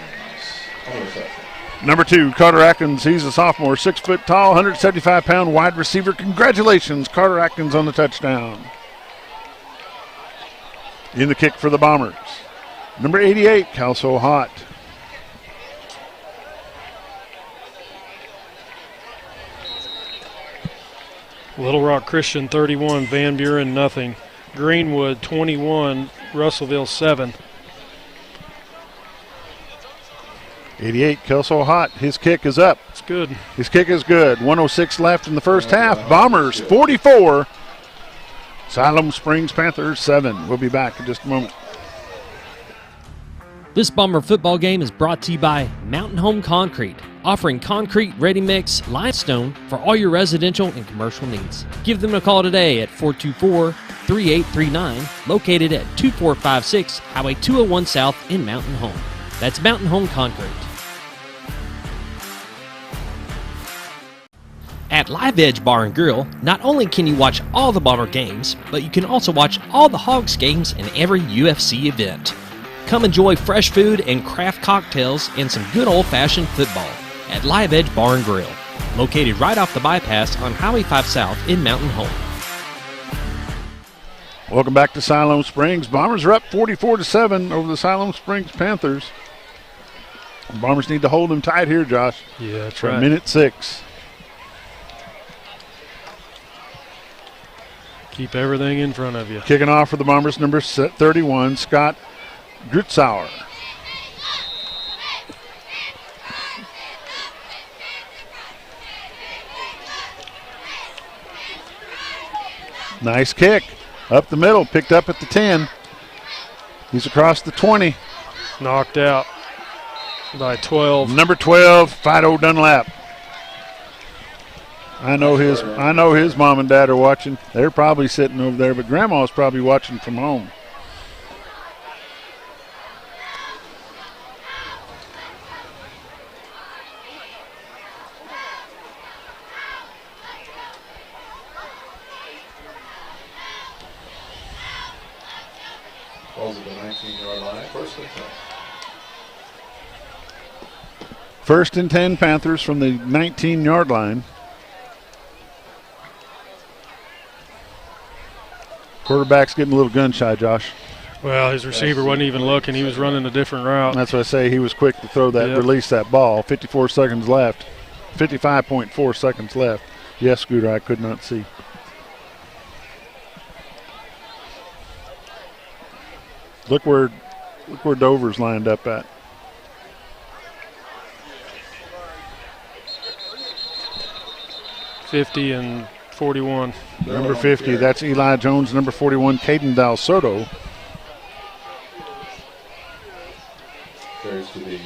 on the reception. Number 2, Carter Atkins. He's a sophomore, 6 foot tall, 175-pound wide receiver. Congratulations, Carter Atkins on the touchdown. In the kick for the Bombers. Number 88, Kelso Hott. Little Rock Christian 31, Van Buren nothing. Greenwood 21, Russellville 7. 88, Kelso Hott. His kick is up. It's good. His kick is good. 1:06 left in the first half. Bombers 44. Siloam Springs Panthers 7. We'll be back in just a moment. This Bomber football game is brought to you by Mountain Home Concrete, offering concrete, ready mix, limestone for all your residential and commercial needs. Give them a call today at 424-3839, located at 2456 Highway 201 South in Mountain Home. That's Mountain Home Concrete. At Live Edge Bar and Grill, not only can you watch all the Bomber games, but you can also watch all the Hogs games and every UFC event. Come enjoy fresh food and craft cocktails and some good old-fashioned football at Live Edge Bar and Grill, located right off the bypass on Highway 5 South in Mountain Home. Welcome back to Siloam Springs. Bombers are up 44-7 over the Siloam Springs Panthers. The Bombers need to hold them tight here, Josh. Yeah, that's for right. minute 6. Keep everything in front of you. Kicking off for the Bombers, number 31, Scott Grutzauer. Nice kick. Up the middle, picked up at the 10. He's across the 20. Knocked out by 12. Number 12, Fido Dunlap. I know his mom and dad are watching. They're probably sitting over there, but Grandma's probably watching from home. Balls at the 19-yard line. First and 10. First and 10 Panthers from the 19-yard line. Quarterback's getting a little gun shy, Josh. Well, his receiver wasn't even looking. He was running a different route. That's what I say. He was quick to throw that, release that ball. 54 seconds left. 55.4 seconds left. Yes, Scooter, I could not see. Look where Dover's lined up at. '50 and 41. Number 50, that's Eli Jones. Number 41, Caden Del Soto. Carries to the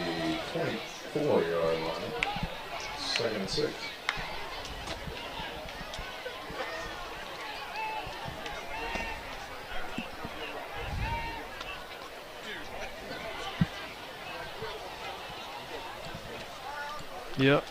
24-yard line. Second and 6. Yep.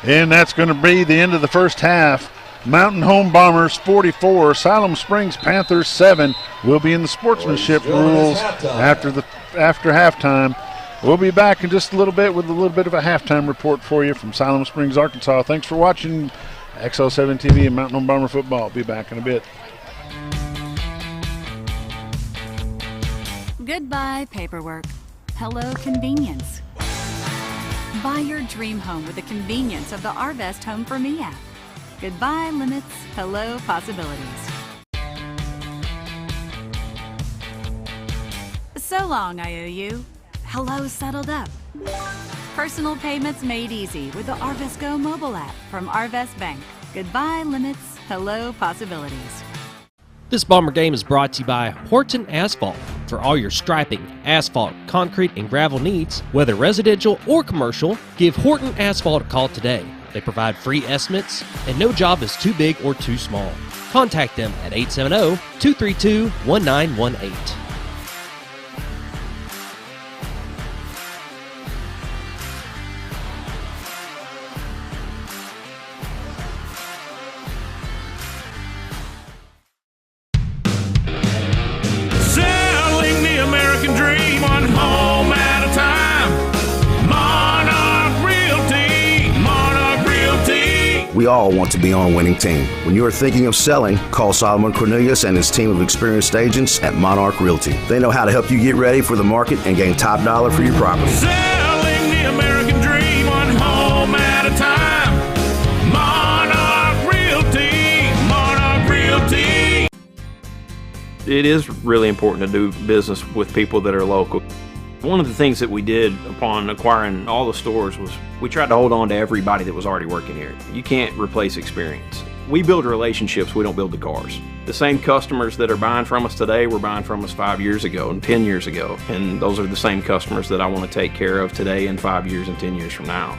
And that's going to be the end of the first half. Mountain Home Bombers 44, Siloam Springs Panthers 7. We'll be in the sportsmanship rules after halftime. We'll be back in just a little bit with a little bit of a halftime report for you from Siloam Springs, Arkansas. Thanks for watching XL7 TV and Mountain Home Bomber football. Be back in a bit. Goodbye, paperwork. Hello, convenience. Buy your dream home with the convenience of the Arvest Home for Me app. Goodbye, limits. Hello, possibilities. So long, IOU. Hello, settled up. Personal payments made easy with the Arvest Go mobile app from Arvest Bank. Goodbye, limits. Hello, possibilities. This Bomber game is brought to you by Horton Asphalt. For all your striping, asphalt, concrete, and gravel needs, whether residential or commercial, give Horton Asphalt a call today. They provide free estimates, and no job is too big or too small. Contact them at 870-232-1918. Selling the American dream one home at a time. Monarch Realty, Monarch Realty. We all want to be on a winning team. When you are thinking of selling, call Solomon Cornelius and his team of experienced agents at Monarch Realty. They know how to help you get ready for the market and gain top dollar for your property. Selling the American dream one home at a time. Monarch Realty, Monarch Realty. It is really important to do business with people that are local. One of the things that we did upon acquiring all the stores was we tried to hold on to everybody that was already working here. You can't replace experience. We build relationships, we don't build the cars. The same customers that are buying from us today were buying from us 5 years ago and 10 years ago. And those are the same customers that I want to take care of today and 5 years and 10 years from now.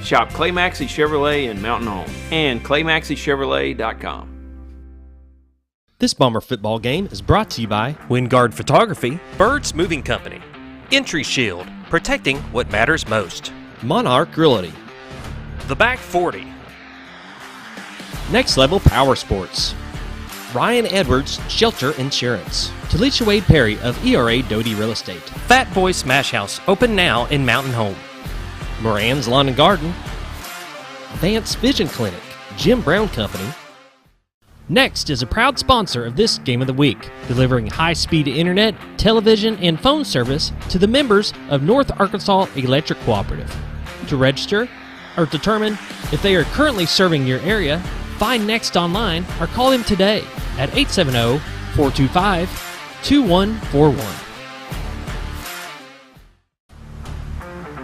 Shop Clay Maxey Chevrolet in Mountain Home and ClayMaxeyChevrolet.com. This Bomber football game is brought to you by Wingard Photography, Birds Moving Company, Entry Shield, protecting what matters most, Monarch Realty, The Back 40, Next Level Power Sports, Ryan Edwards Shelter Insurance, Talisha Wade Perry of ERA Doty Real Estate, Fat Boy Smash House, open now in Mountain Home, Moran's Lawn and Garden, Vance Vision Clinic, Jim Brown Company. Next is a proud sponsor of this Game of the Week, delivering high-speed internet, television, and phone service to the members of North Arkansas Electric Cooperative. To register or determine if they are currently serving your area, find Next online or call them today at 870-425-2141.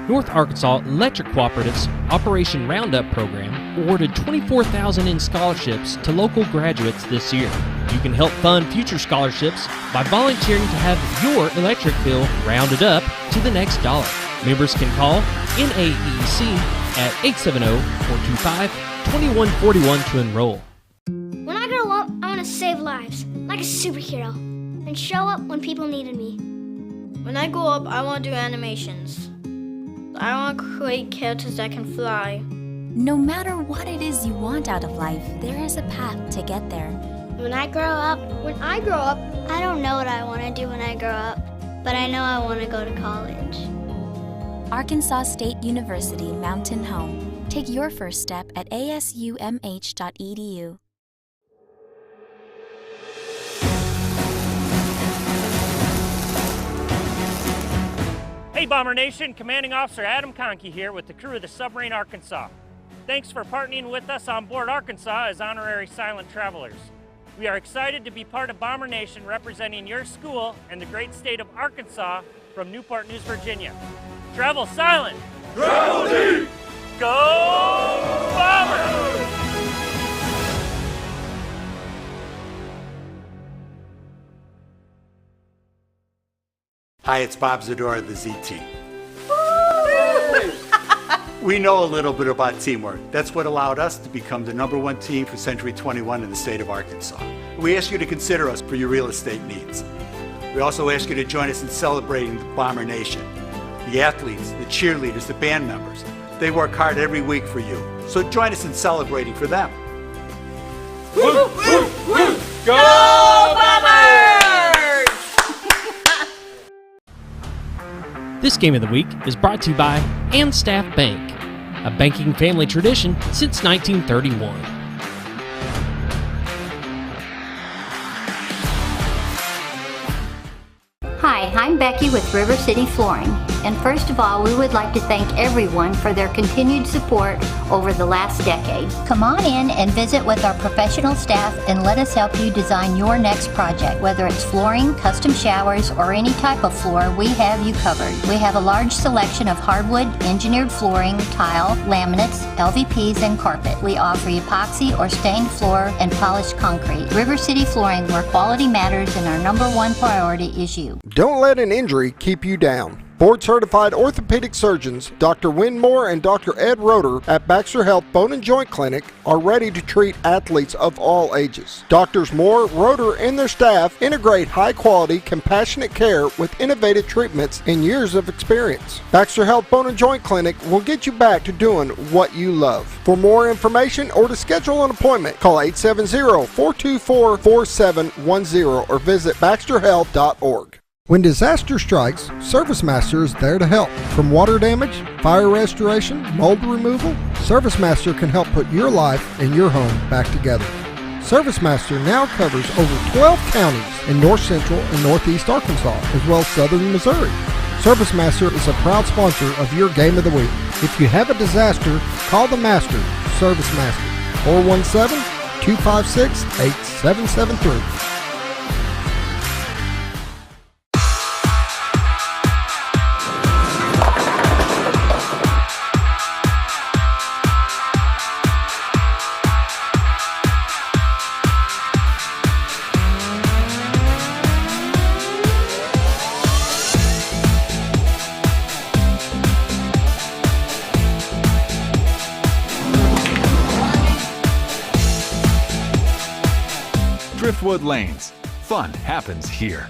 North Arkansas Electric Cooperative's Operation Roundup program awarded $24,000 in scholarships to local graduates this year. You can help fund future scholarships by volunteering to have your electric bill rounded up to the next dollar. Members can call NAEC at 870-425-2141 to enroll. When I grow up, I want to save lives, like a superhero, and show up when people needed me. When I grow up, I want to do animations. I want to create characters that can fly. No matter what it is you want out of life, there is a path to get there. When I grow up, I don't know what I want to do when I grow up, but I know I want to go to college. Arkansas State University Mountain Home. Take your first step at asumh.edu. Hey Bomber Nation, Commanding Officer Adam Conkey here with the crew of the Submarine Arkansas. Thanks for partnering with us on board Arkansas as honorary silent travelers. We are excited to be part of Bomber Nation representing your school and the great state of Arkansas from Newport News, Virginia. Travel silent! Travel deep! Go Bombers! Hi, it's Bob Zadora of the Z Team. We know a little bit about teamwork. That's what allowed us to become the #1 team for Century 21 in the state of Arkansas. We ask you to consider us for your real estate needs. We also ask you to join us in celebrating the Bomber Nation. The athletes, the cheerleaders, the band members, they work hard every week for you. So join us in celebrating for them. Woo, woo, woo! Go Bombers! This Game of the Week is brought to you by Staff Bank, a banking family tradition since 1931. Hi, I'm Becky with River City Flooring, and first of all, we would like to thank everyone for their continued support over the last decade. Come on in and visit with our professional staff and let us help you design your next project. Whether it's flooring, custom showers, or any type of floor, we have you covered. We have a large selection of hardwood, engineered flooring, tile, laminates, LVPs, and carpet. We offer epoxy or stained floor and polished concrete. River City Flooring, where quality matters and our number one priority is you. Don't let an injury keep you down. Board-certified orthopedic surgeons Dr. Wynn Moore and Dr. Ed Roeder at Baxter Health Bone and Joint Clinic are ready to treat athletes of all ages. Doctors Moore, Roeder, and their staff integrate high-quality, compassionate care with innovative treatments and years of experience. Baxter Health Bone and Joint Clinic will get you back to doing what you love. For more information or to schedule an appointment, call 870-424-4710 or visit baxterhealth.org. When disaster strikes, ServiceMaster is there to help. From water damage, fire restoration, mold removal, ServiceMaster can help put your life and your home back together. ServiceMaster now covers over 12 counties in north central and northeast Arkansas, as well as southern Missouri. ServiceMaster is a proud sponsor of your Game of the Week. If you have a disaster, call the Master, ServiceMaster, 417-256-8773. Driftwood Lanes. Fun happens here.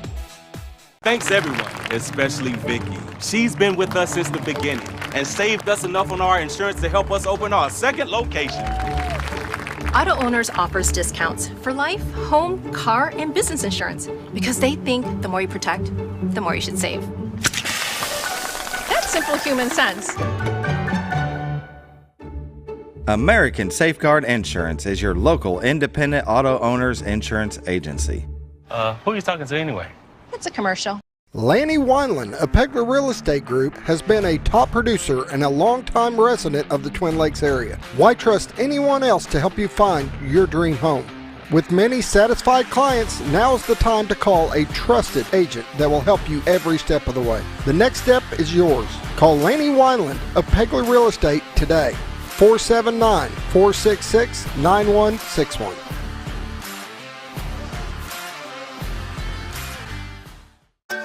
Thanks everyone, especially Vicky. She's been with us since the beginning and saved us enough on our insurance to help us open our second location. Auto Owners offers discounts for life, home, car, and business insurance because they think the more you protect, the more you should save. That's simple human sense. American Safeguard Insurance is your local independent auto owners insurance agency. Who are you talking to anyway? It's a commercial. Lanny Wineland of Pegler Real Estate Group has been a top producer and a longtime resident of the Twin Lakes area. Why trust anyone else to help you find your dream home? With many satisfied clients, now is the time to call a trusted agent that will help you every step of the way. The next step is yours. Call Lanny Wineland of Pegler Real Estate today. 479-466-9161.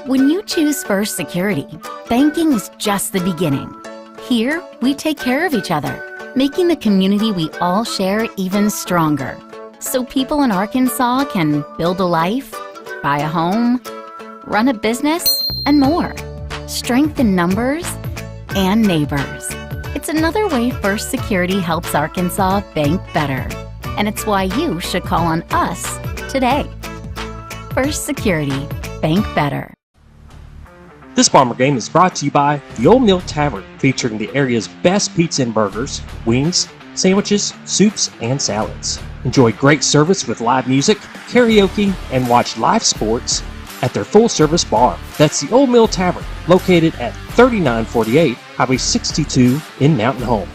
When you choose First Security, banking is just the beginning. Here, we take care of each other, making the community we all share even stronger. So people in Arkansas can build a life, buy a home, run a business, and more. Strength in numbers and neighbors. It's another way First Security helps Arkansas bank better. And it's why you should call on us today. First Security, bank better. This Bomber Game is brought to you by the Old Mill Tavern, featuring the area's best pizza and burgers, wings, sandwiches, soups, and salads. Enjoy great service with live music, karaoke, and watch live sports at their full-service bar. That's the Old Mill Tavern, located at 3948 Highway 62 in Mountain Home.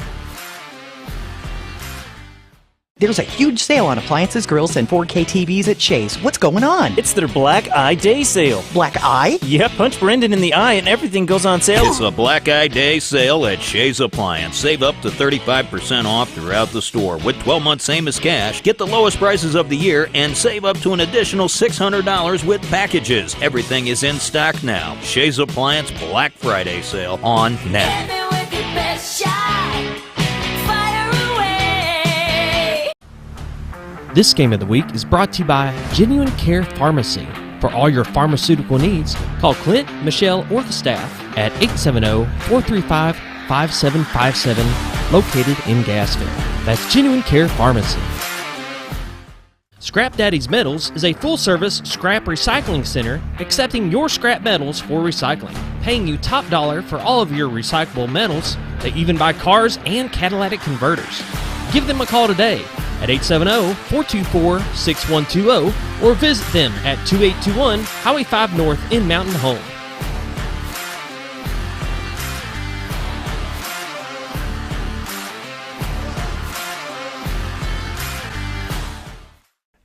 There's a huge sale on appliances, grills, and 4K TVs at Chase. What's going on? It's their Black Eye Day sale. Black Eye? Yep, punch Brendan in the eye and everything goes on sale. It's a Black Eye Day sale at Shays Appliance. Save up to 35% off throughout the store. With 12 months same as cash, get the lowest prices of the year and save up to an additional $600 with packages. Everything is in stock now. Shays Appliance Black Friday sale on net. This Game of the Week is brought to you by Genuine Care Pharmacy. For all your pharmaceutical needs, call Clint, Michelle, or the staff at 870-435-5757, located in Gassville. That's Genuine Care Pharmacy. Scrap Daddy's Metals is a full-service scrap recycling center accepting your scrap metals for recycling, paying you top dollar for all of your recyclable metals. They even buy cars and catalytic converters. Give them a call today at 870-424-6120 or visit them at 2821 Highway 5 North in Mountain Home.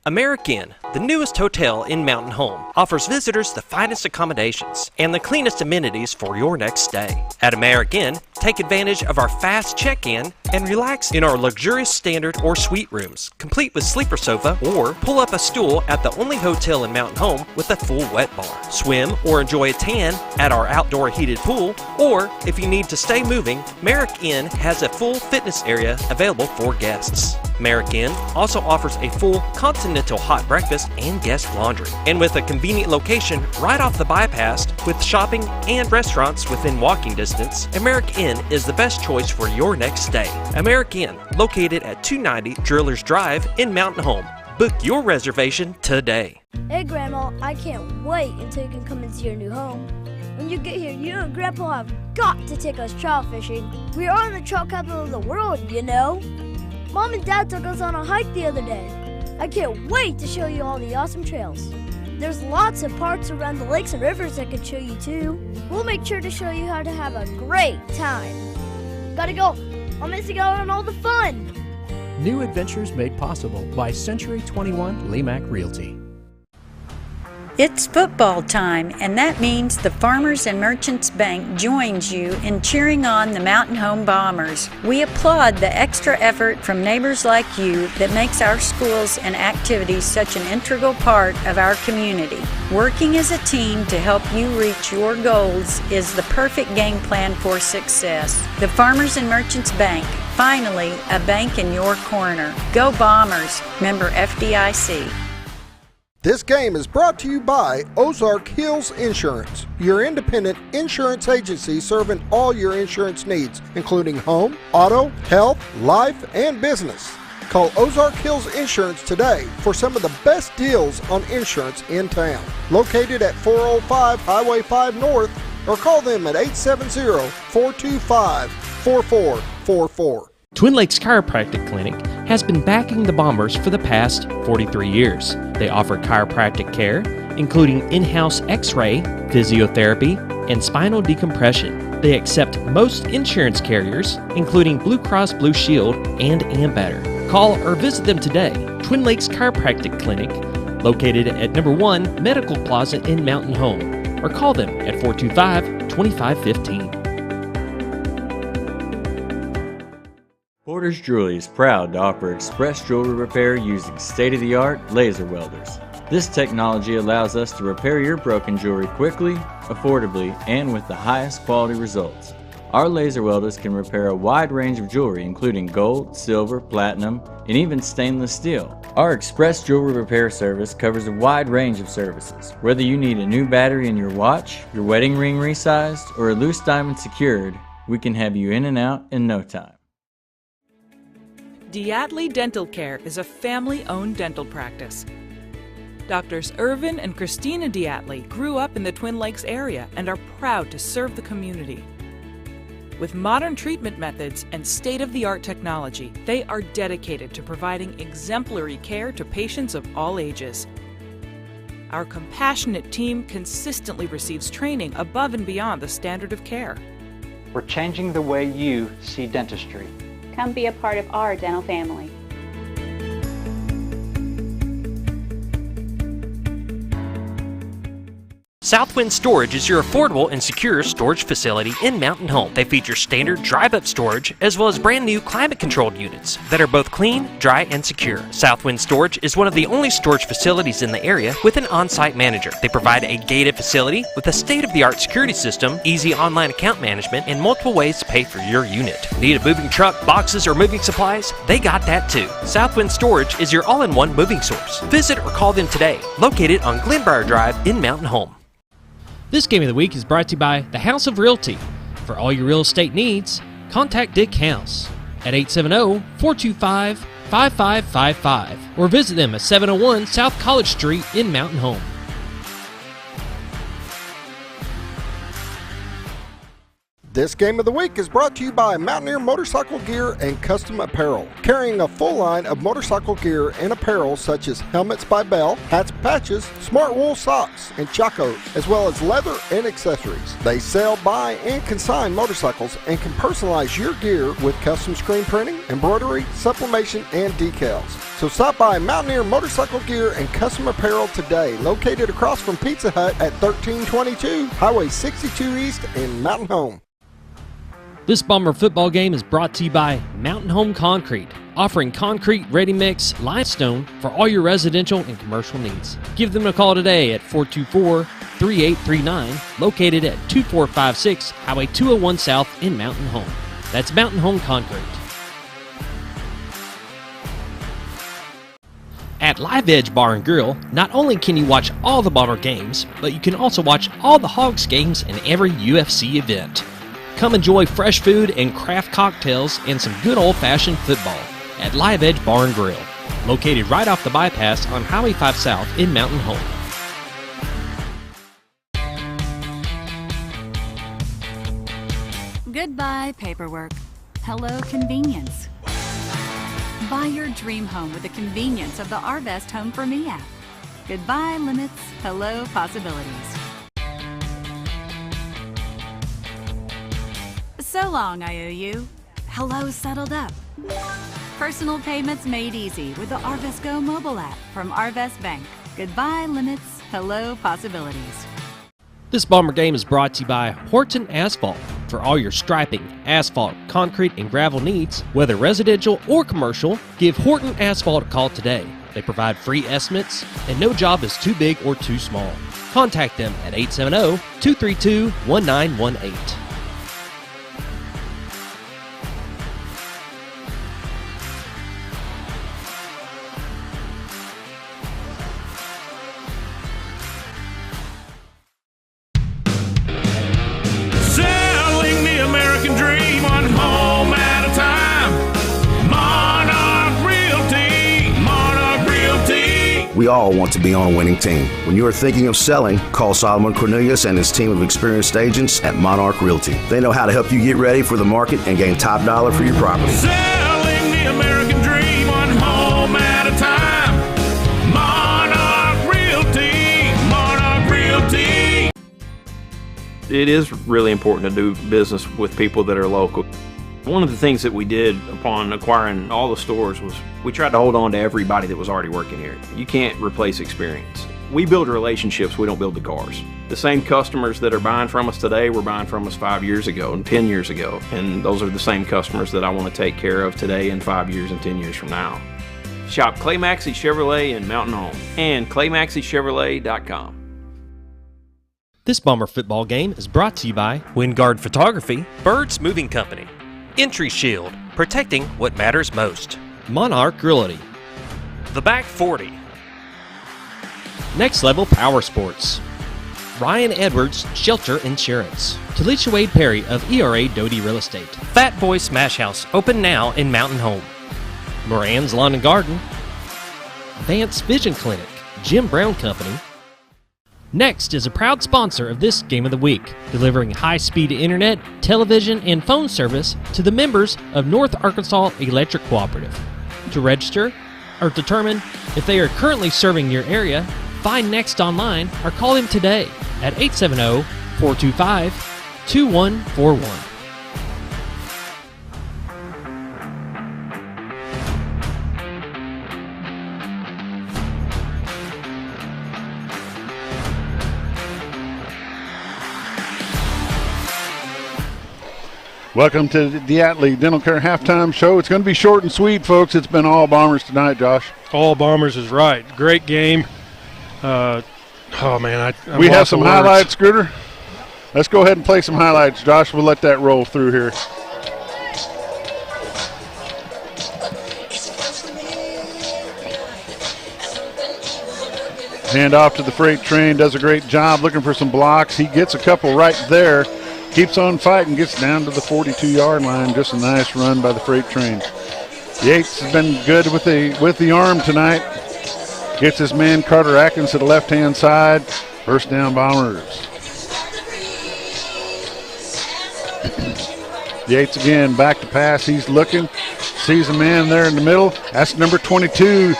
American, the newest hotel in Mountain Home, offers visitors the finest accommodations and the cleanest amenities for your next stay. At American, take advantage of our fast check-in and relax in our luxurious standard or suite rooms, complete with sleeper sofa, or pull up a stool at the only hotel in Mountain Home with a full wet bar. Swim or enjoy a tan at our outdoor heated pool, or if you need to stay moving, Merrick Inn has a full fitness area available for guests. Merrick Inn also offers a full continental hot breakfast and guest laundry. And with a convenient location right off the bypass with shopping and restaurants within walking distance, Merrick Inn is the best choice for your next stay. Merrick Inn, located at 290 Drillers Drive in Mountain Home. Book your reservation today. Hey Grandma, I can't wait until you can come and see your new home. When you get here, you and Grandpa have got to take us trout fishing. We are in the trout capital of the world, you know. Mom and Dad took us on a hike the other day. I can't wait to show you all the awesome trails. There's lots of parks around the lakes and rivers I could show you too. We'll make sure to show you how to have a great time. Gotta go. I'm missing out on all the fun. New adventures made possible by Century 21 Lemac Realty. It's football time, and that means the Farmers and Merchants Bank joins you in cheering on the Mountain Home Bombers. We applaud the extra effort from neighbors like you that makes our schools and activities such an integral part of our community. Working as a team to help you reach your goals is the perfect game plan for success. The Farmers and Merchants Bank, finally a bank in your corner. Go Bombers, member FDIC. This game is brought to you by Ozark Hills Insurance, your independent insurance agency serving all your insurance needs, including home, auto, health, life, and business. Call Ozark Hills Insurance today for some of the best deals on insurance in town. Located at 405 Highway 5 North, or call them at 870-425-4444. Twin Lakes Chiropractic Clinic has been backing the Bombers for the past 43 years. They offer chiropractic care, including in-house x-ray, physiotherapy, and spinal decompression. They accept most insurance carriers, including Blue Cross Blue Shield and Ambetter. Call or visit them today. Twin Lakes Chiropractic Clinic, located at number 1 Medical Plaza in Mountain Home, or call them at 425-2515. Porter's Jewelry is proud to offer express jewelry repair using state-of-the-art laser welders. This technology allows us to repair your broken jewelry quickly, affordably, and with the highest quality results. Our laser welders can repair a wide range of jewelry including gold, silver, platinum, and even stainless steel. Our express jewelry repair service covers a wide range of services. Whether you need a new battery in your watch, your wedding ring resized, or a loose diamond secured, we can have you in and out in no time. Diatley Dental Care is a family-owned dental practice. Doctors Irvin and Christina Diatley grew up in the Twin Lakes area and are proud to serve the community. With modern treatment methods and state-of-the-art technology, they are dedicated to providing exemplary care to patients of all ages. Our compassionate team consistently receives training above and beyond the standard of care. We're changing the way you see dentistry. Come be a part of our dental family. Southwind Storage is your affordable and secure storage facility in Mountain Home. They feature standard drive-up storage as well as brand new climate-controlled units that are both clean, dry, and secure. Southwind Storage is one of the only storage facilities in the area with an on-site manager. They provide a gated facility with a state-of-the-art security system, easy online account management, and multiple ways to pay for your unit. Need a moving truck, boxes, or moving supplies? They got that too. Southwind Storage is your all-in-one moving source. Visit or call them today, located on Glenbrier Drive in Mountain Home. This Game of the Week is brought to you by the House of Realty. For all your real estate needs, contact Dick House at 870-425-5555 or visit them at 701 South College Street in Mountain Home. This Game of the Week is brought to you by Mountaineer Motorcycle Gear and Custom Apparel, carrying a full line of motorcycle gear and apparel such as helmets by Bell, hats, patches, smart wool socks, and chacos, as well as leather and accessories. They sell, buy, and consign motorcycles and can personalize your gear with custom screen printing, embroidery, sublimation, and decals. So stop by Mountaineer Motorcycle Gear and Custom Apparel today, located across from Pizza Hut at 1322 Highway 62 East in Mountain Home. This Bomber football game is brought to you by Mountain Home Concrete, offering concrete, ready-mix, limestone for all your residential and commercial needs. Give them a call today at 424-3839, located at 2456 Highway 201 South in Mountain Home. That's Mountain Home Concrete. At Live Edge Bar and Grill, not only can you watch all the Bomber games, but you can also watch all the Hogs games and every UFC event. Come enjoy fresh food and craft cocktails and some good old-fashioned football at Live Edge Bar and Grill, located right off the bypass on Highway 5 South in Mountain Home. Goodbye, paperwork. Hello, convenience. Buy your dream home with the convenience of the Arvest Home for Me app. Goodbye, limits. Hello, possibilities. So long, IOU. Hello, settled up. Personal payments made easy with the Arvest Go mobile app from Arvest Bank. Goodbye, limits. Hello, possibilities. This Bomber game is brought to you by Horton Asphalt. For all your striping, asphalt, concrete, and gravel needs, whether residential or commercial, give Horton Asphalt a call today. They provide free estimates, and no job is too big or too small. Contact them at 870-232-1918. We all want to be on a winning team. When you are thinking of selling, call Solomon Cornelius and his team of experienced agents at Monarch Realty. They know how to help you get ready for the market and gain top dollar for your property. Selling the American dream, one home at a time. Monarch Realty, Monarch Realty. It is really important to do business with people that are local. One of the things that we did upon acquiring all the stores was we tried to hold on to everybody that was already working here. You can't replace experience. We build relationships, we don't build the cars. The same customers that are buying from us today were buying from us 5 years ago and 10 years ago. And those are the same customers that I want to take care of today and 5 years and 10 years from now. Shop Clay Maxey Chevrolet in Mountain Home and ClayMaxeyChevrolet.com. This Bomber football game is brought to you by Wingard Photography, Birds Moving Company, Entry Shield, protecting what matters most. Monarch Realty, The Back 40, Next Level Power Sports, Ryan Edwards Shelter Insurance, Talisha Wade Perry of ERA Doty Real Estate, Fat Boy Smash House, open now in Mountain Home, Moran's Lawn and Garden, Vance Vision Clinic, Jim Brown Company. Next is a proud sponsor of this Game of the Week, delivering high-speed internet, television, and phone service to the members of North Arkansas Electric Cooperative. To register or determine if they are currently serving your area, find Next online or call them today at 870-425-2141. Welcome to the Diatley Dental Care Halftime Show. It's going to be short and sweet, folks. It's been all Bombers tonight, Josh. All Bombers is right. Great game. We have some highlights, Scooter. Let's go ahead and play some highlights, Josh. We'll let that roll through here. Hand off to the freight train. Does a great job looking for some blocks. He gets a couple right there. Keeps on fighting, gets down to the 42-yard line. Just a nice run by the freight train. Yates has been good with the arm tonight. Gets his man Carter Atkins to the left-hand side. First down, Bombers. Yates again, back to pass. He's looking, sees a man there in the middle. That's number 22,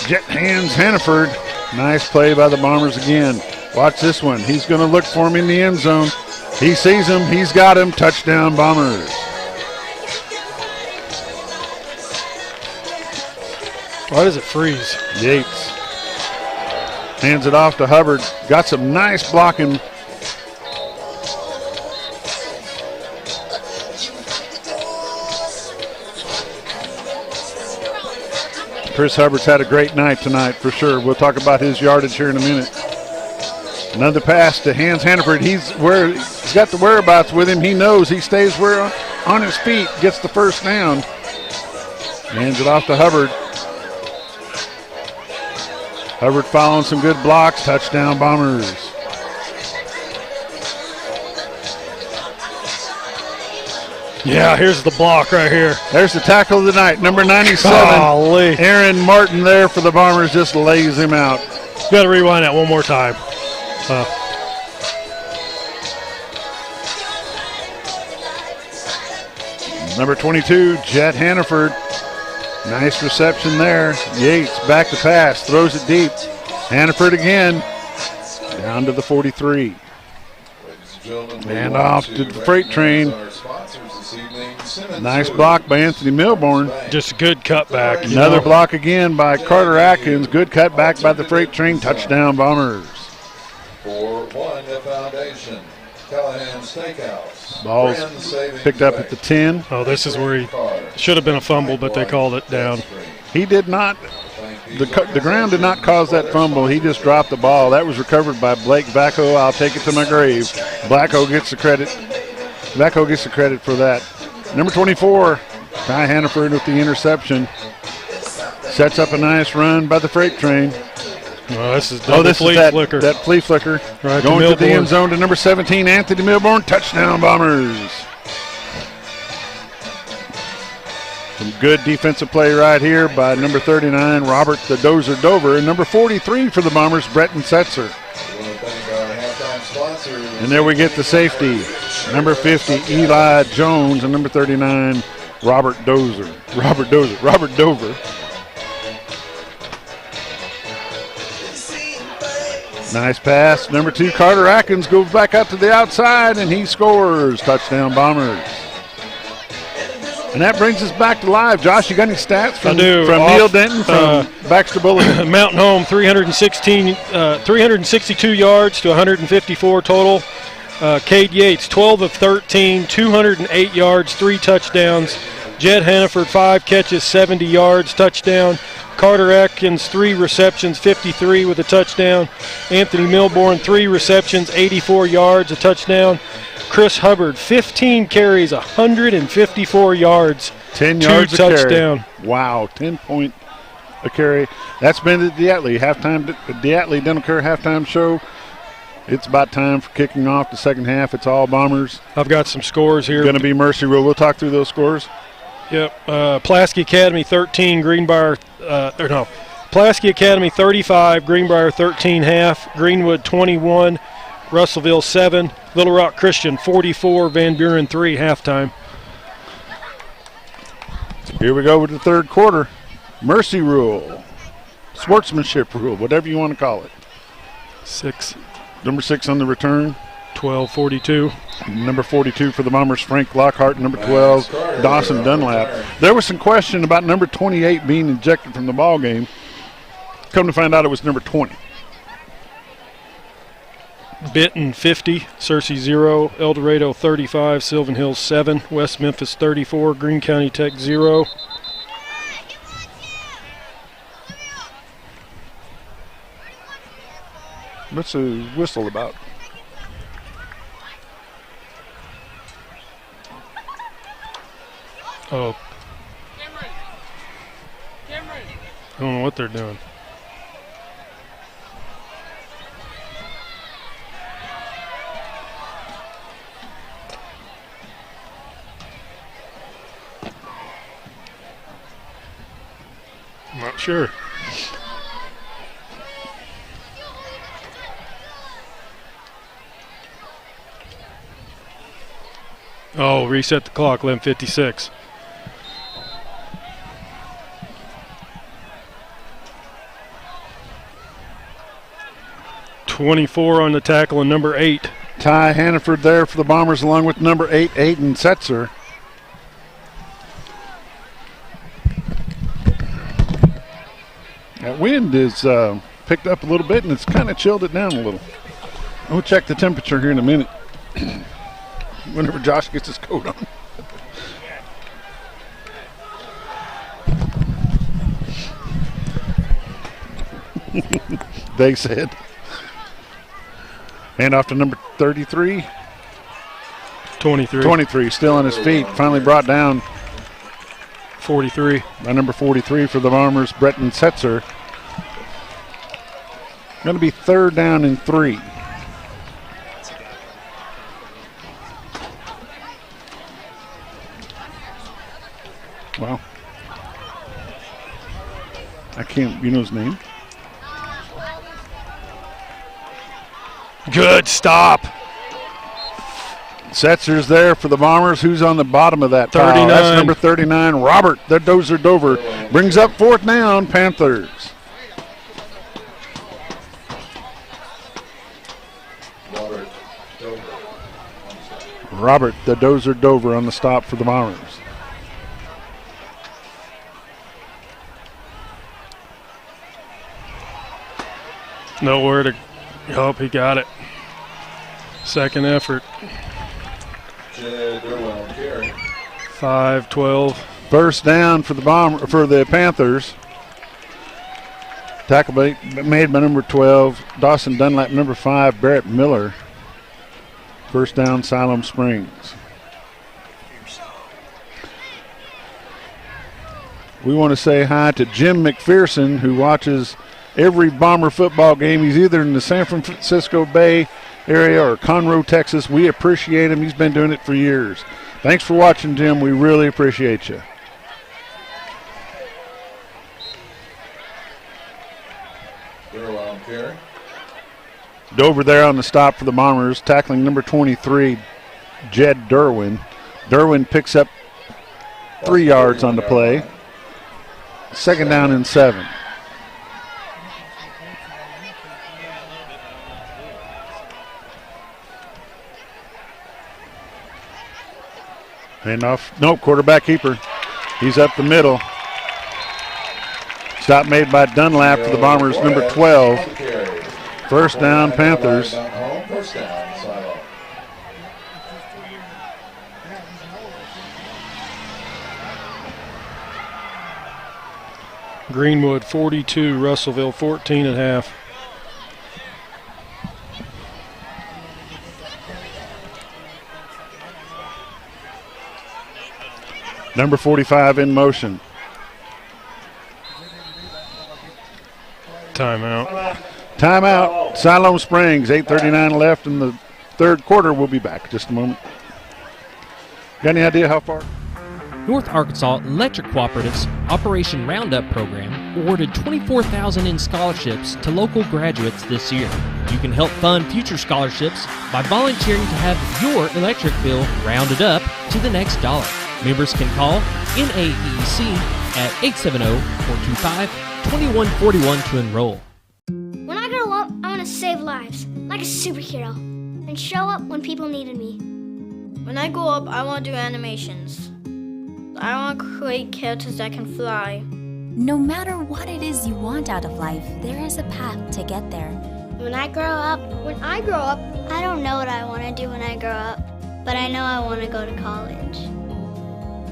Jet Hands Hannaford. Nice play by the Bombers again. Watch this one. He's going to look for him in the end zone. He sees him. He's got him. Touchdown, Bombers. Why does it freeze? Yates hands it off to Hubbard. Got some nice blocking. Chris Hubbard's had a great night tonight for sure. We'll talk about his yardage here in a minute. Another pass to Hans Hannaford. He's got the whereabouts with him. He knows he stays on his feet, gets the first down. Hands it off to Hubbard. Hubbard following some good blocks. Touchdown Bombers. Yeah, here's the block right here. There's the tackle of the night, number 97. Golly. Aaron Martin there for the Bombers, just lays him out. You got to rewind that one more time. Number 22, Jet Hannaford. Nice reception there. Yates back to pass, throws it deep. Hannaford again, down to the 43. And off to the freight train. Nice block by Anthony Milborn. Just a good cutback. Another block again by Carter Atkins. Good cutback by the freight train. Touchdown Bombers. 4-1 the foundation. Callahan Steakhouse. Ball's picked up at the 10. Oh, this is where he should have been a fumble, but they called it down. He did not. The ground did not cause that fumble. He just dropped the ball. That was recovered by Blake Vacco. I'll take it to my grave. Vacco gets the credit. Vacco gets the credit for that. Number 24, Ty Hannaford with the interception. Sets up a nice run by the freight train. Oh, this is flea flicker. That flea flicker. Right going to the end zone to number 17, Anthony Milborn. Touchdown Bombers. Some good defensive play right here by number 39, Robert the Dozer Dover. And number 43 for the Bombers, Breton Setzer. And there we get the safety. Number 50, Eli Jones. And number 39, Robert Dover. Nice pass. Number 2, Carter Atkins goes back out to the outside, and he scores. Touchdown Bombers. And that brings us back to live. Josh, you got any stats from Neil Denton from Baxter Bulletin? Mountain Home, 362 yards to 154 total. Cade Yates, 12 of 13, 208 yards, 3 touchdowns. Jed Hannaford, 5 catches, 70 yards, touchdown. Carter Atkins, 3 receptions, 53 with a touchdown. Anthony Milborn, 3 receptions, 84 yards, a touchdown. Chris Hubbard, 15 carries, 154 yards, 10 yards a touchdown. Carry. Wow, 10 point a carry. That's been the Diatley Dental Care halftime show. It's about time for kicking off the second half. It's all Bombers. I've got some scores here. Going to be Mercy Rule. We'll talk through those scores. Yep. Pulaski Academy 13, Pulaski Academy 35, Greenbrier 13 half, Greenwood 21, Russellville 7, Little Rock Christian 44, Van Buren 3 halftime. Here we go with the third quarter. Mercy Rule, sportsmanship rule, whatever you want to call it. 6. Number 6 on the return. 12-42. Number 42 for the Bombers, Frank Lockhart. Number 12, Dawson Dunlap. There was some question about number 28 being ejected from the ball game. Come to find out it was number 20. Benton 50, Searcy 0, El Dorado 35, Sylvan Hills 7, West Memphis 34, Greene County Tech 0. What's the whistle about? Oh. I don't know what they're doing. I'm not sure. Oh, reset the clock, 11:56. .24 on the tackle and number 8. Ty Hannaford there for the Bombers along with number 8, Aiden Setzer. That wind is picked up a little bit, and it's kind of chilled it down a little. We'll check the temperature here in a minute whenever Josh gets his coat on. They said. Hand off to number 33. 23. 23, still on his feet. Finally brought down 43. By number 43 for the Bombers, Breton Setzer. Going to be 3rd down and 3. Wow. I can't, you know his name? Good stop. Setzer's there for the Bombers. Who's on the bottom of that 39. pile? That's number 39, Robert. The Dozer Dover brings up 4th down, Panthers. Robert, the Dozer Dover on the stop for the Bombers. Nowhere to help. He got it. Second effort. 5-12. First down for the Panthers. Tackle made by number 12, Dawson Dunlap, number 5, Barrett Miller. First down, Siloam Springs. We want to say hi to Jim McPherson, who watches every Bomber football game. He's either in the San Francisco Bay area or Conroe, Texas. We appreciate him. He's been doing it for years. Thanks for watching, Jim. We really appreciate you. Dover there on the stop for the Bombers, tackling number 23, Jed Derwin. Derwin picks up 3 yards on the play. Second down and 7. Handoff. Nope, quarterback keeper. He's up the middle. Stop made by Dunlap for the Bombers, number 12. First down, Panthers. Greenwood 42, Russellville 14.5. Number 45 in motion. Timeout. Timeout. Siloam Springs, 8:39 left in the third quarter. We'll be back in just a moment. Got any idea how far? North Arkansas Electric Cooperative's Operation Roundup program awarded $24,000 in scholarships to local graduates this year. You can help fund future scholarships by volunteering to have your electric bill rounded up to the next dollar. Members can call NAEC at 870-425-2141 to enroll. When I grow up, I want to save lives, like a superhero, and show up when people needed me. When I grow up, I want to do animations. I want to create characters that can fly. No matter what it is you want out of life, there is a path to get there. When I grow up, I don't know what I want to do when I grow up, but I know I want to go to college.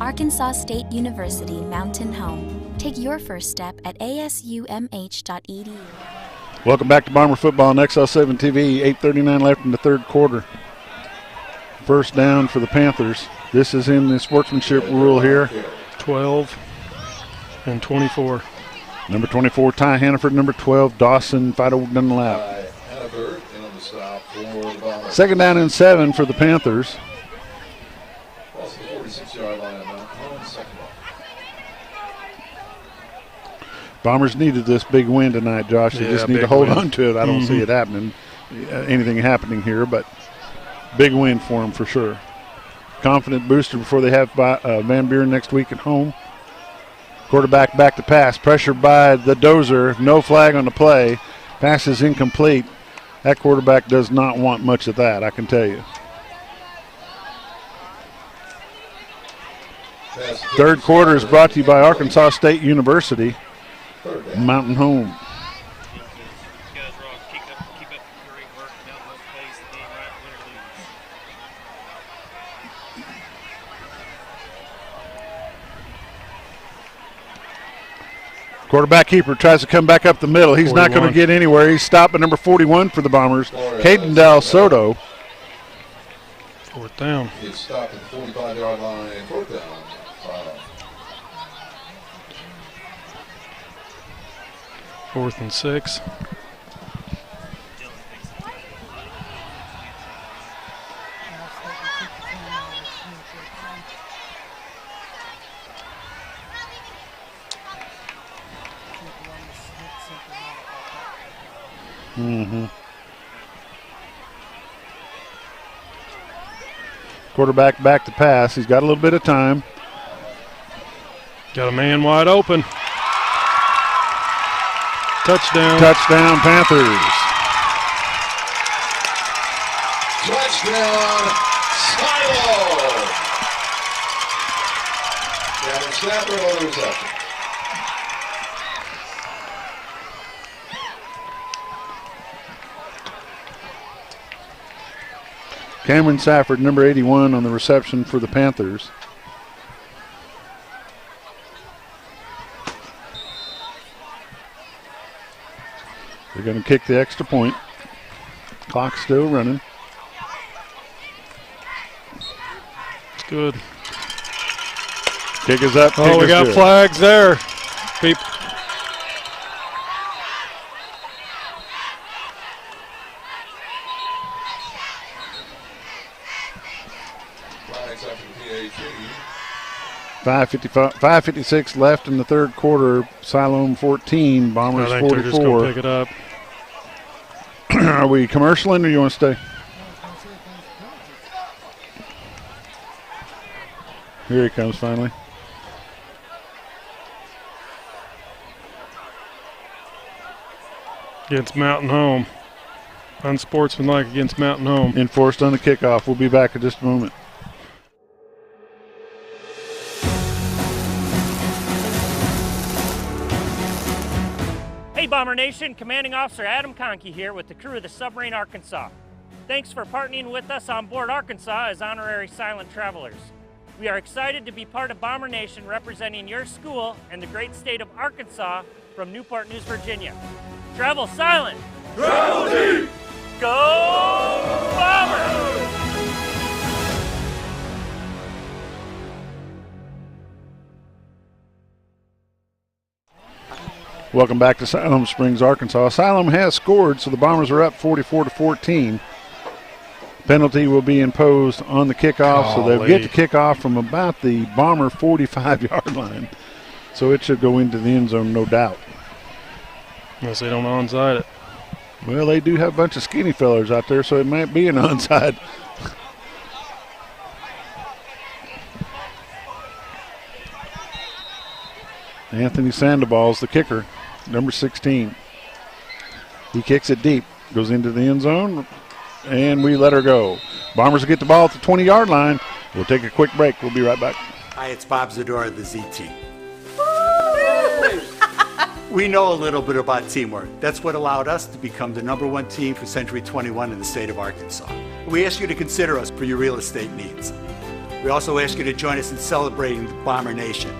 Arkansas State University Mountain Home. Take your first step at asumh.edu. Welcome back to Bomber Football on XL7 TV. 8:39 left in the third quarter. First down for the Panthers. This is in the sportsmanship rule here. 12 and 24. Number 24, Ty Hannaford. Number 12, Dawson Fido Dunlap. Second down and 7 for the Panthers. Bombers needed this big win tonight, Josh. They just need to hold on to it. I don't see it happening, anything happening here, but big win for them for sure. Confident booster before they have Van Buren next week at home. Quarterback back to pass. Pressured by the Dozer. No flag on the play. Pass is incomplete. That quarterback does not want much of that, I can tell you. Third quarter is brought to you by Arkansas State University. Third down. Mountain Home. Quarterback keeper tries to come back up the middle. He's 41. Not going to get anywhere. He's stopped at number 41 for the Bombers, Caden Del Soto. Fourth down. He's stopped at the 45-yard line. Fourth down. Fourth and 6. Quarterback back to pass. He's got a little bit of time. Got a man wide open. Touchdown. Touchdown, Panthers. Touchdown, Siloam. Cameron Stafford on the reception. Cameron Safford, number 81, on the reception for the Panthers. They're going to kick the extra point. Clock's still running. Good. Kick is up. Oh, we got flags there. People. Flags after the PAT. 5:56 left in the third quarter. Siloam 14, Bombers 44. I think they're just going to pick it up. Are we commercialing or you want to stay? Here he comes finally. Against Mountain Home. Unsportsmanlike against Mountain Home. Enforced on the kickoff. We'll be back in just a moment. Hey Bomber Nation, Commanding Officer Adam Conkey here with the crew of the Submarine Arkansas. Thanks for partnering with us on board Arkansas as honorary silent travelers. We are excited to be part of Bomber Nation representing your school and the great state of Arkansas from Newport News, Virginia. Travel silent! Travel deep! Go Bombers! Welcome back to Siloam Springs, Arkansas. Siloam has scored, so the Bombers are up 44-14. Penalty will be imposed on the kickoff, so they'll get the kickoff from about the Bomber 45-yard line. So it should go into the end zone, no doubt. Unless they don't onside it. Well, they do have a bunch of skinny fellers out there, so it might be an onside. Anthony Sandoval's the kicker, number 16. He kicks it deep, goes into the end zone, and we let her go. Bombers will get the ball at the 20-yard line. We'll take a quick break. We'll be right back. Hi, it's Bob Zadora of the ZT. We know a little bit about teamwork. That's what allowed us to become the #1 team for Century 21 in the state of Arkansas. We ask you to consider us for your real estate needs. We also ask you to join us in celebrating the Bomber Nation.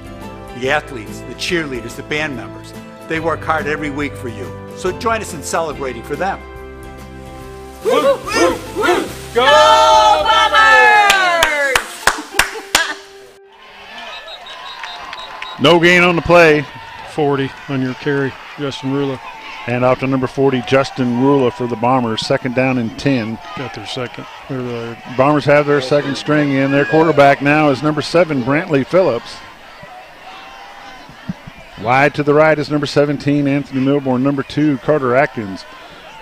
The athletes, the cheerleaders, the band members, they work hard every week for you. So join us in celebrating for them. Woo, woo, woo. Go Bombers! No gain on the play. 40 on your carry, Justin Rula. And off to number 40, Justin Rula for the Bombers. Second down and 10. Got their second. Bombers have their second string in. Their quarterback now is number 7, Brantley Phillips. Wide to the right is number 17, Anthony Milborn. Number 2, Carter Atkins.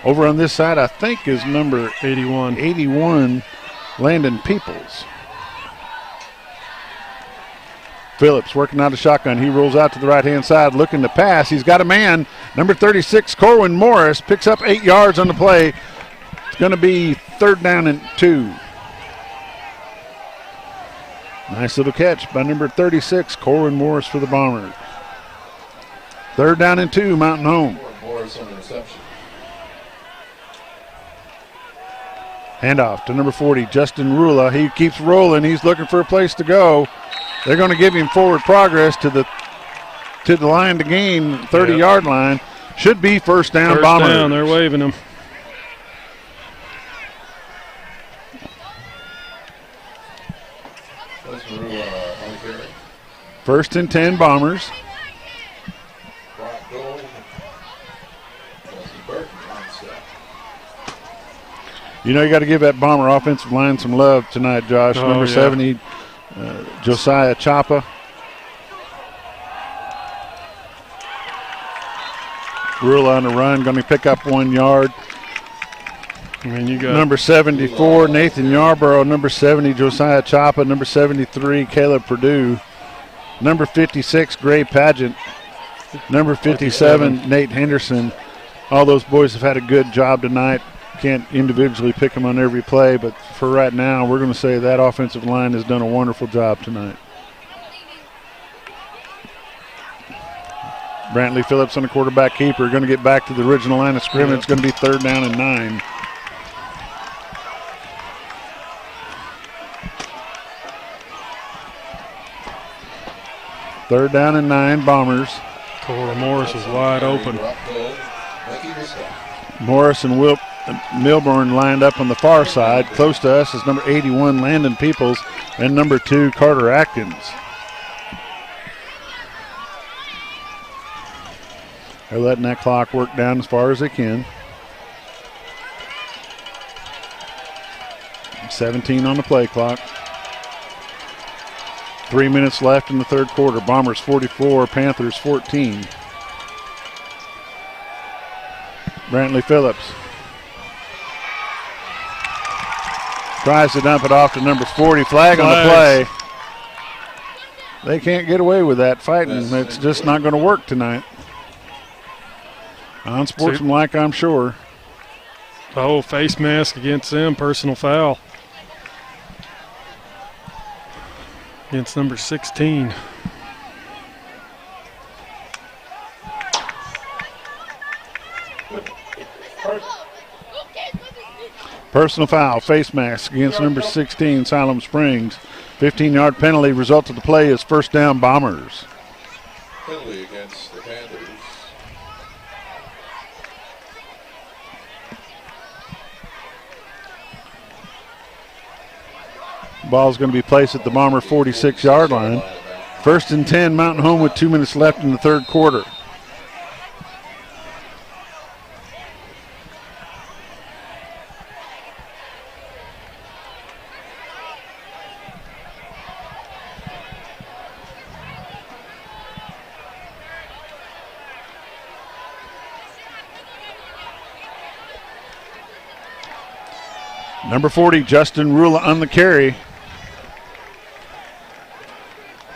Over on this side, I think, is number 81, Landon Peoples. Phillips working out a shotgun. He rolls out to the right-hand side looking to pass. He's got a man. Number 36, Corwin Morris, picks up 8 yards on the play. It's going to be 3rd down and 2. Nice little catch by number 36, Corwin Morris for the Bombers. Third down and 2, Mountain Home. Morris on the reception. Handoff to number 40, Justin Rula. He keeps rolling. He's looking for a place to go. They're going to give him forward progress to the line to gain, 30-yard line. Should be first down, Bombers. First down, they're waving him. First and 10, Bombers. You know, you got to give that Bomber offensive line some love tonight, Josh. Number 70, Josiah Chapa. Rula on the run, going to pick up 1 yard. You got number 74, Nathan Yarborough. Number 70, Josiah Chapa. Number 73, Caleb Perdue. Number 56, Gray Pageant. Number 57, Nate Henderson. All those boys have had a good job tonight. Can't individually pick them on every play, but for right now, we're going to say that offensive line has done a wonderful job tonight. Brantley Phillips on the quarterback keeper. Going to get back to the original line of scrimmage. It's going to be 3rd down and 9. Third down and 9, Bombers. Cora Morris is wide open. Morris and Milburn lined up on the far side. Close to us is number 81, Landon Peoples, and number 2, Carter Atkins. They're letting that clock work down as far as they can. 17 on the play clock. 3 minutes left in the third quarter. Bombers 44, Panthers 14. Brantley Phillips tries to dump it off to number 40. Flag on the play. They can't get away with that fighting. It's just not going to work tonight. Unsportsmanlike, I'm sure. Oh, face mask against them. Personal foul. Against number 16. Personal foul, face mask against number 16, Siloam Springs. 15-yard penalty. Result of the play is first down, Bombers. Penalty against the Panthers. Ball's going to be placed at the Bomber 46-yard line. First and 10, Mountain Home with 2 minutes left in the third quarter. Number 40, Justin Rula on the carry.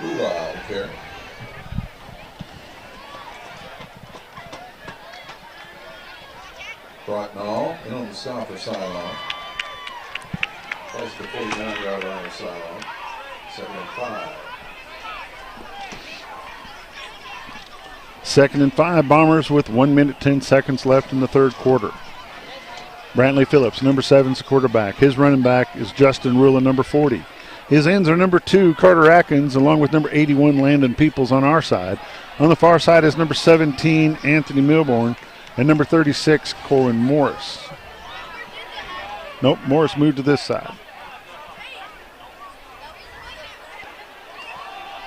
Rula on the carry. Brocknall, and on the stop for Siloam. That's the 49-yard line of Siloam. 2nd and 5. 2nd and 5, Bombers with 1 minute, 10 seconds left in the third quarter. Brantley Phillips, number 7, is the quarterback. His running back is Justin Rula, number 40. His ends are number 2, Carter Atkins, along with number 81, Landon Peoples on our side. On the far side is number 17, Anthony Milburn, and number 36, Corin Morris. Nope, Morris moved to this side.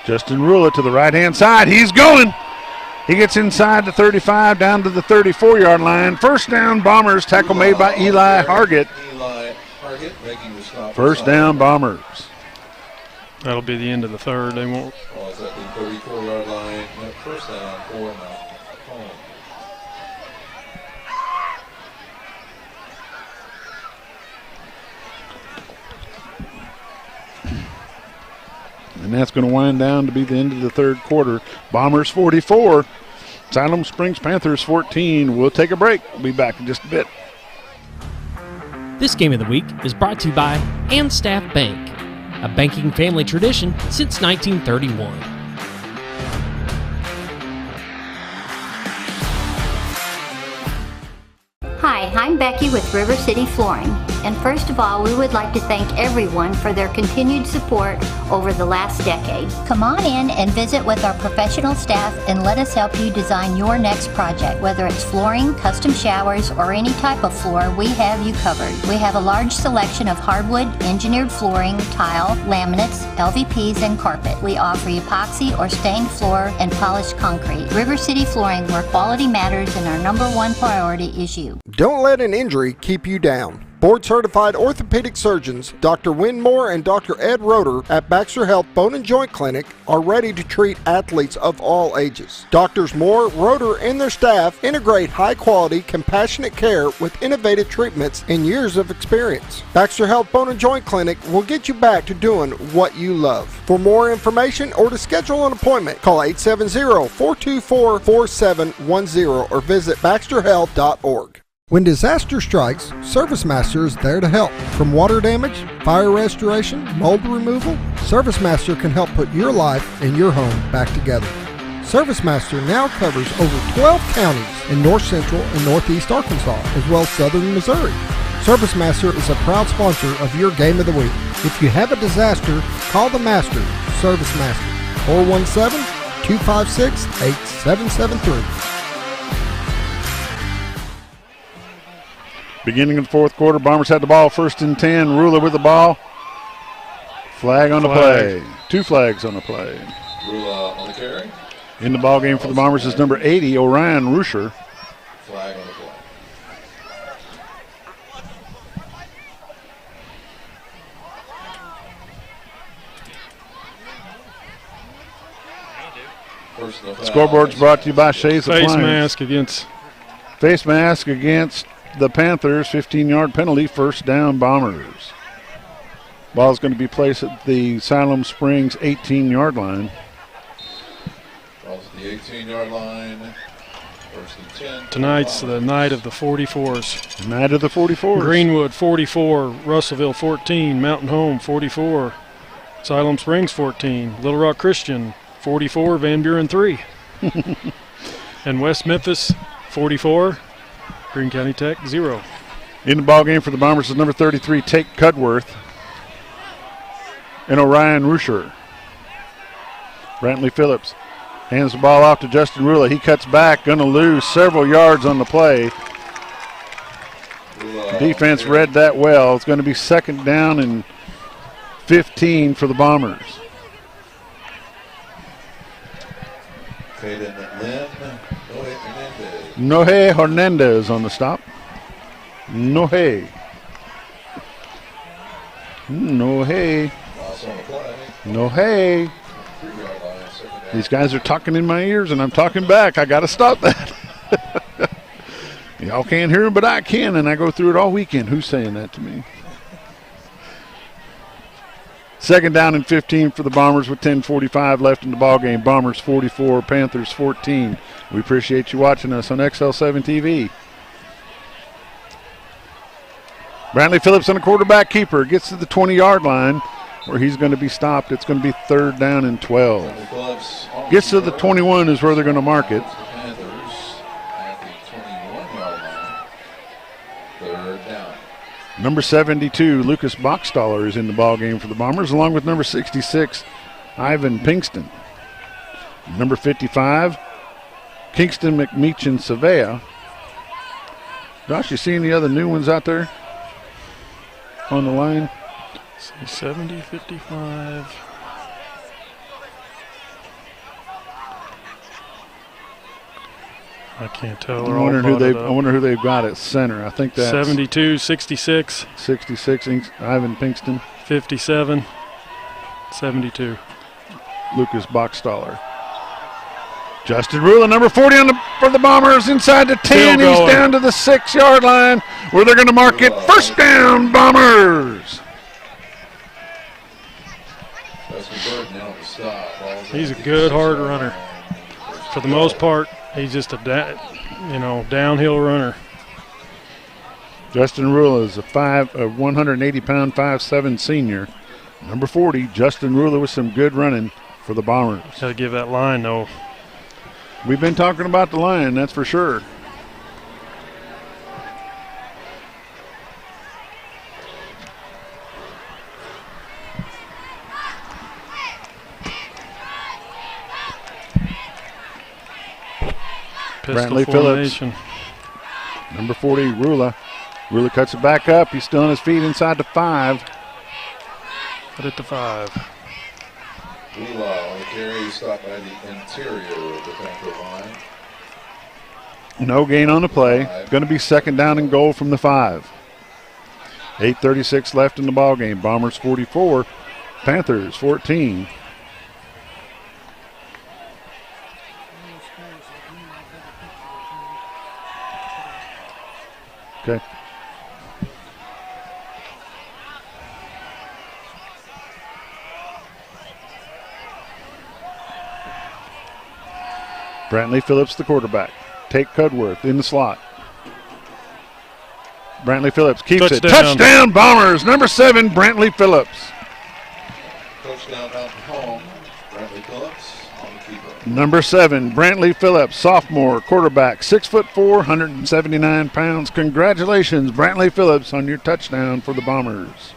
Justin Rula to the right-hand side. He's going. He gets inside the 35, down to the 34-yard line. First down, Bombers. Tackle made by Eli Hargett. Making the stop. First down, Bombers. That'll be the end of the third. They won't. Oh, it's at the 34-yard line. First down for Mountain Home. And that's going to wind down to be the end of the third quarter. Bombers 44, Siloam Springs Panthers 14. We'll take a break. We'll be back in just a bit. This game of the week is brought to you by Staff Bank, a banking family tradition since 1931. Hi, I'm Becky with River City Flooring, and first of all, we would like to thank everyone for their continued support over the last decade. Come on in and visit with our professional staff and let us help you design your next project. Whether it's flooring, custom showers, or any type of floor, we have you covered. We have a large selection of hardwood, engineered flooring, tile, laminates, LVPs, and carpet. We offer epoxy or stained floor and polished concrete. River City Flooring, where quality matters and our number one priority is you. Don't let an injury keep you down. Board-certified orthopedic surgeons Dr. Wynn Moore and Dr. Ed Roeder at Baxter Health Bone and Joint Clinic are ready to treat athletes of all ages. Doctors Moore, Roeder, and their staff integrate high-quality, compassionate care with innovative treatments and years of experience. Baxter Health Bone and Joint Clinic will get you back to doing what you love. For more information or to schedule an appointment, call 870-424-4710 or visit baxterhealth.org. When disaster strikes, ServiceMaster is there to help. From water damage, fire restoration, mold removal, ServiceMaster can help put your life and your home back together. ServiceMaster now covers over 12 counties in north central and northeast Arkansas, as well as southern Missouri. ServiceMaster is a proud sponsor of your Game of the Week. If you have a disaster, call the Master, ServiceMaster, 417-256-8773. Beginning of the fourth quarter, Bombers had the ball, 1st and 10. Ruler with the ball. Flag on the play. 2 flags on the play. Rula on the carry. In the ball game for the Bombers is number 80, Orion Rusher. Flag on the play. Scoreboard's brought to you by Shays Appliance. Face mask against the Panthers, 15-yard penalty, 1st down, Bombers. Ball's going to be placed at the Siloam Springs 18-yard line. Ball's at the 18-yard line, 1st and 10. Tonight's the night of the 44s. Night of the 44s. Greenwood 44, Russellville 14, Mountain Home 44, Siloam Springs 14, Little Rock Christian 44, Van Buren 3. And West Memphis 44, Greene County Tech 0. In the ball game for the Bombers is number 33, Tate Cudworth, and Orion Rusher. Brantley Phillips hands the ball off to Justin Rula. He cuts back, going to lose several yards on the play. Defense read that well. It's going to be 2nd down and 15 for the Bombers. Nohe Hernandez on the stop. Nohe. These guys are talking in my ears and I'm talking back. I got to stop that. Y'all can't hear them, but I can, and I go through it all weekend. Who's saying that to me? 2nd down and 15 for the Bombers with 10:45 left in the ball game. Bombers 44, Panthers 14. We appreciate you watching us on XL7 TV. Brantley Phillips on a quarterback keeper. Gets to the 20-yard line where he's going to be stopped. It's going to be 3rd down and 12. Gets to the 21 is where they're going to mark it. Number 72, Lucas Boxtaller, is in the ball game for the Bombers, along with number 66, Ivan Pinkston. Number 55, Kingston McMeechin Savea. Josh, you see any other new ones out there on the line? 70, 55. I can't tell. I wonder who they've got at center. I think that's 72, 66. 66, Ivan Pinkston. 57, 72. Lucas Boxtaller. Justin Rula, number 40 for the Bombers, inside the 10. He's down to the 6-yard line where they're going to mark it 1st down, Bombers. He's a good hard runner. For the most part, he's just a downhill runner. Justin Rula is a 180-pound, 5'7" senior. Number 40, Justin Rula, with some good running for the Bombers. Got to give that line, though. We've been talking about the line, that's for sure. Brantley Phillips. Number 40, Rula. Rula cuts it back up. He's still on his feet inside the 5. Put it to 5. Rula on the carry, stopped by the interior of the Panther line. No gain on the play. Going to be second down and goal from the 5. 8:36 left in the ball game. Bombers 44, Panthers 14. Okay. Brantley Phillips, the quarterback. Take Cudworth in the slot. Brantley Phillips keeps it. Touchdown, Bombers. Number 7, Brantley Phillips. Touchdown out home. Brantley Phillips on the keeper. Number 7, Brantley Phillips, sophomore quarterback, 6'4", 179 pounds. Congratulations, Brantley Phillips, on your touchdown for the Bombers.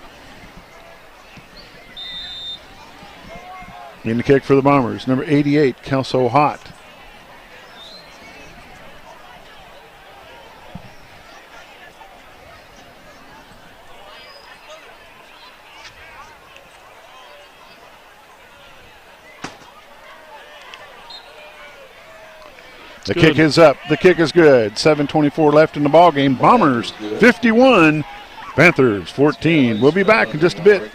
In the kick for the Bombers, number 88, Kelso Hott. The kick is up. The kick is good. 7:24 left in the ball game. Bombers 51, Panthers 14. We'll be back in just a bit.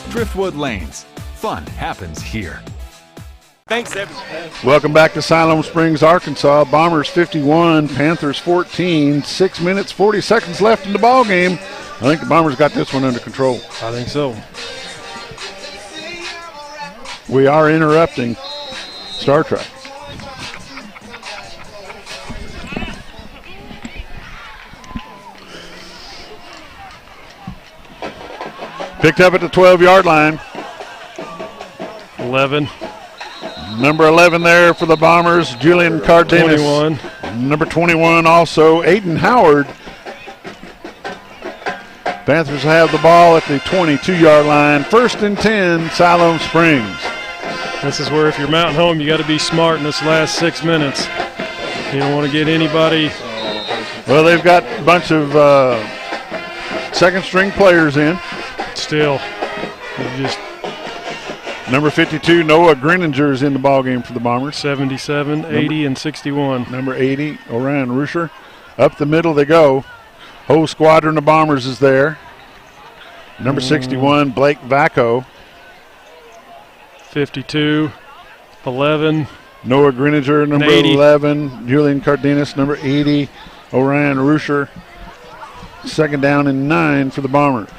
Driftwood Lanes. Fun happens here. Thanks, everyone. Welcome back to Siloam Springs, Arkansas. Bombers 51, Panthers 14. 6 minutes, 40 seconds left in the ball game. I think the Bombers got this one under control. I think so. We are interrupting Star Trek. Picked up at the 12-yard line. 11. Number 11 there for the Bombers, Julian Cardenas. 21. Number 21 also, Aiden Howard. Panthers have the ball at the 22-yard line. 1st and 10, Siloam Springs. This is where if you're Mountain Home, you got to be smart in this last 6 minutes. You don't want to get anybody. Well, they've got a bunch of second-string players in. Still, just number 52, Noah Greninger is in the ballgame for the Bombers. 77, 80, and 61. Number 80, Orion Ruscher. Up the middle they go. Whole squadron of Bombers is there. Number 61, Blake Vacco. 52, 11. Noah Greninger, number 11. Julian Cardenas, number 80. Orion Ruscher. 2nd down and 9 for the Bombers.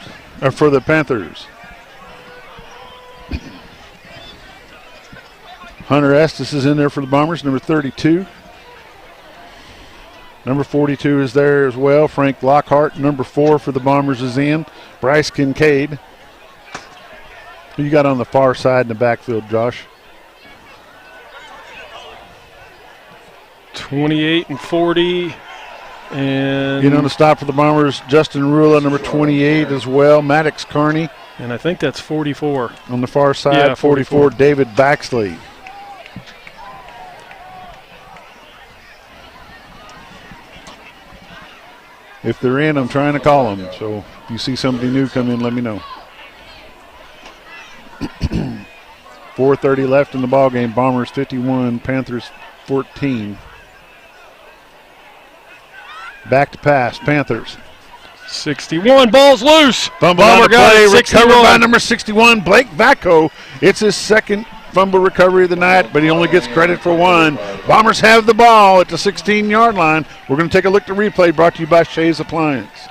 Or for the Panthers. Hunter Estes is in there for the Bombers, number 32. Number 42 is there as well. Frank Lockhart, number 4 for the Bombers, is in. Bryce Kincaid. Who you got on the far side in the backfield, Josh? 28 and 40. And in on the stop for the Bombers, Justin Rula, number 28 as well. Maddox Carney. And I think that's 44. On the far side, yeah, 44, David Baxley. If they're in, I'm trying to call them. So if you see somebody new come in, let me know. 4:30 left in the ball game. Bombers 51, Panthers 14. Back to pass, Panthers. 61, ball's loose. Fumble on the play, recovered by number 61, Blake Vacco. It's his 2nd fumble recovery of the night, but he only gets credit for 1. Bombers have the ball at the 16-yard line. We're going to take a look at the replay brought to you by Shays Appliance.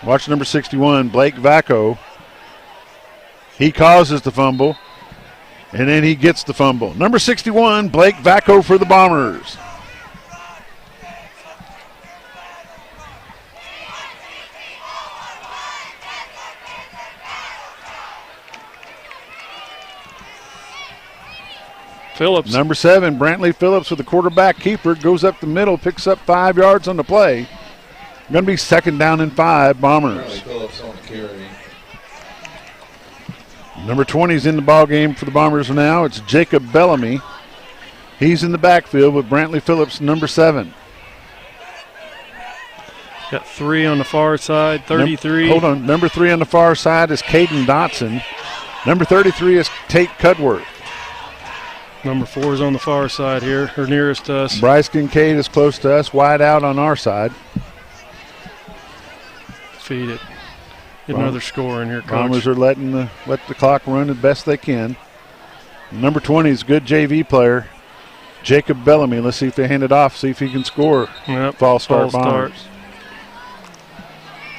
Watch number 61, Blake Vacco. He causes the fumble, and then he gets the fumble. Number 61, Blake Vacco for the Bombers. Phillips. Number 7, Brantley Phillips with the quarterback keeper. Goes up the middle, picks up 5 yards on the play. Going to be 2nd down and 5, Bombers. Phillips on the carry. Number 20 is in the ball game for the Bombers now. It's Jacob Bellamy. He's in the backfield with Brantley Phillips, number 7. Got 3 on the far side, 33. Hold on. Number 3 on the far side is Caden Dotson. Number 33 is Tate Cudworth. Number 4 is on the far side here, or nearest to us. Bryce Kincaid is close to us, wide out on our side. Feed it. Get another score in here, Coach. Bombers are let the clock run as best they can. Number 20 is a good JV player, Jacob Bellamy. Let's see if they hand it off, see if he can score. Yep. False start Bombers.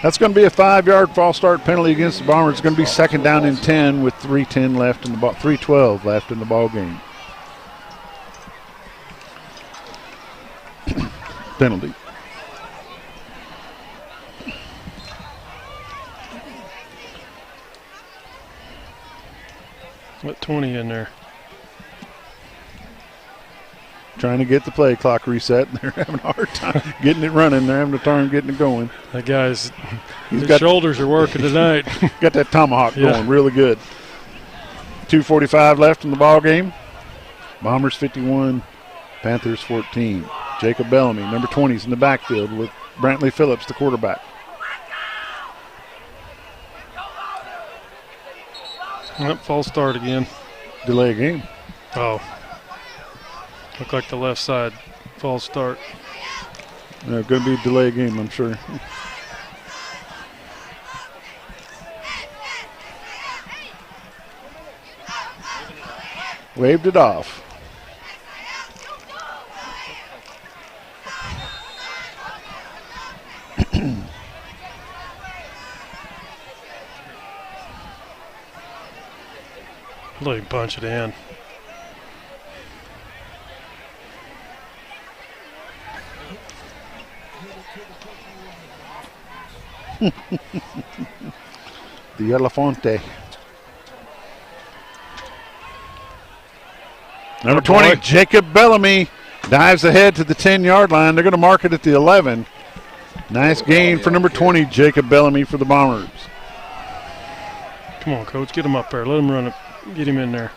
That's going to be a 5-yard false start penalty against the Bombers. It's going to be 2nd down and 10 with 3:10 left in the ball, 3:12 left in the ball game. Penalty. What 20 in there? Trying to get the play clock reset, and they're having a hard time getting it running. They're having a time getting it going. That guy's his shoulders are working tonight. Got that tomahawk going really good. 2:45 left in the ball game. Bombers 51, Panthers 14. Jacob Bellamy, number 20, is in the backfield with Brantley Phillips, the quarterback. Yep, false start again. Delay game. Oh. Look like the left side. False start. Going to be a delay game, I'm sure. Waved it off. Let him punch it in. The Elefante. Number 20, Jacob Bellamy dives ahead to the 10-yard line. They're going to mark it at the 11. Nice gain for number 20, Jacob Bellamy for the Bombers. Come on, Coach, get him up there. Let him run it. Get him in there.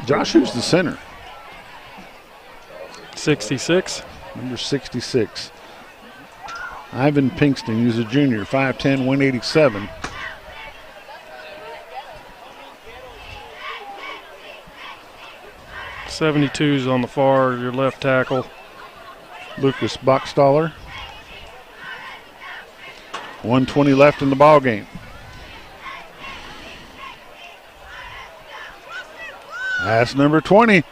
Josh, who's the center? 66. Number 66. Ivan Pinkston, who's a junior, 5'10", 187. '72's on the far, your left tackle. Lucas Boxtaller. 1:20 left in the ball game. That's number 20.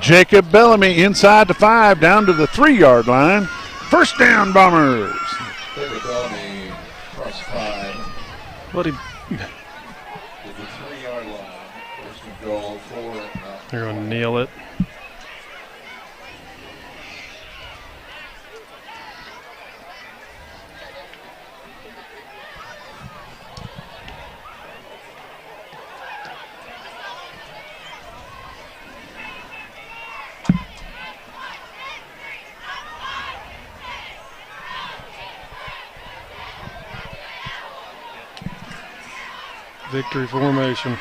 Jacob Bellamy inside the 5, down to the 3-yard line. First down, Bombers. Jacob Bellamy across 5. What him? At the 3-yard line. First and goal, 4. They're going to kneel it. Victory formation.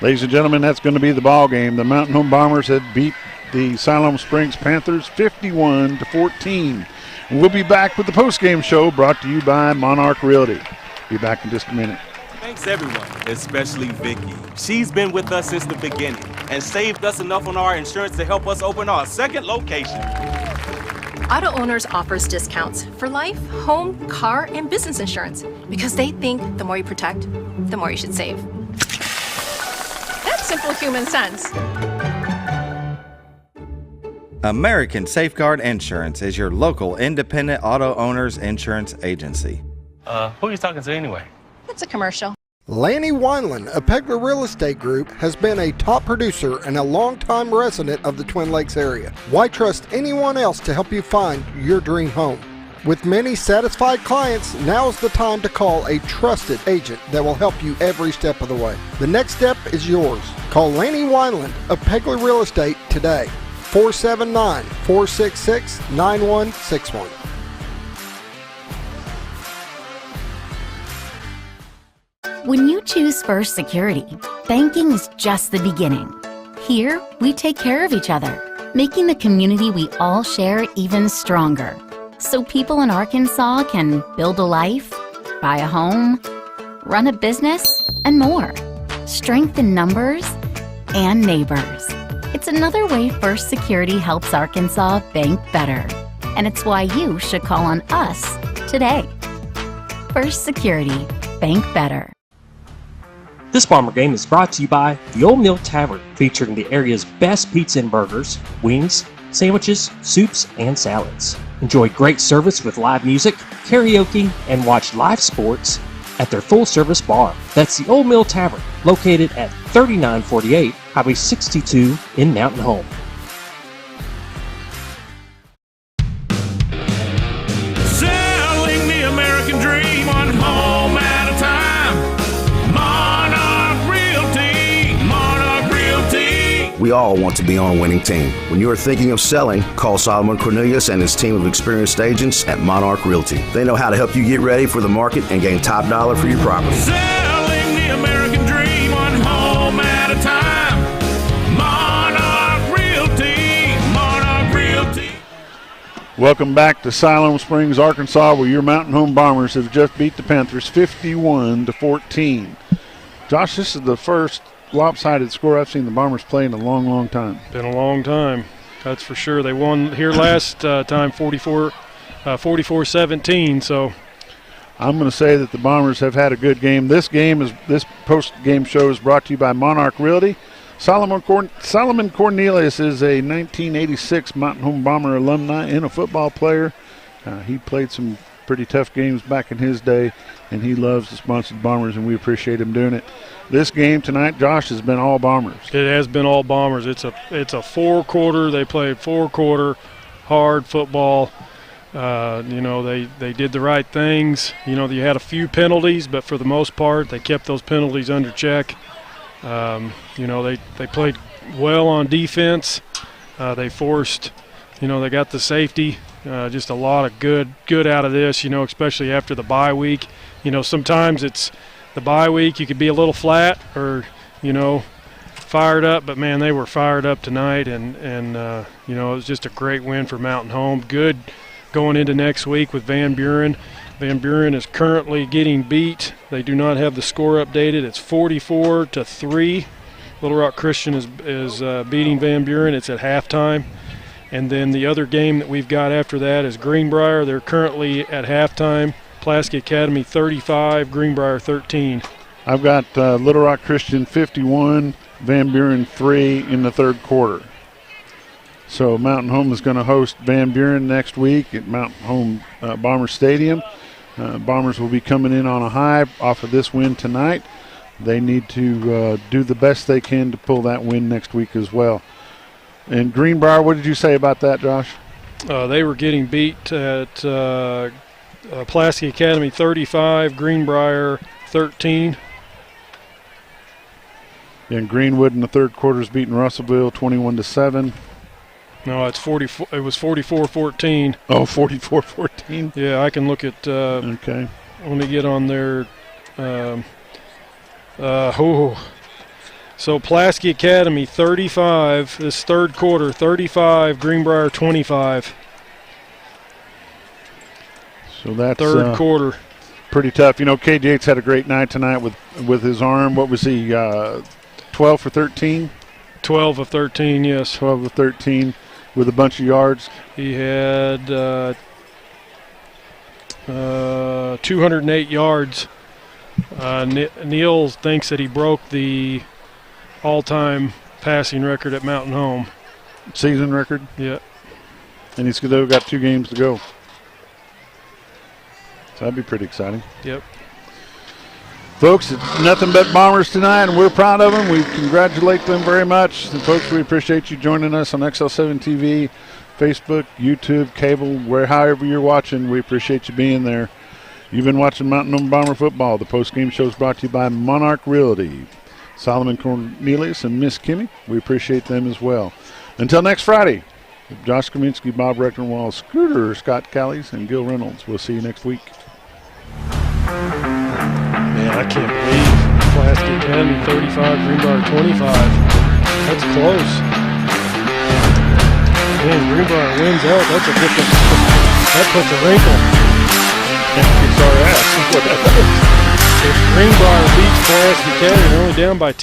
Ladies and gentlemen, that's going to be the ball game. The Mountain Home Bombers have beat the Siloam Springs Panthers 51-14. And we'll be back with the postgame show brought to you by Monarch Realty. Be back in just a minute. Thanks everyone, especially Vicky. She's been with us since the beginning and saved us enough on our insurance to help us open our second location. Auto Owners offers discounts for life, home, car, and business insurance because they think the more you protect, the more you should save. That's simple human sense. American Safeguard Insurance is your local independent auto owners insurance agency. Who are you talking to anyway? It's a commercial. Lanny Wineland of Pegler Real Estate Group has been a top producer and a longtime resident of the Twin Lakes area. Why trust anyone else to help you find your dream home? With many satisfied clients, now's the time to call a trusted agent that will help you every step of the way. The next step is yours. Call Lanny Wineland of Pegler Real Estate today. 479-466-9161. When you choose First Security, banking is just the beginning. Here, we take care of each other, making the community we all share even stronger. So people in Arkansas can build a life, buy a home, run a business, and more. Strength in numbers and neighbors. It's another way First Security helps Arkansas bank better. And it's why you should call on us today. First Security, bank better. This Bomber Game is brought to you by the Old Mill Tavern, featuring the area's best pizza and burgers, wings, sandwiches, soups, and salads. Enjoy great service with live music, karaoke, and watch live sports at their full-service bar. That's the Old Mill Tavern, located at 3948 Highway 62 in Mountain Home. Selling the American dream, one home at a time. Monarch Realty, Monarch Realty. We all want to be on a winning team. When you are thinking of selling, call Solomon Cornelius and his team of experienced agents at Monarch Realty. They know how to help you get ready for the market and gain top dollar for your property. Selling the American dream, one home at a time. Monarch Realty, Monarch Realty. Welcome back to Siloam Springs, Arkansas, where your Mountain Home Bombers have just beat the Panthers 51-14. Josh, this is the first lopsided score I've seen the Bombers play in a long, long time. Been a long time, that's for sure. They won here last time 44-17, so I'm going to say that the Bombers have had a good game. This post-game show is brought to you by Monarch Realty. Solomon Cornelius is a 1986 Mountain Home Bomber alumni and a football player. He played some pretty tough games back in his day, and he loves the sponsored Bombers, and we appreciate him doing it. This game tonight, Josh, has been all Bombers. it has been all Bombers. It's a four-quarter. They played four-quarter hard football. They did the right things. You had a few penalties, but for the most part, they kept those penalties under check. They played well on defense. They forced, they got the safety. Just a lot of good out of this, especially after the bye week. Sometimes it's the bye week, you could be a little flat or, fired up. But, man, they were fired up tonight, and it was just a great win for Mountain Home. Good going into next week with Van Buren. Van Buren is currently getting beat. They do not have the score updated. It's 44-3. Little Rock Christian is beating Van Buren. It's at halftime. And then the other game that we've got after that is Greenbrier. They're currently at halftime. Pulaski Academy 35, Greenbrier 13. I've got Little Rock Christian 51, Van Buren 3 in the third quarter. So Mountain Home is going to host Van Buren next week at Mountain Home Bomber Stadium. Bombers will be coming in on a high off of this win tonight. They need to do the best they can to pull that win next week as well. And Greenbrier, what did you say about that, Josh? They were getting beat at Pulaski Academy 35, Greenbrier 13. And Greenwood in the third quarter is beating Russellville 21-7. No, it's 44. It was 44-14. Oh, 44-14. Yeah, I can look at. Okay. Let me get on there. So Pulaski Academy 35. This third quarter 35. Greenbrier 25. So that's third quarter. Pretty tough. Cade Yates had a great night tonight with his arm. What was he? 12 for 13. 12 of 13. Yes. 12 of 13. With a bunch of yards. He had 208 yards. Neil thinks that he broke the all-time passing record at Mountain Home. Season record? Yeah. And he's still got 2 games to go. So that'd be pretty exciting. Yep. Folks, it's nothing but Bombers tonight, and we're proud of them. We congratulate them very much. And folks, we appreciate you joining us on XL7 TV, Facebook, YouTube, cable, however you're watching. We appreciate you being there. You've been watching Mountain Home Bomber Football. The post-game show is brought to you by Monarch Realty, Solomon Cornelius, and Miss Kimmy. We appreciate them as well. Until next Friday, Josh Kaminiski, Bob Recktenwald, Scooter, Scott Callies, and Gil Reynolds. We'll see you next week. Man, I can't believe Pulaski Academy 35, Greenbrier 25. That's close. Man, Greenbrier wins out. That's a different. That puts a wrinkle. Sorry, ass. If Greenbrier beats Pulaski Academy, they're only down by 2.